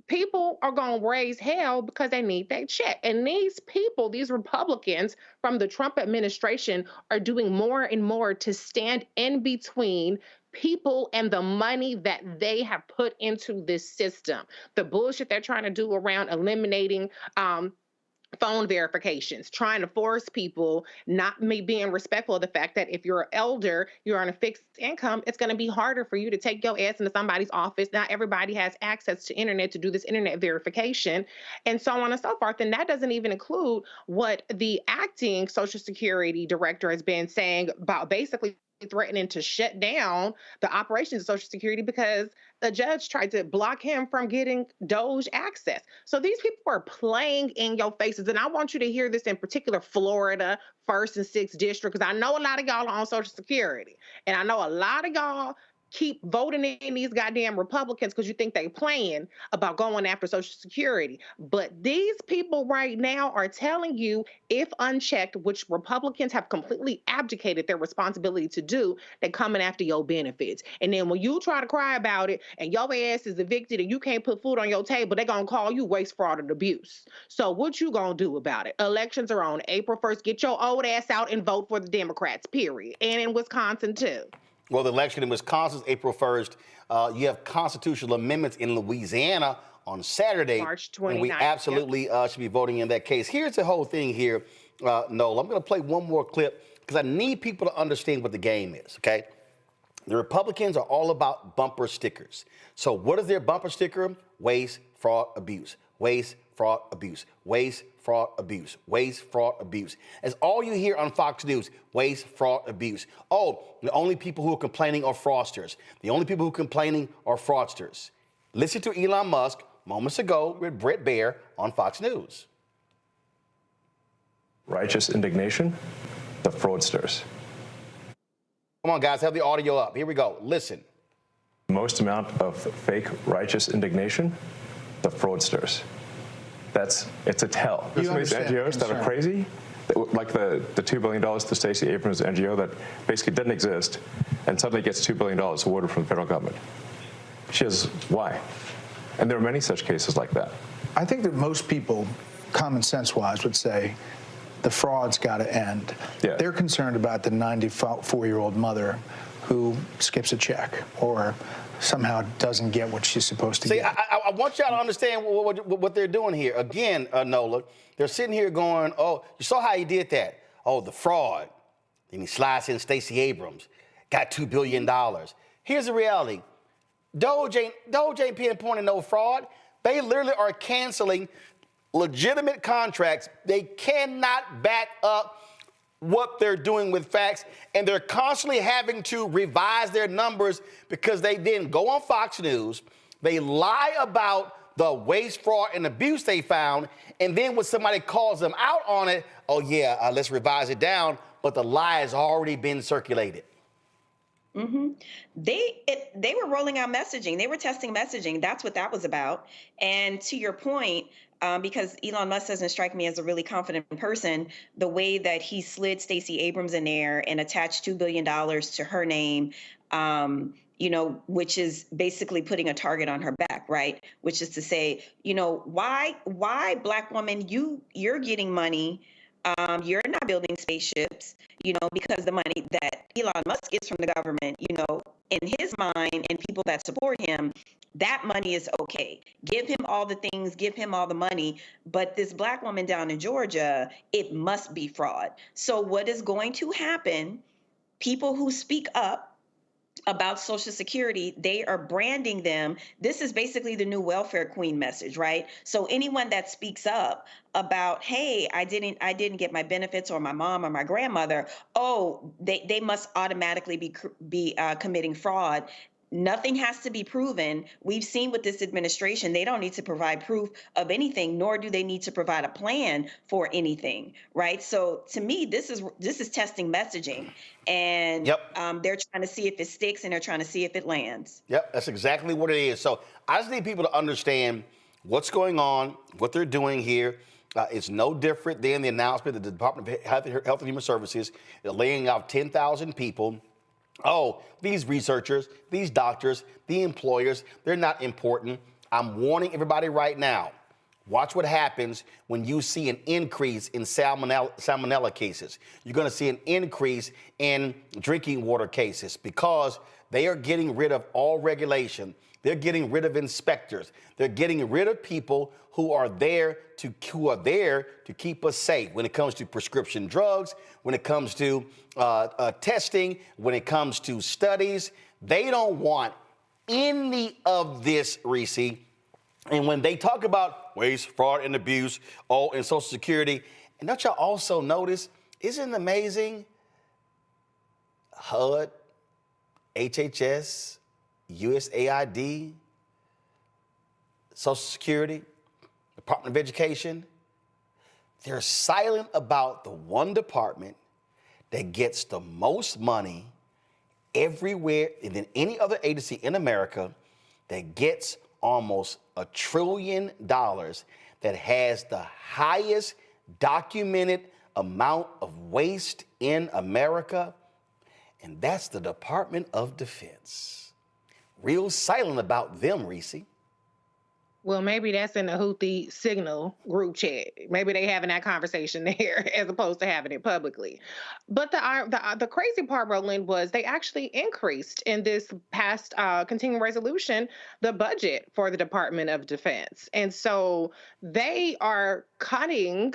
People are going to raise hell because they need that check. And these people, these Republicans from the Trump administration, are doing more and more to stand in between people and the money that they have put into this system. The bullshit they're trying to do around eliminating phone verifications, trying to force people, not me being respectful of the fact that if you're elder, you're on a fixed income, it's going to be harder for you to take your ass into somebody's office. Not everybody has access to internet to do this internet verification, and so on and so forth. And that doesn't even include what the acting Social Security director has been saying about basically threatening to shut down the operations of Social Security because the judge tried to block him from getting Doge access. So these people are playing in your faces. And I want you to hear this in particular, Florida, 1st and 6th District, because I know a lot of y'all are on Social Security. And I know a lot of y'all keep voting in these goddamn Republicans because you think they playing about going after Social Security. But these people right now are telling you, if unchecked, which Republicans have completely abdicated their responsibility to do, they're coming after your benefits. And then when you try to cry about it and your ass is evicted and you can't put food on your table, they're going to call you waste, fraud, and abuse. So what you going to do about it? Elections are on April 1st. Get your old ass out and vote for the Democrats, period. And in Wisconsin, too. Well, the election in Wisconsin is April 1st. You have constitutional amendments in Louisiana on Saturday. March 29th. And we absolutely should be voting in that case. Here's the whole thing here, Noel. I'm going to play one more clip because I need people to understand what the game is, okay? The Republicans are all about bumper stickers. So what is their bumper sticker? Waste, fraud, abuse. Waste, fraud, abuse. Waste, fraud, abuse. Waste, fraud, abuse. That's all you hear on Fox News. Waste, fraud, abuse. Oh, the only people who are complaining are fraudsters. The only people who are complaining are fraudsters. Listen to Elon Musk moments ago with Brett Baer on Fox News. Righteous indignation, the fraudsters. Come on, guys, have the audio up. Here we go. Listen. Most amount of fake righteous indignation, the fraudsters. It's a tell. There's some of these NGOs that are crazy, like the $2 billion to Stacey Abrams' NGO that basically didn't exist and suddenly gets $2 billion awarded from the federal government. She has, why? And there are many such cases like that. I think that most people, common sense-wise, would say the fraud's got to end. Yeah. They're concerned about the 94-year-old mother who skips a check or somehow doesn't get what she's supposed to get. See, I want y'all to understand what they're doing here. Again, Nola, they're sitting here going, oh, you saw how he did that. Oh, the fraud. Then he slides in Stacey Abrams, got $2 billion. Here's the reality. Doge ain't pinpointing no fraud. They literally are canceling legitimate contracts. They cannot back up what they're doing with facts, and they're constantly having to revise their numbers because they then go on Fox News, they lie about the waste, fraud, and abuse they found, and then when somebody calls them out on it, oh yeah, let's revise it down, but the lie has already been circulated. Mm-hmm. They were rolling out messaging. They were testing messaging. That's what that was about. And to your point, because Elon Musk doesn't strike me as a really confident person, the way that he slid Stacey Abrams in there and attached $2 billion to her name, which is basically putting a target on her back, right? Which is to say, why Black woman, you're getting money, you're not building spaceships, because the money that Elon Musk gets from the government, in his mind and people that support him, that money is okay. Give him all the things, give him all the money. But this Black woman down in Georgia, it must be fraud. So what is going to happen? People who speak up about Social Security, they are branding them. This is basically the new welfare queen message, right? So anyone that speaks up about, hey, I didn't get my benefits, or my mom or my grandmother, oh, they must automatically be committing fraud. Nothing has to be proven. We've seen with this administration, they don't need to provide proof of anything, nor do they need to provide a plan for anything, right? So to me, this is testing messaging, and they're trying to see if it sticks, and they're trying to see if it lands. Yep, that's exactly what it is. So I just need people to understand what's going on, what they're doing here. It's no different than the announcement that the Department of Health and Human Services is laying off 10,000 people. Oh, these researchers, these doctors, the employers, they're not important. I'm warning everybody right now. Watch what happens when you see an increase in salmonella cases. You're going to see an increase in drinking water cases because they are getting rid of all regulation. They're getting rid of inspectors. They're getting rid of people who are there to keep us safe when it comes to prescription drugs, when it comes to testing, when it comes to studies. They don't want any of this, Reese. And when they talk about waste, fraud, and abuse, in Social Security, and don't y'all also notice, isn't it amazing? HUD, HHS, USAID, Social Security, Department of Education, they're silent about the one department that gets the most money everywhere than any other agency in America, that gets almost $1 trillion, that has the highest documented amount of waste in America, and that's the Department of Defense. Real silent about them, Reese. Well, maybe that's in the Houthi signal group chat. Maybe they having that conversation there as opposed to having it publicly. But the crazy part, Roland, was they actually increased in this past continuing resolution the budget for the Department of Defense. And so they are cutting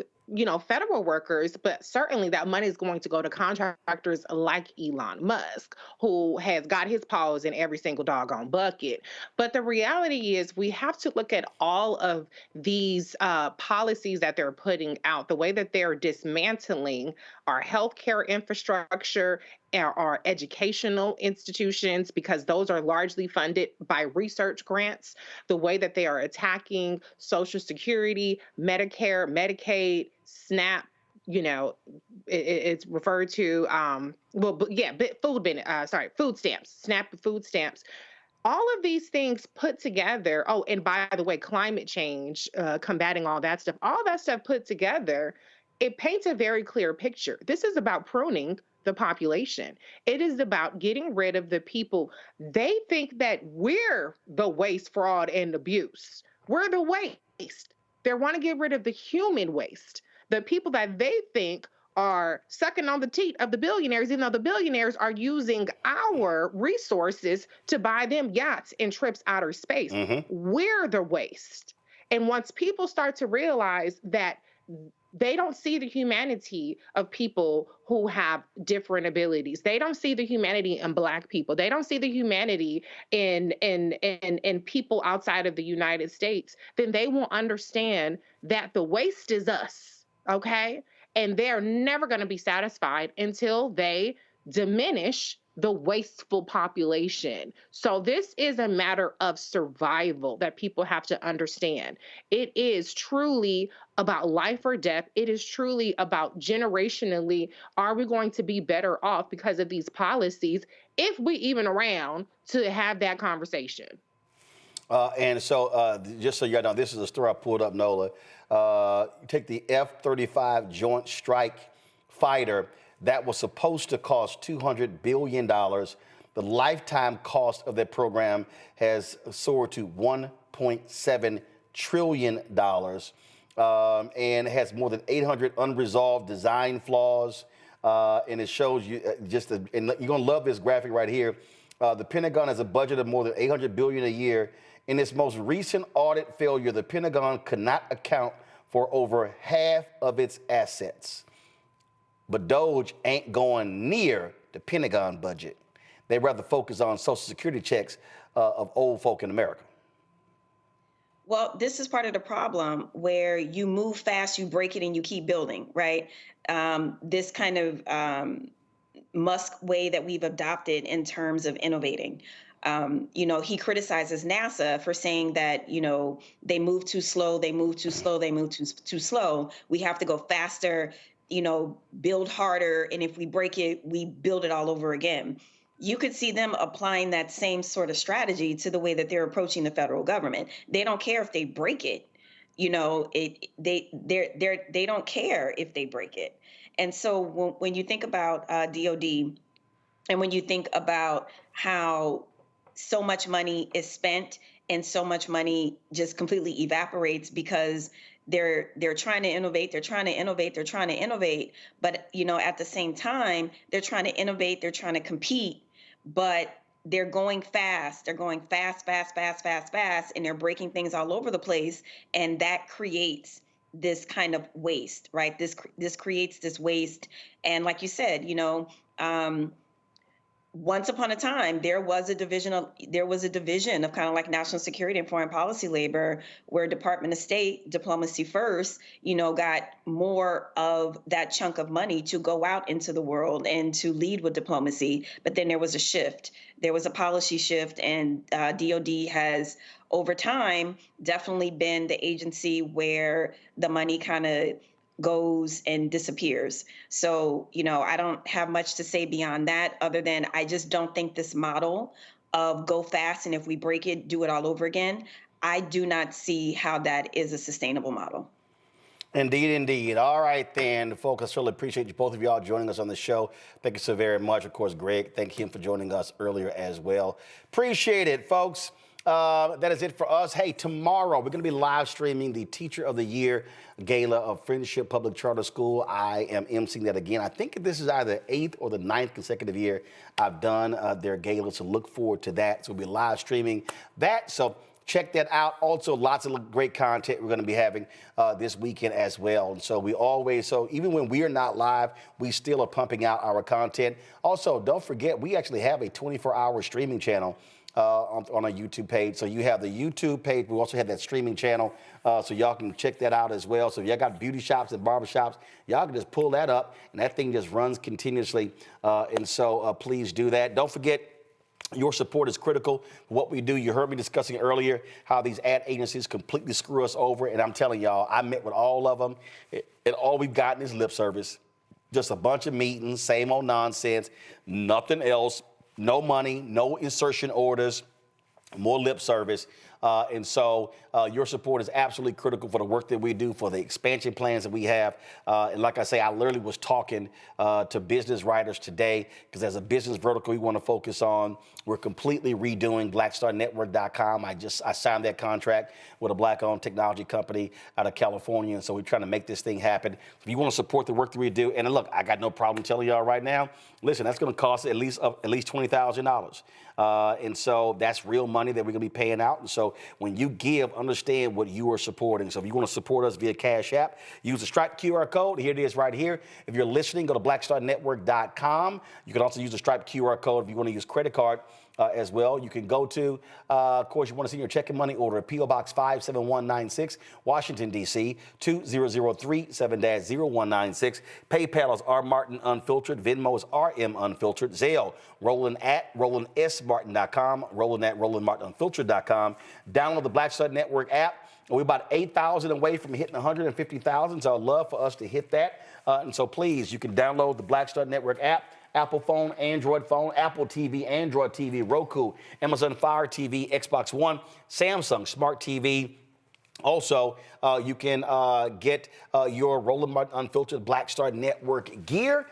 federal workers, but certainly that money is going to go to contractors like Elon Musk, who has got his paws in every single doggone bucket. But the reality is we have to look at all of these policies that they're putting out, the way that they're dismantling our healthcare infrastructure, our educational institutions, because those are largely funded by research grants, the way that they are attacking Social Security, Medicare, Medicaid, SNAP, it's referred to, food stamps, SNAP food stamps. All of these things put together, and by the way, climate change, combating all that stuff put together, it paints a very clear picture. This is about pruning the population. It is about getting rid of the people. They think that we're the waste, fraud, and abuse. We're the waste. They want to get rid of the human waste, the people that they think are sucking on the teat of the billionaires, even though the billionaires are using our resources to buy them yachts and trips outer space. We're the waste. And once people start to realize that they don't see the humanity of people who have different abilities. They don't see the humanity in Black people. They don't see the humanity in people outside of the United States. Then they will understand that the waste is us, okay? And they're never going to be satisfied until they diminish the wasteful population. So this is a matter of survival that people have to understand. It is truly about life or death. It is truly about generationally, are we going to be better off because of these policies, if we even around to have that conversation? And so just so you know, this is a story I pulled up, Nola. You take the F-35 Joint Strike Fighter that was supposed to cost $200 billion. The lifetime cost of that program has soared to $1.7 trillion and has more than 800 unresolved design flaws. And it shows you and you're going to love this graphic right here. The Pentagon has a budget of more than $800 billion a year. In its most recent audit failure, the Pentagon could not account for over half of its assets. But DOGE ain't going near the Pentagon budget. They'd rather focus on Social Security checks of old folk in America. Well, this is part of the problem where you move fast, you break it, and you keep building, right? This kind of Musk way that we've adopted in terms of innovating. He criticizes NASA for saying that, they move too slow, they move too slow, they move too slow. We have to go faster, build harder. And if we break it, we build it all over again. You could see them applying that same sort of strategy to the way that they're approaching the federal government. They don't care if they break it. They don't care if they break it. And so when you think about DOD, and when you think about how so much money is spent and so much money just completely evaporates because they're trying to innovate, they're trying to innovate, but at the same time, they're trying to innovate, they're trying to compete, but they're going fast. They're going fast, and they're breaking things all over the place. And that creates this kind of waste, right? This creates this waste. And like you said, once upon a time, there was a division of kind of like national security and foreign policy labor, where Department of State, diplomacy first, got more of that chunk of money to go out into the world and to lead with diplomacy. But then there was a shift. There was a policy shift, and DOD has, over time, definitely been the agency where the money kind of goes and disappears. So, I don't have much to say beyond that, other than I just don't think this model of go fast and if we break it, do it all over again, I do not see how that is a sustainable model. Indeed. All right, then, folks, I certainly appreciate you, both of y'all, joining us on the show. Thank you so very much. Of course, Greg, thank him for joining us earlier as well. Appreciate it, folks. That is it for us. Hey, tomorrow we're going to be live streaming the Teacher of the Year Gala of Friendship Public Charter School. I am emceeing that again. I think this is either the 8th or the 9th consecutive year I've done their gala, so look forward to that. So we'll be live streaming that. So check that out. Also, lots of great content we're going to be having this weekend as well. And so even when we are not live, we still are pumping out our content. Also, don't forget, we actually have a 24-hour streaming channel on our YouTube page. So you have the YouTube page. We also have that streaming channel, so y'all can check that out as well. So if y'all got beauty shops and barber shops, y'all can just pull that up, and that thing just runs continuously. And so please do that. Don't forget, your support is critical for what we do. You heard me discussing earlier how these ad agencies completely screw us over. And I'm telling y'all, I met with all of them, and all we've gotten is lip service. Just a bunch of meetings, same old nonsense, nothing else. No money, no insertion orders, more lip service. And so your support is absolutely critical for the work that we do, for the expansion plans that we have. And like I say, I literally was talking to business writers today, because as a business vertical we want to focus on, we're completely redoing blackstarnetwork.com. I signed that contract with a black-owned technology company out of California. And so we're trying to make this thing happen. If you want to support the work that we do, and look, I got no problem telling y'all right now, listen, that's going to cost at least $20,000. And so that's real money that we're going to be paying out. And so when you give, understand what you are supporting. So if you want to support us via Cash App, use the Stripe QR code. Here it is right here. If you're listening, go to blackstarnetwork.com. You can also use the Stripe QR code if you want to use credit card as well. You can go to, of course, you want to send your checking money order at P.O. Box 57196, Washington, D.C., 20037 7-0196. PayPal is R. Martin Unfiltered. Venmo is RM Unfiltered. Zelle, Roland at RolandSMartin.com, Roland at RolandMartinUnfiltered.com. Download the Black Star Network app. We're about 8,000 away from hitting 150,000, so I'd love for us to hit that. And so please, you can download the Black Star Network app. Apple phone, Android phone, Apple TV, Android TV, Roku, Amazon Fire TV, Xbox One, Samsung Smart TV. Also, you can get your Roland Martin Unfiltered Black Star Network gear.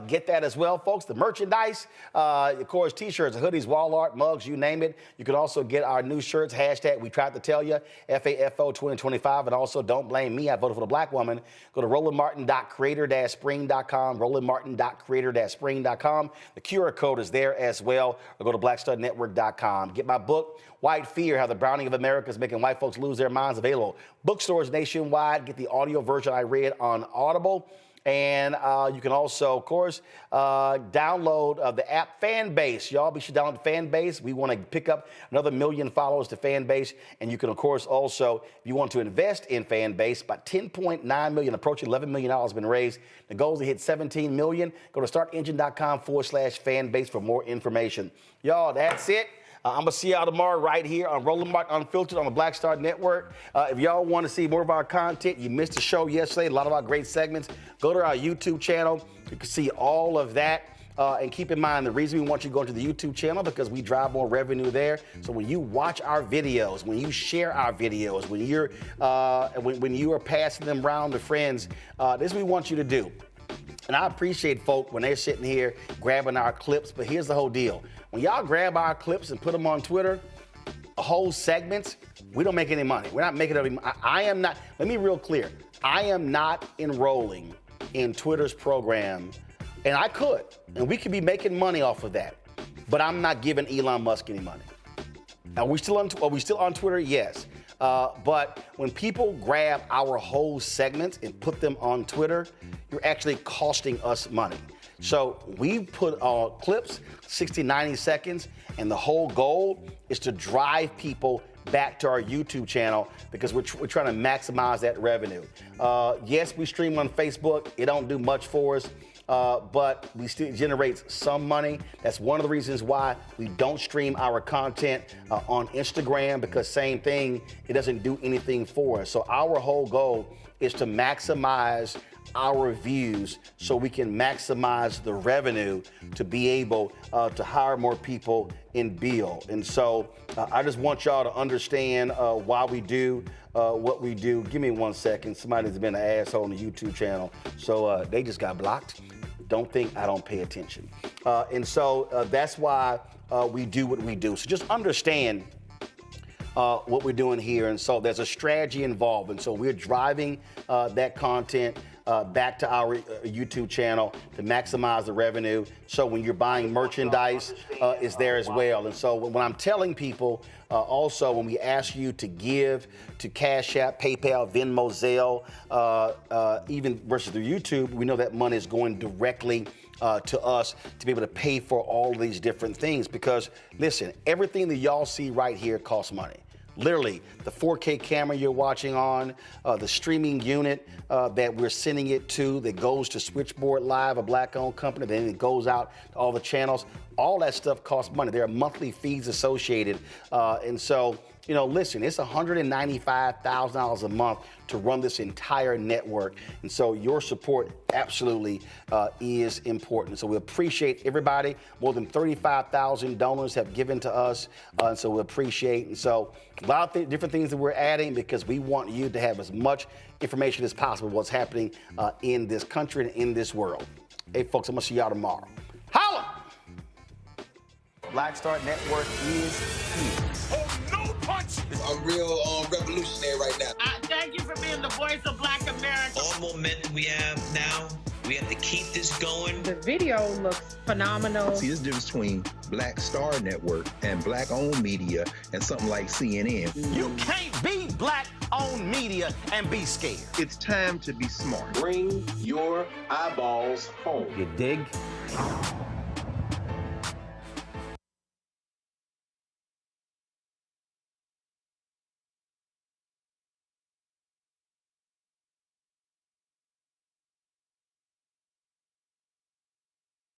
Get that as well, folks. The merchandise, of course, T-shirts, hoodies, wall art, mugs, you name it. You can also get our new shirts, hashtag We Tried to Tell You, FAFO 2025. And also, don't blame me, I voted for the black woman. Go to rolandmartin.creator-spring.com, rolandmartin.creator-spring.com. The QR code is there as well. Or go to blackstarnetwork.com. Get my book, White Fear, How the Browning of America is Making White Folks Lose Their Minds, available bookstores nationwide. Get the audio version I read on Audible. And you can also, of course, download the app Fanbase. Y'all be sure to download Fanbase. We want to pick up another 1 million followers to Fanbase. And you can, of course, also, if you want to invest in Fanbase, about $10.9 million, approaching $11 million has been raised. The goal is to hit 17 million. Go to startengine.com/Fanbase for more information. Y'all, that's it. I'm going to see y'all tomorrow right here on Roland Martin Unfiltered on the Black Star Network. If y'all want to see more of our content, you missed the show yesterday, a lot of our great segments, go to our YouTube channel. You can see all of that. And keep in mind, the reason we want you to go to the YouTube channel, because we drive more revenue there. So when you watch our videos, when you share our videos, when you are passing them around to friends, this is what we want you to do. And I appreciate folk when they're sitting here grabbing our clips, but here's the whole deal. When y'all grab our clips and put them on Twitter, whole segments, we don't make any money. We're not making any money. I am not, let me be real clear. I am not enrolling in Twitter's program, and I could, and we could be making money off of that. but I'm not giving Elon Musk any money. Are we still on Twitter? Yes. But when people grab our whole segments and put them on Twitter, you're actually costing us money. So we put clips, 60, 90 seconds, and the whole goal is to drive people back to our YouTube channel because we're trying to maximize that revenue. Yes, we stream on Facebook. It don't do much for us. But we still generate some money. That's one of the reasons why we don't stream our content on Instagram, because same thing, it doesn't do anything for us. So our whole goal is to maximize our views so we can maximize the revenue to be able to hire more people and bill. And so I just want y'all to understand why we do what we do. Give me 1 second. Somebody's been an asshole on the YouTube channel, so they just got blocked. Don't think I don't pay attention. And so that's why we do what we do. So just understand what we're doing here. And so there's a strategy involved. And so we're driving that content back to our YouTube channel to maximize the revenue. So when you're buying merchandise, it's there as well. And so when I'm telling people, also when we ask you to give to Cash App, PayPal, Venmo, Zelle, even versus the YouTube, we know that money is going directly to us to be able to pay for all of these different things. Because listen, everything that y'all see right here costs money. Literally, the 4K camera you're watching on, the streaming unit that we're sending it to that goes to Switchboard Live, a black-owned company, then it goes out to all the channels. All that stuff costs money. There are monthly fees associated. And so, you know, listen, it's $195,000 a month to run this entire network. And so your support absolutely is important. So we appreciate everybody. More than 35,000 donors have given to us. And so we appreciate. And so a lot of different things that we're adding because we want you to have as much information as possible what's happening in this country and in this world. Hey, folks, I'm going to see y'all tomorrow. Holla! Black Star Network is here. Oh, no punch! I'm real revolutionary right now. Thank you for being the voice of Black America. All momentum we have now, we have to keep this going. The video looks phenomenal. See, there's a difference between Black Star Network and black-owned media and something like CNN. You can't be black-owned media and be scared. It's time to be smart. Bring your eyeballs home. You dig?